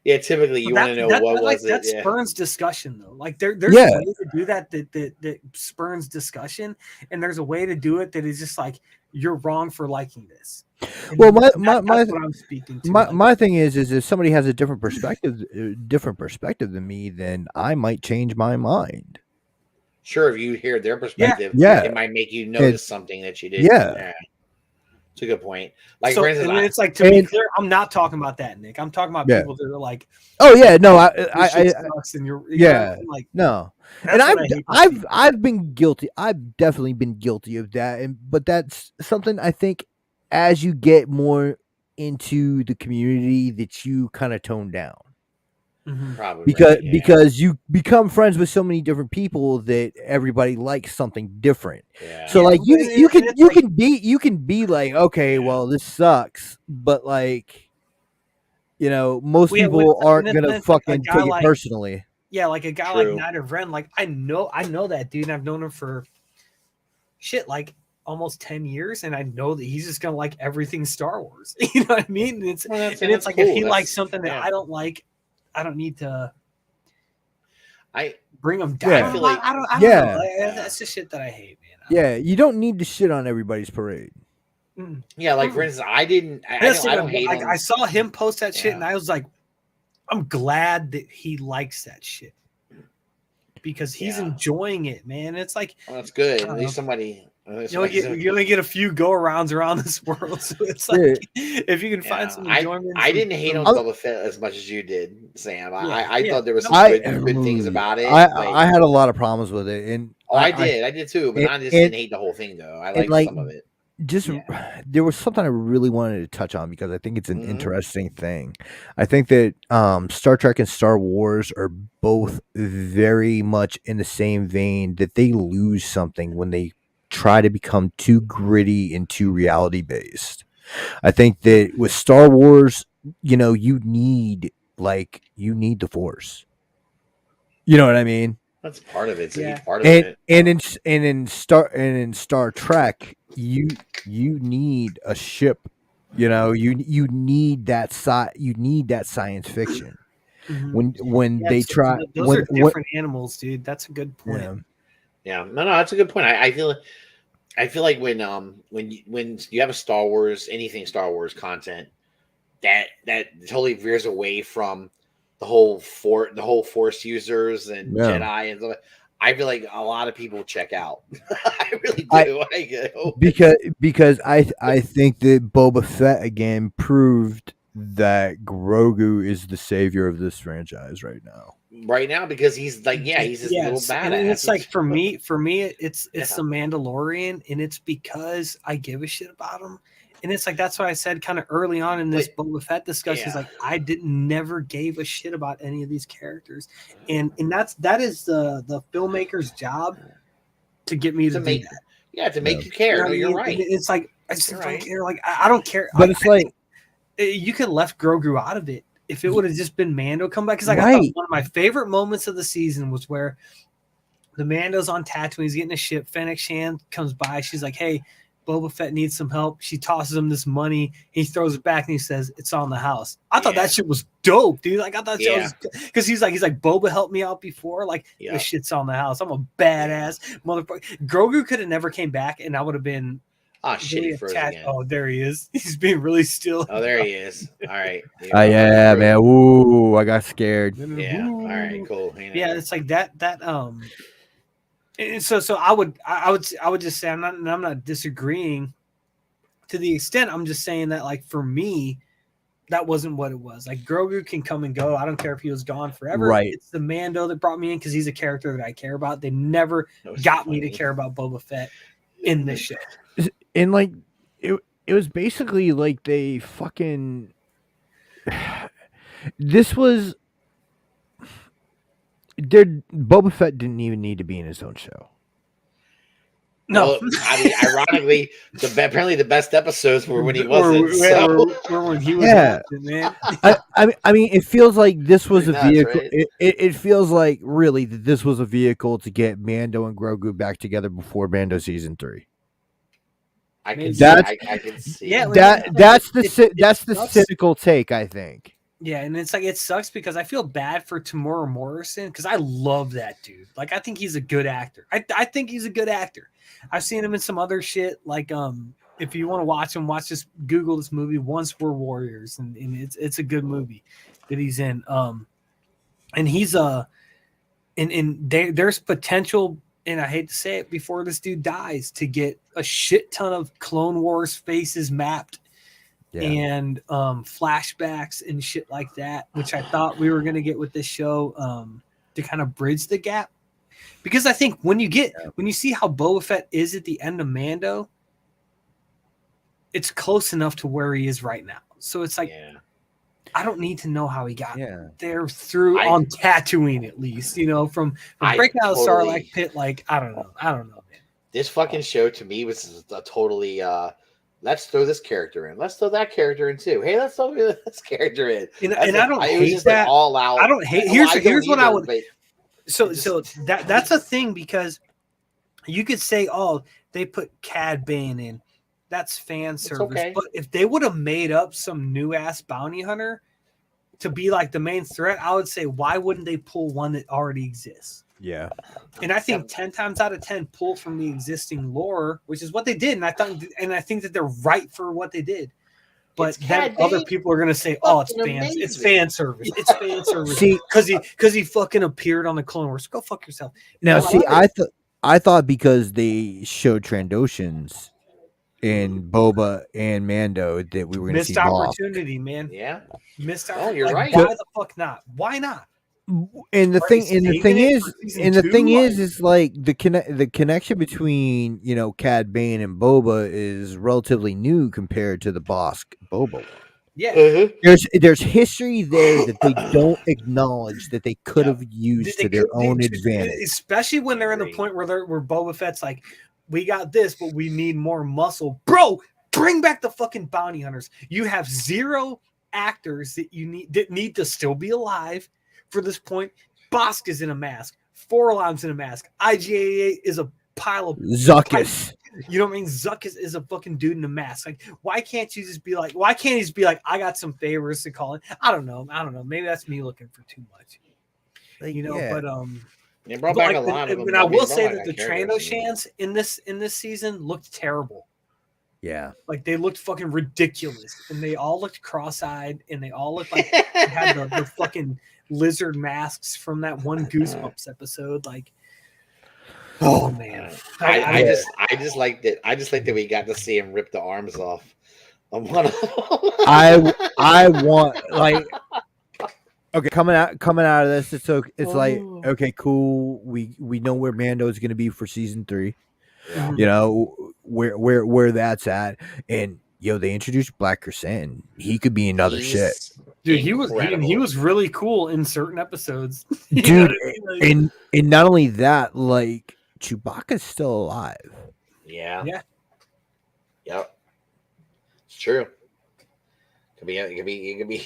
Yeah, typically you want to know what was it. That spurns discussion, though. Like there's a way to do that spurns discussion, and there's a way to do it that is just like you're wrong for liking this. And well, that's what I'm speaking to. My thing is if somebody has a different perspective than me, then I might change my mind. Sure, if you hear their perspective, it might make you notice something that you didn't. Yeah. It's a good point. Like, so, for instance, it's like, to be clear, I'm not talking about that, Nick. I'm talking about people that are like, "Oh yeah, no, I and you're like, no." And I've been guilty. I've definitely been guilty of that. But that's something I think as you get more into the community that you kind of tone down. Probably because you become friends with so many different people that everybody likes something different. So like you can be like, okay, well this sucks, but like, you know, most people aren't gonna fucking take it personally. Yeah, like a guy like Knight of Ren, like I know that dude, and I've known him for shit like almost 10 years, and I know that he's just gonna like everything Star Wars. You know what I mean? And it's like cool. If he likes something that I don't like, I don't need to bring him down. Yeah. I feel like, I don't know. That's the shit that I hate, man. You don't need to shit on everybody's parade. Yeah, like for instance, I don't hate him. I saw him post that shit, and I was like, I'm glad that he likes that shit because he's enjoying it, man. It's like, well, that's good. At least somebody. You're gonna get a few go-arounds around this world, so it's like if you can find some enjoyment. I didn't hate on Boba Fett as much as you did, Sam. I thought there was some good things about it. I had a lot of problems with it, and I did too, but I just didn't hate the whole thing though. I liked some of it. There was something I really wanted to touch on because I think it's an interesting thing. I think that Star Trek and Star Wars are both very much in the same vein that they lose something when they try to become too gritty and too reality based. I think that with Star Wars, you know, you need the Force. You know what I mean? That's part of it. It's a huge part of it. And in Star Trek, you need a ship. You know, you need that science fiction. When they try, those are different animals, dude. That's a good point. Yeah, no, that's a good point. I feel like when you have a Star Wars, anything Star Wars content, that totally veers away from the whole Force users and Jedi and stuff. I feel like a lot of people check out. I really do. Because I think that Boba Fett again proved that Grogu is the savior of this franchise right now. right now because he's like, he's this little badass. And it's like for me, it's the Mandalorian, and it's because I give a shit about him. And it's like that's why I said kind of early on in this Boba Fett discussion, is like I never gave a shit about any of these characters, and that is the filmmaker's job to get me to do that. Yeah, to make you care. No, you're right. It's like I just don't care. Like I don't care. But it's like you could have left Grogu out of it if it would have just been Mando come back. Because like I thought one of my favorite moments of the season was where the Mando's on Tatooine. He's getting a ship. Fennec Shand comes by. She's like, "Hey, Boba Fett needs some help." She tosses him this money. He throws it back and he says, "It's on the house." I thought that shit was dope, dude. Like I thought that was because he's like Boba helped me out before. Like this shit's on the house. I'm a badass motherfucker. Grogu could have never came back, and I would have been. Oh shit! He froze again. Oh, there he is. He's being really still. Oh, there he is. All right. Yeah, man. Ooh, I got scared. Yeah. All right. Cool. Yeah, it's like that. And so I would just say I'm not disagreeing to the extent. I'm just saying that like for me, that wasn't what it was. Like Grogu can come and go. I don't care if he was gone forever. Right. It's the Mando that brought me in because he's a character that I care about. They never got me to care about Boba Fett in this show. And like it was basically like they fucking this was Boba Fett didn't even need to be in his own show. No, well, I mean, ironically, apparently the best episodes were when he wasn't. Were when he was acting, man. I mean, it feels like this was a vehicle. Right? It feels like really that this was a vehicle to get Mando and Grogu back together before Mando season 3. I can see. Yeah, that's the cynical take, I think. Yeah, and it's like it sucks because I feel bad for Tamora Morrison because I love that dude. Like I think he's a good actor. I think he's a good actor. I've seen him in some other shit. Like if you want to watch him, Google this movie. Once We're Warriors, and it's a good movie that he's in. And he's there's potential. And I hate to say it, before this dude dies, to get a shit ton of Clone Wars faces mapped and flashbacks and shit like that, which I thought we were going to get with this show to kind of bridge the gap. Because I think when you see how Boba Fett is at the end of Mando, it's close enough to where he is right now. So it's like, I don't need to know how he got there on Tatooine, at least, from breaking out of the Sarlacc pit. Like, I don't know, man. This fucking show to me was a totally, let's throw this character in. Let's throw that character in too. Hey, let's throw this character in. And I don't hate that. Like all out. I don't hate. Here's what I would. So that's a thing because you could say, oh, they put Cad Bane in. That's fan service. Okay. But if they would have made up some new ass bounty hunter to be like the main threat, I would say, why wouldn't they pull one that already exists? Yeah. And I think 10 times out of 10 pull from the existing lore, which is what they did. And I think that they're right for what they did. But then other people are gonna say, "Oh, it's fan service. It's fan service." See, because he fucking appeared on the Clone Wars. Go fuck yourself. Now, I thought because they showed Trandoshans in Boba and Mando that we were going to see missed opportunity, man. Yeah, missed opportunity. Oh, you're right. Why the fuck not? Why not? And the thing is like the connection between Cad Bane and Boba is relatively new compared to the Bosk Boba. Yeah, there's history there that they don't acknowledge that they could have used to their own advantage, especially when they're in the point where Boba Fett's like, we got this, but we need more muscle, bro. Bring back the fucking bounty hunters. You have 0 actors that need to still be alive. For this point, Bosk is in a mask. 4-Alarm's in a mask. IGA is a pile of Zuckus. You know what I mean? Zuckus is a fucking dude in a mask. Like, why can't you just be like? Why can't he just be like? I got some favors to call in. I don't know. Maybe that's me looking for too much. But They brought back a lot of them. And I will say that the Trandoshans in this season looked terrible. Yeah, like they looked fucking ridiculous, and they all looked cross-eyed, and they all looked like they had the fucking lizard masks from that one Goosebumps episode. Like, oh man, I just like that. I just like that we got to see him rip the arms off. I want like Okay, coming out of this, it's like okay, cool. We know where Mando is going to be for season 3. Yeah. You know where that's at, and they introduced Black Krrsantan. He could be another shit, dude. He was really cool in certain episodes, dude. And not only that, like Chewbacca's still alive. Yeah. Yeah. Yep. It's true. It could be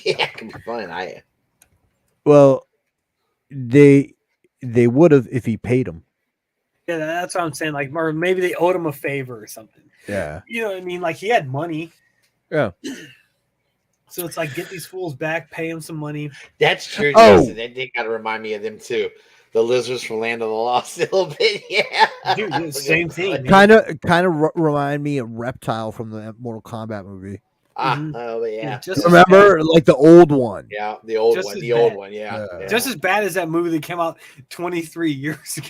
fun. Well, they would have if he paid him. Yeah, that's what I'm saying. Like, or maybe they owed him a favor or something. Yeah. You know what I mean? Like, he had money. Yeah. So it's like, get these fools back, pay them some money. That's true. Oh, they gotta remind me of them too. The lizards from Land of the Lost a little bit. Yeah. Dude, same thing. Kind of remind me of Reptile from the Mortal Kombat movie. Oh yeah. Remember, like the old one. Yeah, the old one. The old one. Yeah. Just as bad as that movie that came out 23 years ago.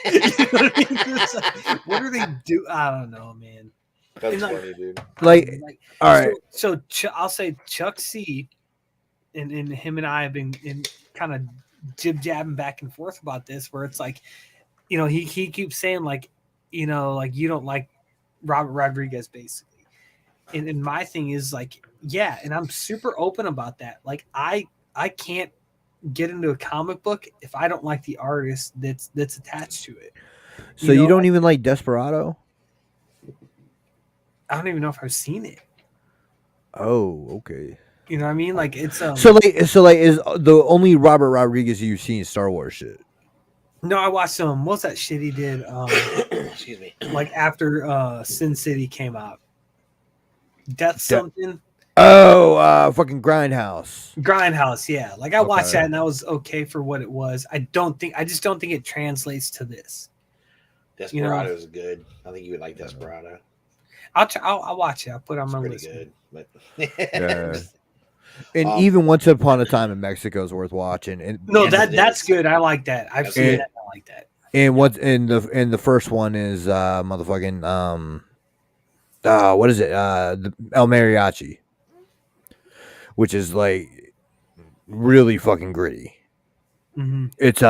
You know what I mean? Like, what do they do? I don't know, man. That's funny, dude. Like all right. So I'll say Chuck C. and him and I have been kind of jib-jabbing back and forth about this, where it's like, he keeps saying like, you don't like Robert Rodriguez, basically. And my thing is like, yeah, and I'm super open about that. Like, I can't get into a comic book if I don't like the artist that's attached to it. So you don't even like Desperado? I don't even know if I've seen it. Oh, okay. You know what I mean? Like, it's so is the only Robert Rodriguez you've seen Star Wars shit? No, I watched what's that shit he did? Excuse me. Like after Sin City came out. Death something. Oh, fucking Grindhouse, yeah. Like I watched that and that was okay for what it was. I just don't think it translates to this. Desperado is good. I think you would like Desperado. I'll watch it. I'll put it on my list. Good, but yeah. And even Once Upon a Time in Mexico is worth watching. And that's good. I like that. I've seen that. I like that. And the first one is motherfucking what is it? The El Mariachi, which is like really fucking gritty. Mm-hmm. It's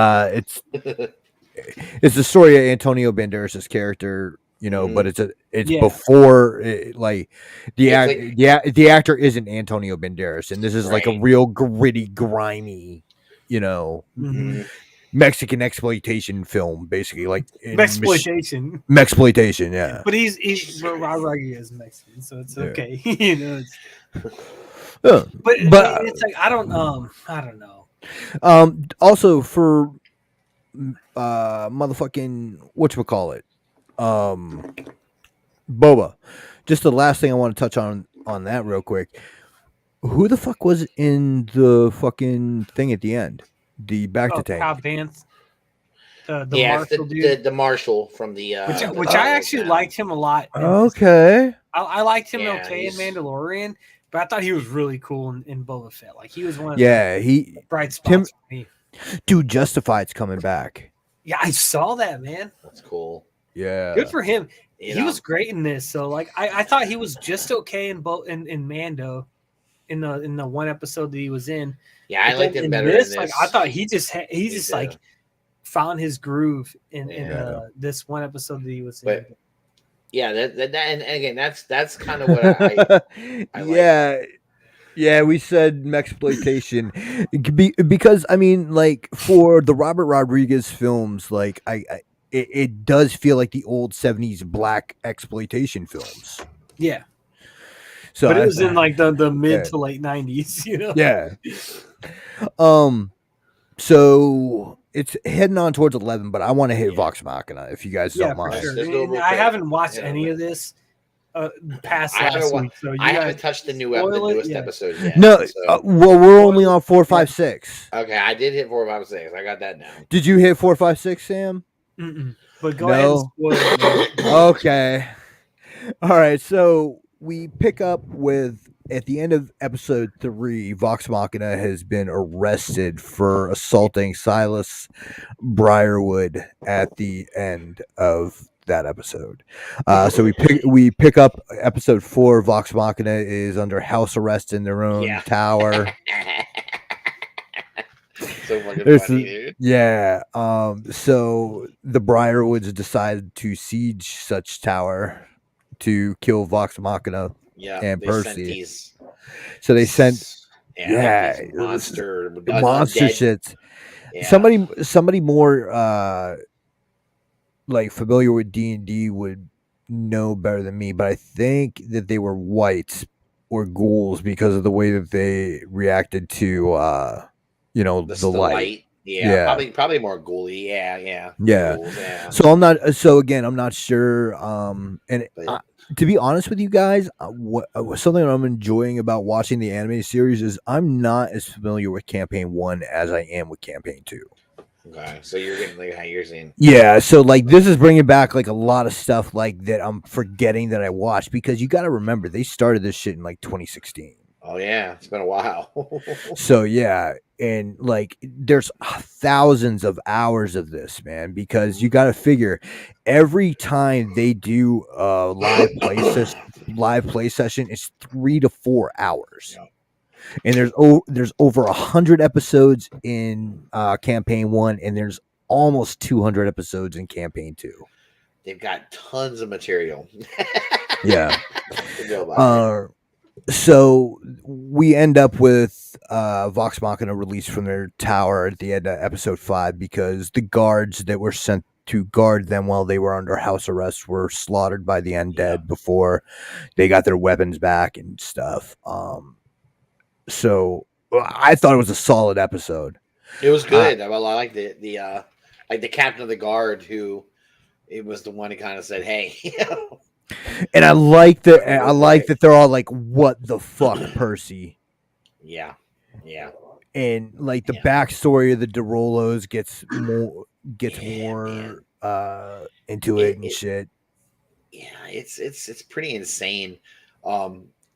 it's the story of Antonio Banderas' character, but it's before the actor isn't Antonio Banderas, and this is like a real gritty, grimy, Mexican exploitation film, basically, like Mexploitation, yeah. But he's Rodriguez is Mexican, so it's okay. But it's like I don't know. Also for motherfucking whatchamacallit, Boba. Just the last thing I want to touch on that real quick. Who the fuck was in the fucking thing at the end? The back to tank. Cobb Vanth. The Marshal dude. The Marshal from the which I actually liked him a lot. Okay. I liked him in Mandalorian, but I thought he was really cool in Boba Fett. Like he was one of the bright spots for me. Dude, Justified's coming back. Yeah, I saw that, man. That's cool. Yeah. Good for him. He was great in this. So like I thought he was just okay in Mando in the one episode that he was in. Yeah, I liked him better in this. Like I thought he just like found his groove in this one episode that he was in. Yeah, that and again that's kind of what I like. Yeah, we said Mexploitation because I mean, like for the Robert Rodriguez films, like it does feel like the old 70s black exploitation films. Yeah. So but it was in like the mid to late 90s, Yeah. So it's heading on towards 11, but I want to hit Vox Machina if you guys don't mind. Sure. I haven't watched any of this past last week. So I haven't touched the newest episode yet. No, well, we're only on 4, 5, 6. Okay, I did hit 4, 5, 6. I got that down. Did you hit 4, 5, 6, Sam? Mm-mm. But go ahead and spoil it. Okay. All right, so we pick up with at the end of episode 3, Vox Machina has been arrested for assaulting Silas Briarwood at the end of that episode. So we pick up episode 4. Vox Machina is under house arrest in their own tower. so fucking funny, dude. Yeah. So the Briarwoods decided to siege such tower to kill Vox Machina and Percy. So they sent these monster shits. Yeah. Somebody more like familiar with D&D would know better than me, but I think that they were wights or ghouls because of the way that they reacted to the light. Yeah, probably more ghouly. Yeah. Ghouls, yeah. So I'm not sure. To be honest with you guys, something that I'm enjoying about watching the anime series is I'm not as familiar with Campaign 1 as I am with Campaign 2. Okay, so you're getting like how you're saying. Yeah, so like this is bringing back like a lot of stuff like that I'm forgetting that I watched, because you got to remember they started this shit in like 2016. Oh yeah, it's been a while. So yeah, and like there's thousands of hours of this, man, because you got to figure every time they do a live play session, it's 3 to 4 hours. Yeah. And there's over 100 episodes in Campaign 1, and there's almost 200 episodes in Campaign 2. They've got tons of material. Yeah. So we end up with Vox Machina released from their tower at the end of episode 5 because the guards that were sent to guard them while they were under house arrest were slaughtered by the undead before they got their weapons back and stuff. So I thought it was a solid episode. It was good. I like the like the captain of the guard who it was the one who kind of said, "Hey." And I like that. That they're all like, "What the fuck, Percy?" Yeah. And like the backstory of the DeRollos gets more into it and shit. Yeah, it's pretty insane.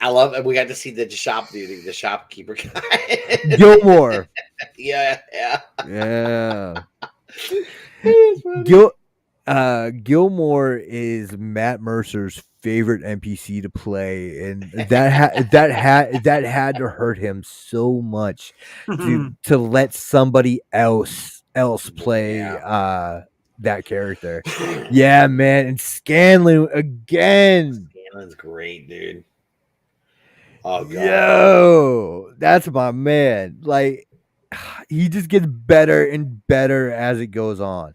I love it. We got to see the shopkeeper guy. Gilmore. Yeah. Gilmore is Matt Mercer's favorite NPC to play, and that had to hurt him so much to let somebody else play that character. Yeah, man, and Scanlan again. Scanlan's great, dude. Oh god. Yo, that's my man. Like he just gets better and better as it goes on.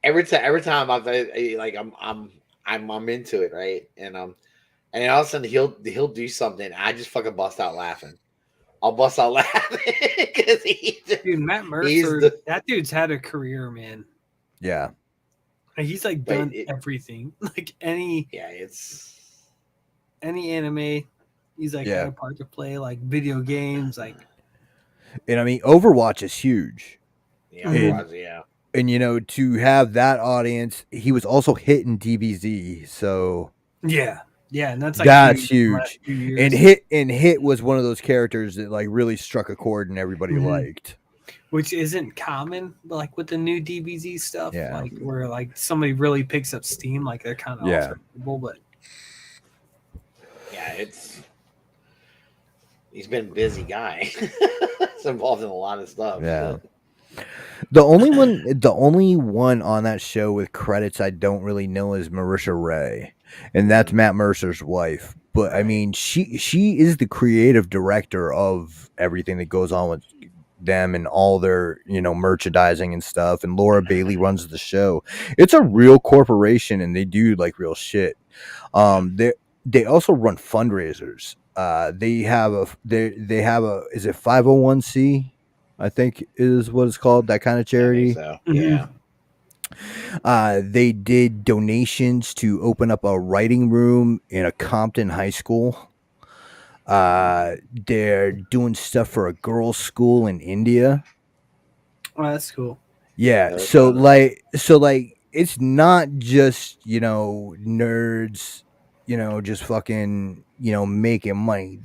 Every time I'm into it, right? And all of a sudden he'll do something. I just fucking bust out laughing. I'll bust out laughing because dude, Matt Mercer, that dude's had a career, man. Yeah, he's like done everything. Like any anime, he's like had a part to play. Like video games, like. And I mean, Overwatch is huge. Yeah, Overwatch, And to have that audience, he was also hitting DBZ, so yeah, and that's huge. And hit was one of those characters that like really struck a chord and everybody liked, which isn't common. Like with the new DBZ stuff, like where like somebody really picks up steam, like they're kind of unforgettable, but he's been a busy guy. He's involved in a lot of stuff. Yeah. The only one on that show with credits I don't really know is Marisha Ray, and that's Matt Mercer's wife. But I mean, she is the creative director of everything that goes on with them and all their merchandising and stuff. And Laura Bailey runs the show. It's a real corporation, and they do like real shit. They also run fundraisers. They have a is it 501c? I think is what it's called, that kind of charity. So. Yeah. They did donations to open up a writing room in a Compton high school. They're doing stuff for a girls' school in India. Oh, that's cool. Yeah. So it's not just, nerds, just fucking, making money.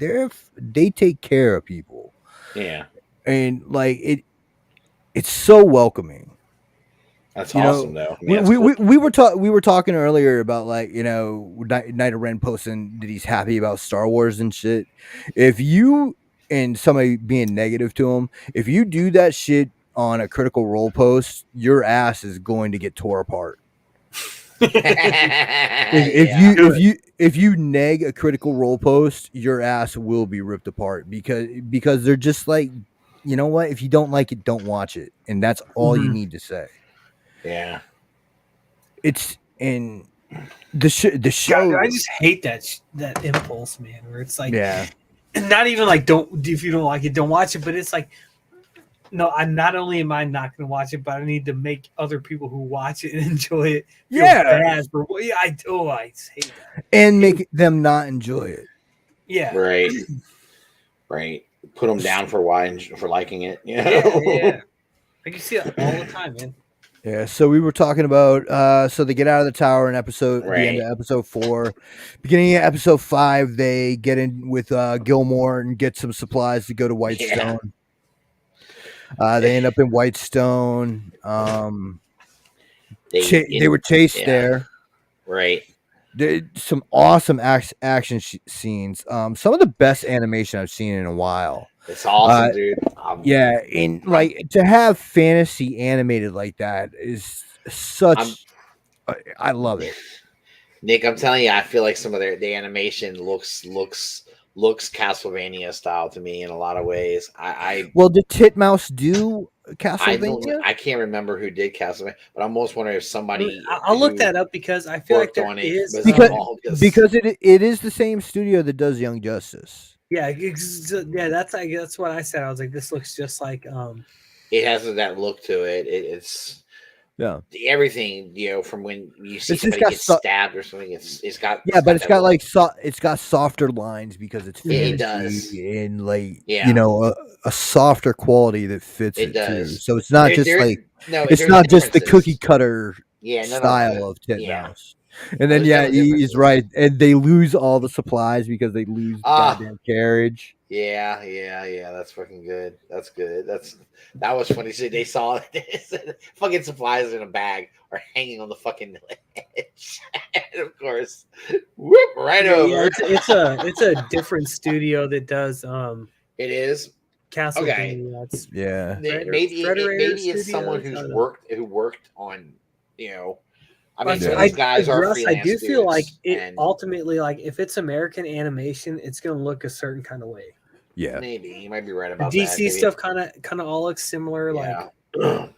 They take care of people. Yeah. And like it's so welcoming. That's awesome, though. We were talking earlier about like Night of Ren posting that he's happy about Star Wars and shit. If you and somebody being negative to them, if you do that shit on a Critical Role post, your ass is going to get tore apart. If you neg a Critical Role post, your ass will be ripped apart because they're just like, you know what? If you don't like it, don't watch it, and that's all you need to say. Yeah, it's in the show. God, I just hate that impulse, man. Where it's like, yeah, not even like if you don't like it, don't watch it. But it's like, no, not only am I not going to watch it, but I need to make other people who watch it and enjoy it feel bad for what I do. I hate that. And make them not enjoy it. Yeah. Right. Right. Put them down for liking it. You know? Yeah. I can see it all the time, man. Yeah, so we were talking about so they get out of the tower in the end of episode 4. Beginning of episode 5, they get in with Gilmore and get some supplies to go to Whitestone. They end up in Whitestone. They were chased there. Right. Some awesome action scenes. Some of the best animation I've seen in a while. It's awesome, dude. Yeah, and like to have fantasy animated like that is such. I love it, Nick. I'm telling you, I feel like some of the animation looks Castlevania style to me in a lot of ways. Well, did Titmouse do Castlevania? I can't remember who did Castlevania, but I'm almost wondering if somebody. I'll look that up because I feel like there is because it is the same studio that does Young Justice. Yeah, that's what I said. I was like, this looks just like it has that look to it. It's everything, from when you see somebody get stabbed or something. It's got but it's got like it's got softer lines because it's fantasy. It does, and like a softer quality that fits it too. So it's not it's not just the cookie cutter style of Titmouse. And then he's right, and they lose all the supplies because they lose the goddamn carriage. Yeah, that's fucking good. That's good. That was funny. So they saw fucking supplies in a bag are hanging on the fucking ledge, and of course, whoop right over. It's a different studio that does. It is Castlevania. Okay. Maybe it's someone who worked on I mean, these guys are Russ, I do feel like ultimately, like if it's American animation, it's going to look a certain kind of way. Yeah, maybe you might be right about the DC stuff. Kind of all looks similar. Yeah. Like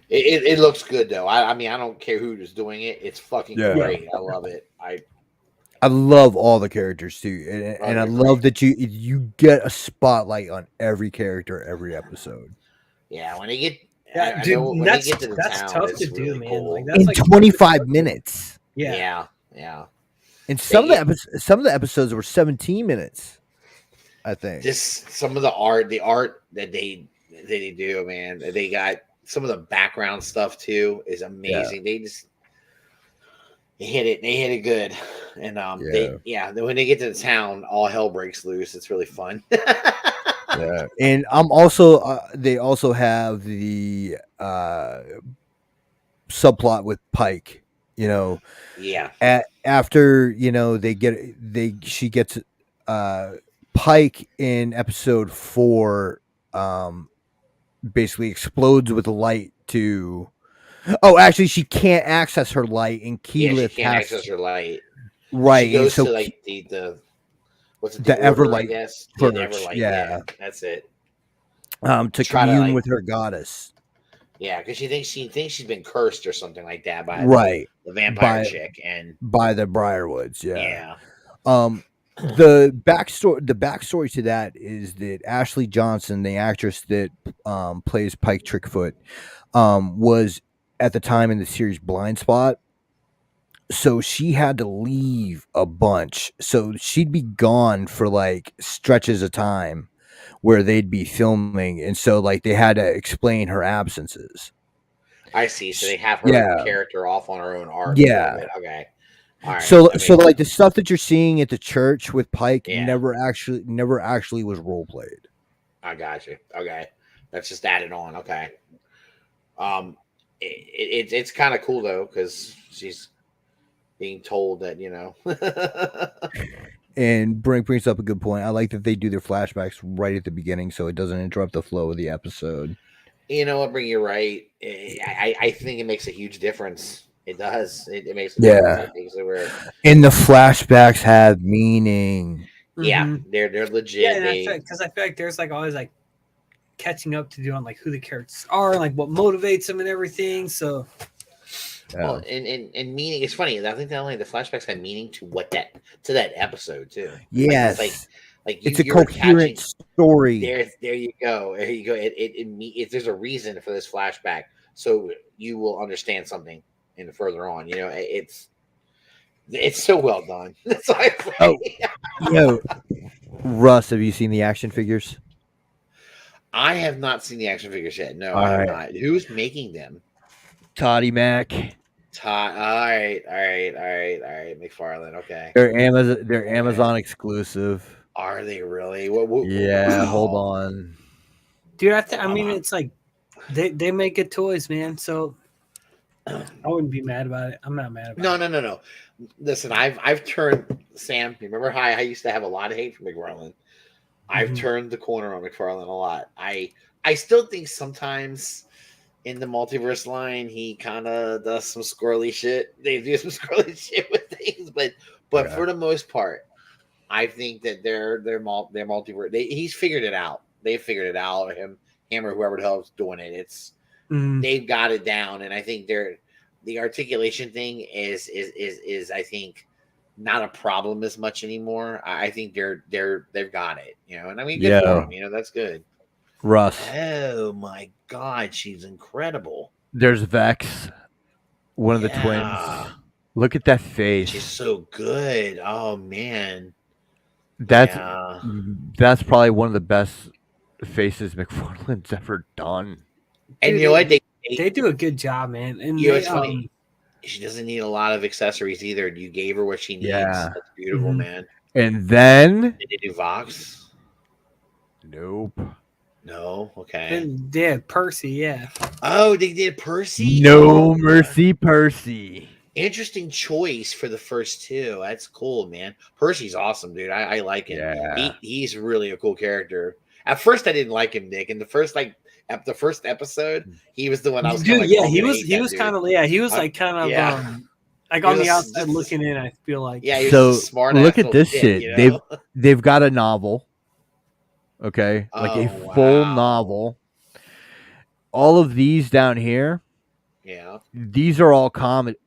it looks good though. I mean, I don't care who's doing it. It's fucking great. I love it. I love all the characters too, and I love that you get a spotlight on every character every episode. Yeah, when they get. That's tough to do, man. Cool. Like, that's in 25 minutes. Yeah. And some of the episodes were 17 minutes. I think. Just some of the art that they do, man. They got some of the background stuff too is amazing. Yeah. They hit it good, and when they get to the town, all hell breaks loose. It's really fun. Yeah, and I'm also they also have the subplot with Pike, after she gets Pike in episode 4 basically explodes with light to actually she can't access her light, and Keyleth she can't access her light, right? She goes to like the what's it, the Everlight, I guess. Church, yeah, that's it. To commune with her goddess. Yeah, because she thinks she's been cursed or something like that by the vampire chick and by the Briarwoods. Yeah. The backstory to that is that Ashley Johnson, the actress that plays Pike Trickfoot, was at the time in the series Blind Spot. So she had to leave a bunch. So she'd be gone for like stretches of time where they'd be filming. And so like they had to explain her absences. I see. So they have her character off on her own arc. Yeah. Okay. All right. So like the stuff that you're seeing at the church with Pike never actually was role played. I got you. Okay. That's just added on. Okay. It's kind of cool though, because she's being told that And Brink brings up a good point. I like that they do their flashbacks right at the beginning, so it doesn't interrupt the flow of the episode. You know what, Brink? You're right. I think it makes a huge difference. It does. It makes a difference. I think so. And the flashbacks have meaning. Yeah, they're legit. Yeah, because I feel like there's like always like catching up to do on like who the characters are and like what motivates them and everything. So, well, and meaning. It's funny. I think that only the flashbacks had meaning to that episode too. Yes, like it's a coherent story. There you go. There you go. There's a reason for this flashback, so you will understand something in further on. You know, it's so well done. That's why Russ, have you seen the action figures? I have not seen the action figures yet. No, I have not. Who's making them? Toddy Mac. All right. McFarlane. Okay. They're Amazon exclusive. Are they really? Hold on, dude. I mean, it's like they make good toys, man. So I wouldn't be mad about it. I'm not mad about it. No. Listen, I've turned Sam. Remember how I used to have a lot of hate for McFarlane? I've turned the corner on McFarlane a lot. I still think sometimes in the multiverse line he kind of does some squirrely shit. They do some squirrely shit with things, but for the most part, I think that their multiverse. He's figured it out. They figured it out. Him or whoever the hell's doing it. It's they've got it down, and I think the articulation thing is I think not a problem as much anymore. I think they've got it, you know. And I mean, good for them, you know. That's good. Russ. Oh my God, she's incredible. There's Vex, one of the twins. Look at that face. She's so good. Oh man. That's probably one of the best faces McFarlane's ever done. And you know what? They do a good job, man. And you know, it's funny. She doesn't need a lot of accessories either. You gave her what she needs. Yeah. That's beautiful, man. And then did they do Vox? Nope. No. Okay. And they had Percy. Yeah. Oh, they did Percy. No mercy, Percy. Interesting choice for the first two. That's cool, man. Percy's awesome, dude. I like him. Yeah. He's really a cool character. At first, I didn't like him, Nick. In the first episode, he was the one I was. Dude, he was kind of like on the outside looking in. I feel like he was smart. Look at this shit. You know? They've got a novel. Okay, like a full novel. All of these down here. Yeah. These are all comics.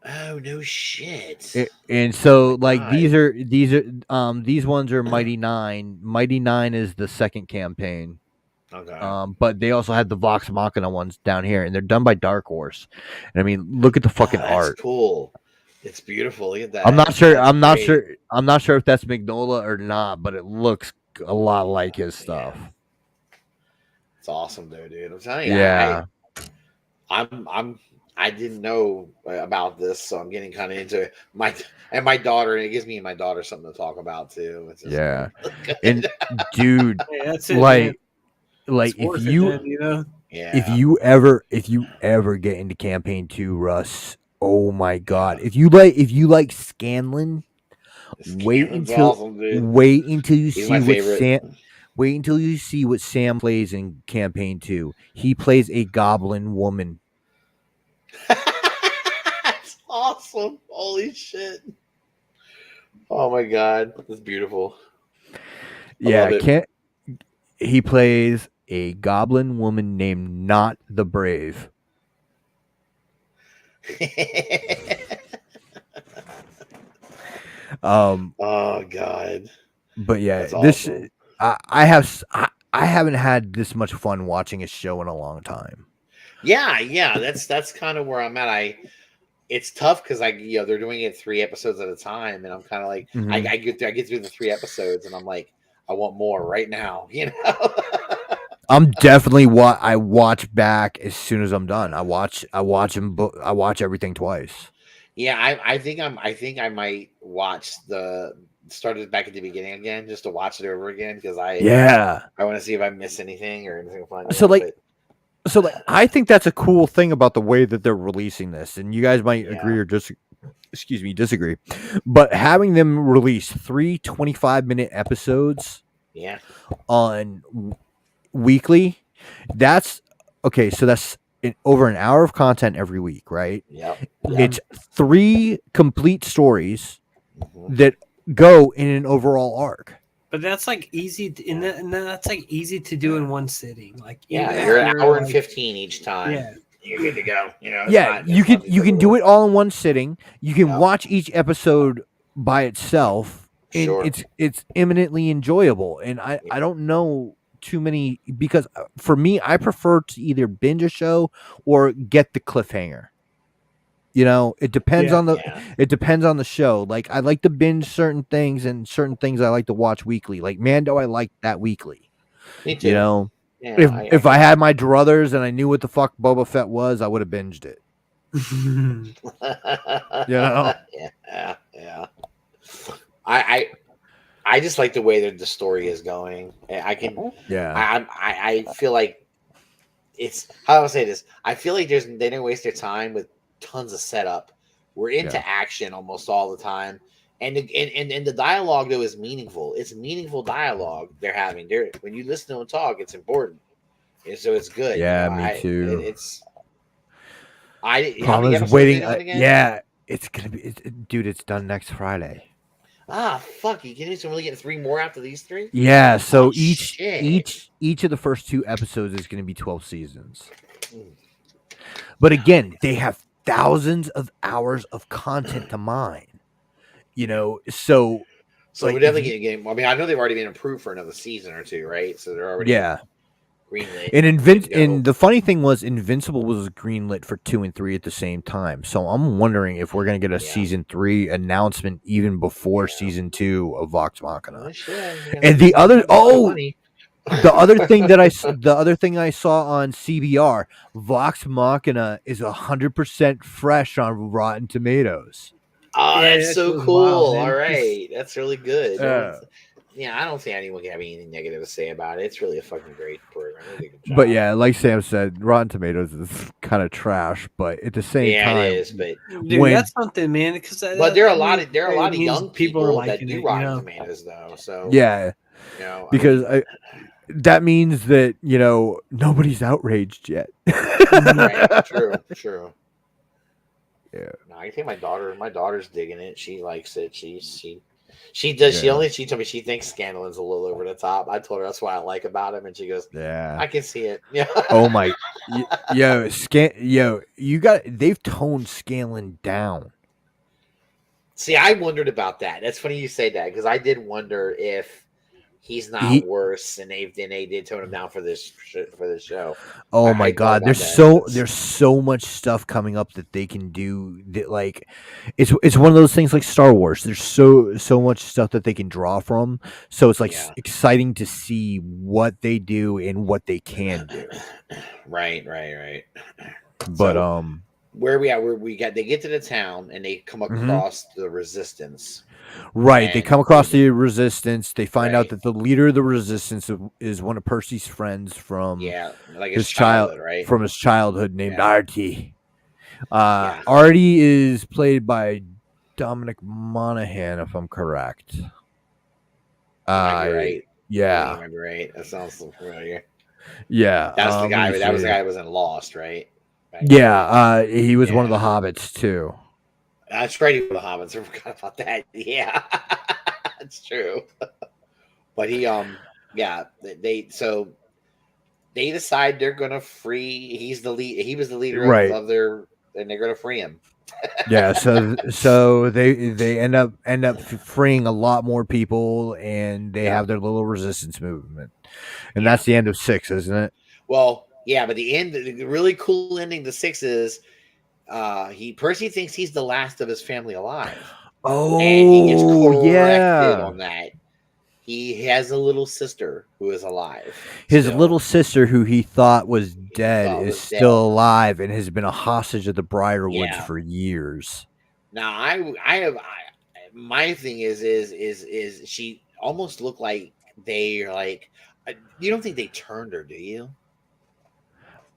Oh no shit! And so like these ones are Mighty Nine. Mighty Nine is the second campaign. Okay. But they also had the Vox Machina ones down here, and they're done by Dark Horse. And I mean, look at the fucking art. Cool. It's beautiful. Look at that. I'm not sure if that's Mignola or not, but it looks a lot like his stuff. Yeah. It's awesome, though, dude. I'm telling you. Yeah. I didn't know about this, so I'm getting kind of into it. My daughter, and it gives me and my daughter something to talk about too. It's just and dude, that's it, like if you ever get into campaign 2, Russ, oh my God, if you like Scanlan, wait until you see what Sam plays in campaign 2. He plays a goblin woman. That's awesome. Holy shit. Oh my God. That's beautiful. He plays a goblin woman named Not the Brave. Oh God. But yeah, that's awesome. I haven't had this much fun watching a show in a long time. Yeah, that's kind of where I'm at. It's tough because they're doing it 3 episodes at a time, and I'm kind of like I get through the 3 episodes, and I'm like, I want more right now, you know. I'm definitely I watch back as soon as I'm done. I watch everything twice. Yeah, I think I might watch started back at the beginning again just to watch it over again because I want to see if I miss anything or anything fun. So I think that's a cool thing about the way that they're releasing this, and you guys might agree or excuse me, disagree. But having them release 3 25-minute episodes on weekly, that's okay. So that's over an hour of content every week, right? It's 3 complete stories that go in an overall arc. But that's like easy, and that's like easy to do in one sitting. Like you're an hour and 15 each time. Yeah. You're good to go. You know, you can do it all in one sitting. You can watch each episode by itself, and it's eminently enjoyable. And I don't know too many, because for me, I prefer to either binge a show or get the cliffhanger. You know, it depends on the show. Like, I like to binge certain things, and certain things I like to watch weekly. Like Mando, I like that weekly. Me too. You know. If I had my druthers and I knew what the fuck Boba Fett was, I would have binged it. You know? Yeah. I just like the way that the story is going. I feel like it's, how do I say this? I feel like they didn't waste their time with tons of setup. We're into action almost all the time. And the dialogue, though, is meaningful. It's meaningful dialogue they're having. When you listen to them talk, it's important. And so it's good. Yeah, me too. I was waiting. It's going to be... dude, it's done next Friday. Fuck. You kidding me? So we're only getting 3 more after these 3? Yeah, so each of the first 2 episodes is going to be 12 seasons. But again, they have thousands of hours of content to mine. You know, so we're definitely getting. I mean, I know they've already been approved for another season or 2, right? So they're already greenlit. And the funny thing was, Invincible was greenlit for 2 and 3 at the same time. So I'm wondering if we're gonna get a season 3 announcement even before season 2 of Vox Machina. And the other thing I saw on CBR, Vox Machina is 100% fresh on Rotten Tomatoes. Oh, that's so cool. All right. That's really good. I don't think anyone can have anything negative to say about it. It's really a fucking great program. But yeah, like Sam said, Rotten Tomatoes is kind of trash, but at the same time, it is. But dude, that's something, man. But there are a lot of young people that do Rotten Tomatoes, though. So because that means that nobody's outraged yet. Right. True. Yeah. No, I think my daughter's digging it. She likes it. She does. Yeah. She told me she thinks Scanlan's a little over the top. I told her that's what I like about him, and she goes, "Yeah, I can see it." Yeah. Oh my, they've toned Scanlan down. See, I wondered about that. That's funny you say that, because I did wonder if he's not worse, and they did tone him down for this show. Oh my god, there's so much stuff coming up that they can do. That, like, it's one of those things like Star Wars. There's so much stuff that they can draw from. So it's like exciting to see what they do and what they can do. Right. But where we at? They get to the town and they come across the resistance. Right, they come across the resistance. They find out that the leader of the resistance is one of Percy's friends from his childhood, right? From his childhood, named Artie. Artie is played by Dominic Monaghan, if I'm correct. Right. Yeah. You might be right. That sounds so familiar. Yeah. That's the guy. That was the guy that was in Lost, right? He was one of the hobbits too. That's right, with the hobbits. I forgot about that. Yeah, that's true. But he, they decide they're gonna free. He's the lead. He was the leader of their, and they're gonna free him. Yeah, so they end up freeing a lot more people, and they have their little resistance movement, and that's the end of 6, isn't it? Well, yeah, but the really cool ending to 6 is. Percy thinks he's the last of his family alive. Oh, and he gets corrected on that. He has a little sister who is alive. His little sister, who he thought was dead, is still alive and has been a hostage of the Briarwoods for years. Now, my thing is she almost looked like they're like. You don't think they turned her, do you?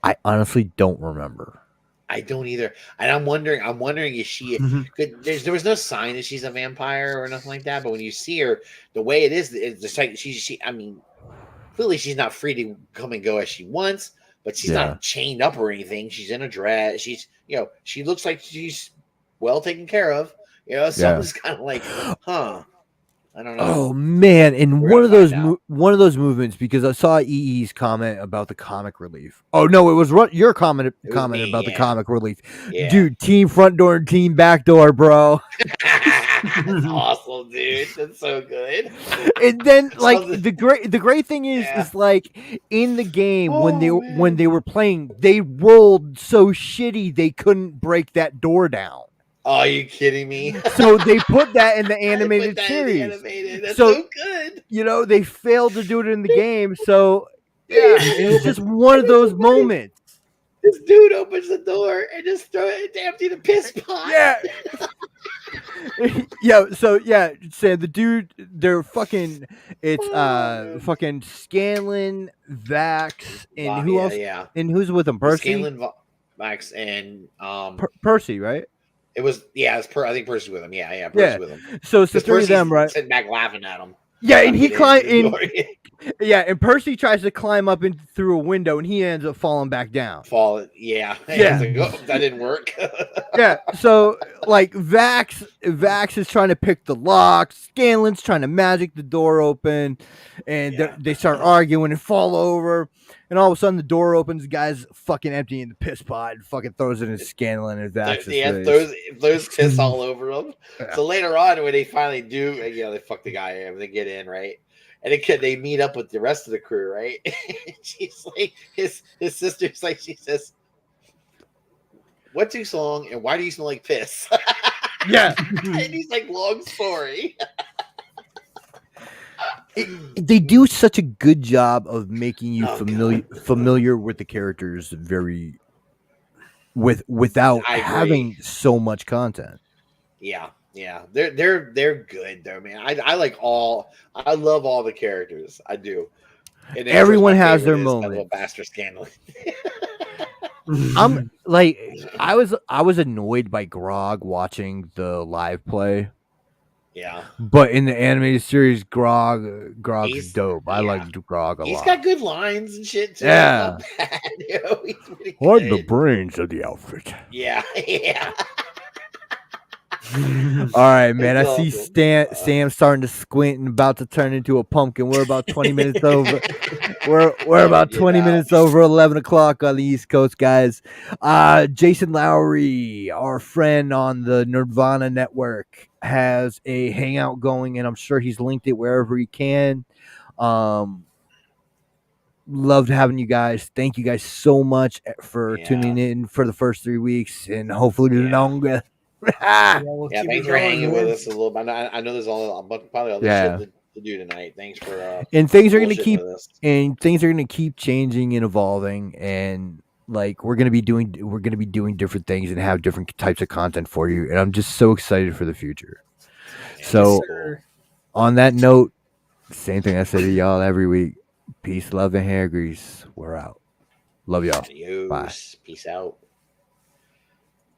I honestly don't remember. I don't either, and I'm wondering is she could? There was no sign that she's a vampire or nothing like that. But when you see her, the way it is, it's just like she. I mean, clearly she's not free to come and go as she wants, but she's not chained up or anything. She's in a dress. She's she looks like she's well taken care of. So I was kind of like, huh. I don't know. Oh man! And one of those movements, because I saw EE's comment about the comic relief. Oh no, it was your comment about the comic relief. Yeah. Dude, team front door and team back door, bro. That's awesome, dude. That's so good. And then like the great thing is like in the game when they were playing, they rolled so shitty they couldn't break that door down. Oh, are you kidding me? So they put that in the animated series. That's so good. They failed to do it in the game. So yeah, it's just one of those moments. This dude opens the door and just throw it to empty the piss pot. Yeah. Say the dude, they're fucking. It's fucking Scanlan, Vax, and who else? Yeah. And who's with them? Percy, Scanlan, Vax, and Percy, right? It was I think Percy's with him. Yeah, Percy's with him. So it's the three of them, right? Sitting back laughing at him. Yeah, and he climbed in. Yeah, and Percy tries to climb up through a window, and he ends up falling back down. Yeah. Like, that didn't work. Yeah, so like Vax is trying to pick the lock. Scanlan's trying to magic the door open, and they start arguing and fall over. And all of a sudden, the door opens. The guy's fucking emptying the piss pot and fucking throws it in Scanlan and Vax's face. throws piss all over him. Yeah. So later on, when they finally do, they fuck the guy in. They get in, right? And they meet up with the rest of the crew, right? She's like, his sister's like, she says, "What's your song? And why do you smell like piss?" Yeah. And he's like, "Long story." They do such a good job of making you familiar with the characters without having so much content. Yeah, they're good though, man. I love all the characters. I do. And everyone has their moment. Little bastard Scanlan. I'm like, I was annoyed by Grog watching the live play. Yeah, but in the animated series, Grog's dope. I like Grog a lot. He's got good lines and shit too. Yeah, he's pretty good. I'm the brains of the outfit. Yeah. All right, man. I see Sam starting to squint and about to turn into a pumpkin. We're about 20 minutes over. We're about 20 minutes over 11 o'clock on the East Coast, guys. Jason Lowry, our friend on the Nirvana Network, has a hangout going, and I'm sure he's linked it wherever he can. Loved having you guys. Thank you guys so much for tuning in for the first 3 weeks, and hopefully longer. Thanks for hanging with us a little bit. I know there's probably other shit to do tonight. Thanks for and things are gonna keep changing and evolving, and like we're gonna be doing different things and have different types of content for you, and I'm just so excited for the future. So on that note, same thing I say to y'all every week: peace, love, and hair grease. We're out. Love y'all. Adios. Bye. Peace out.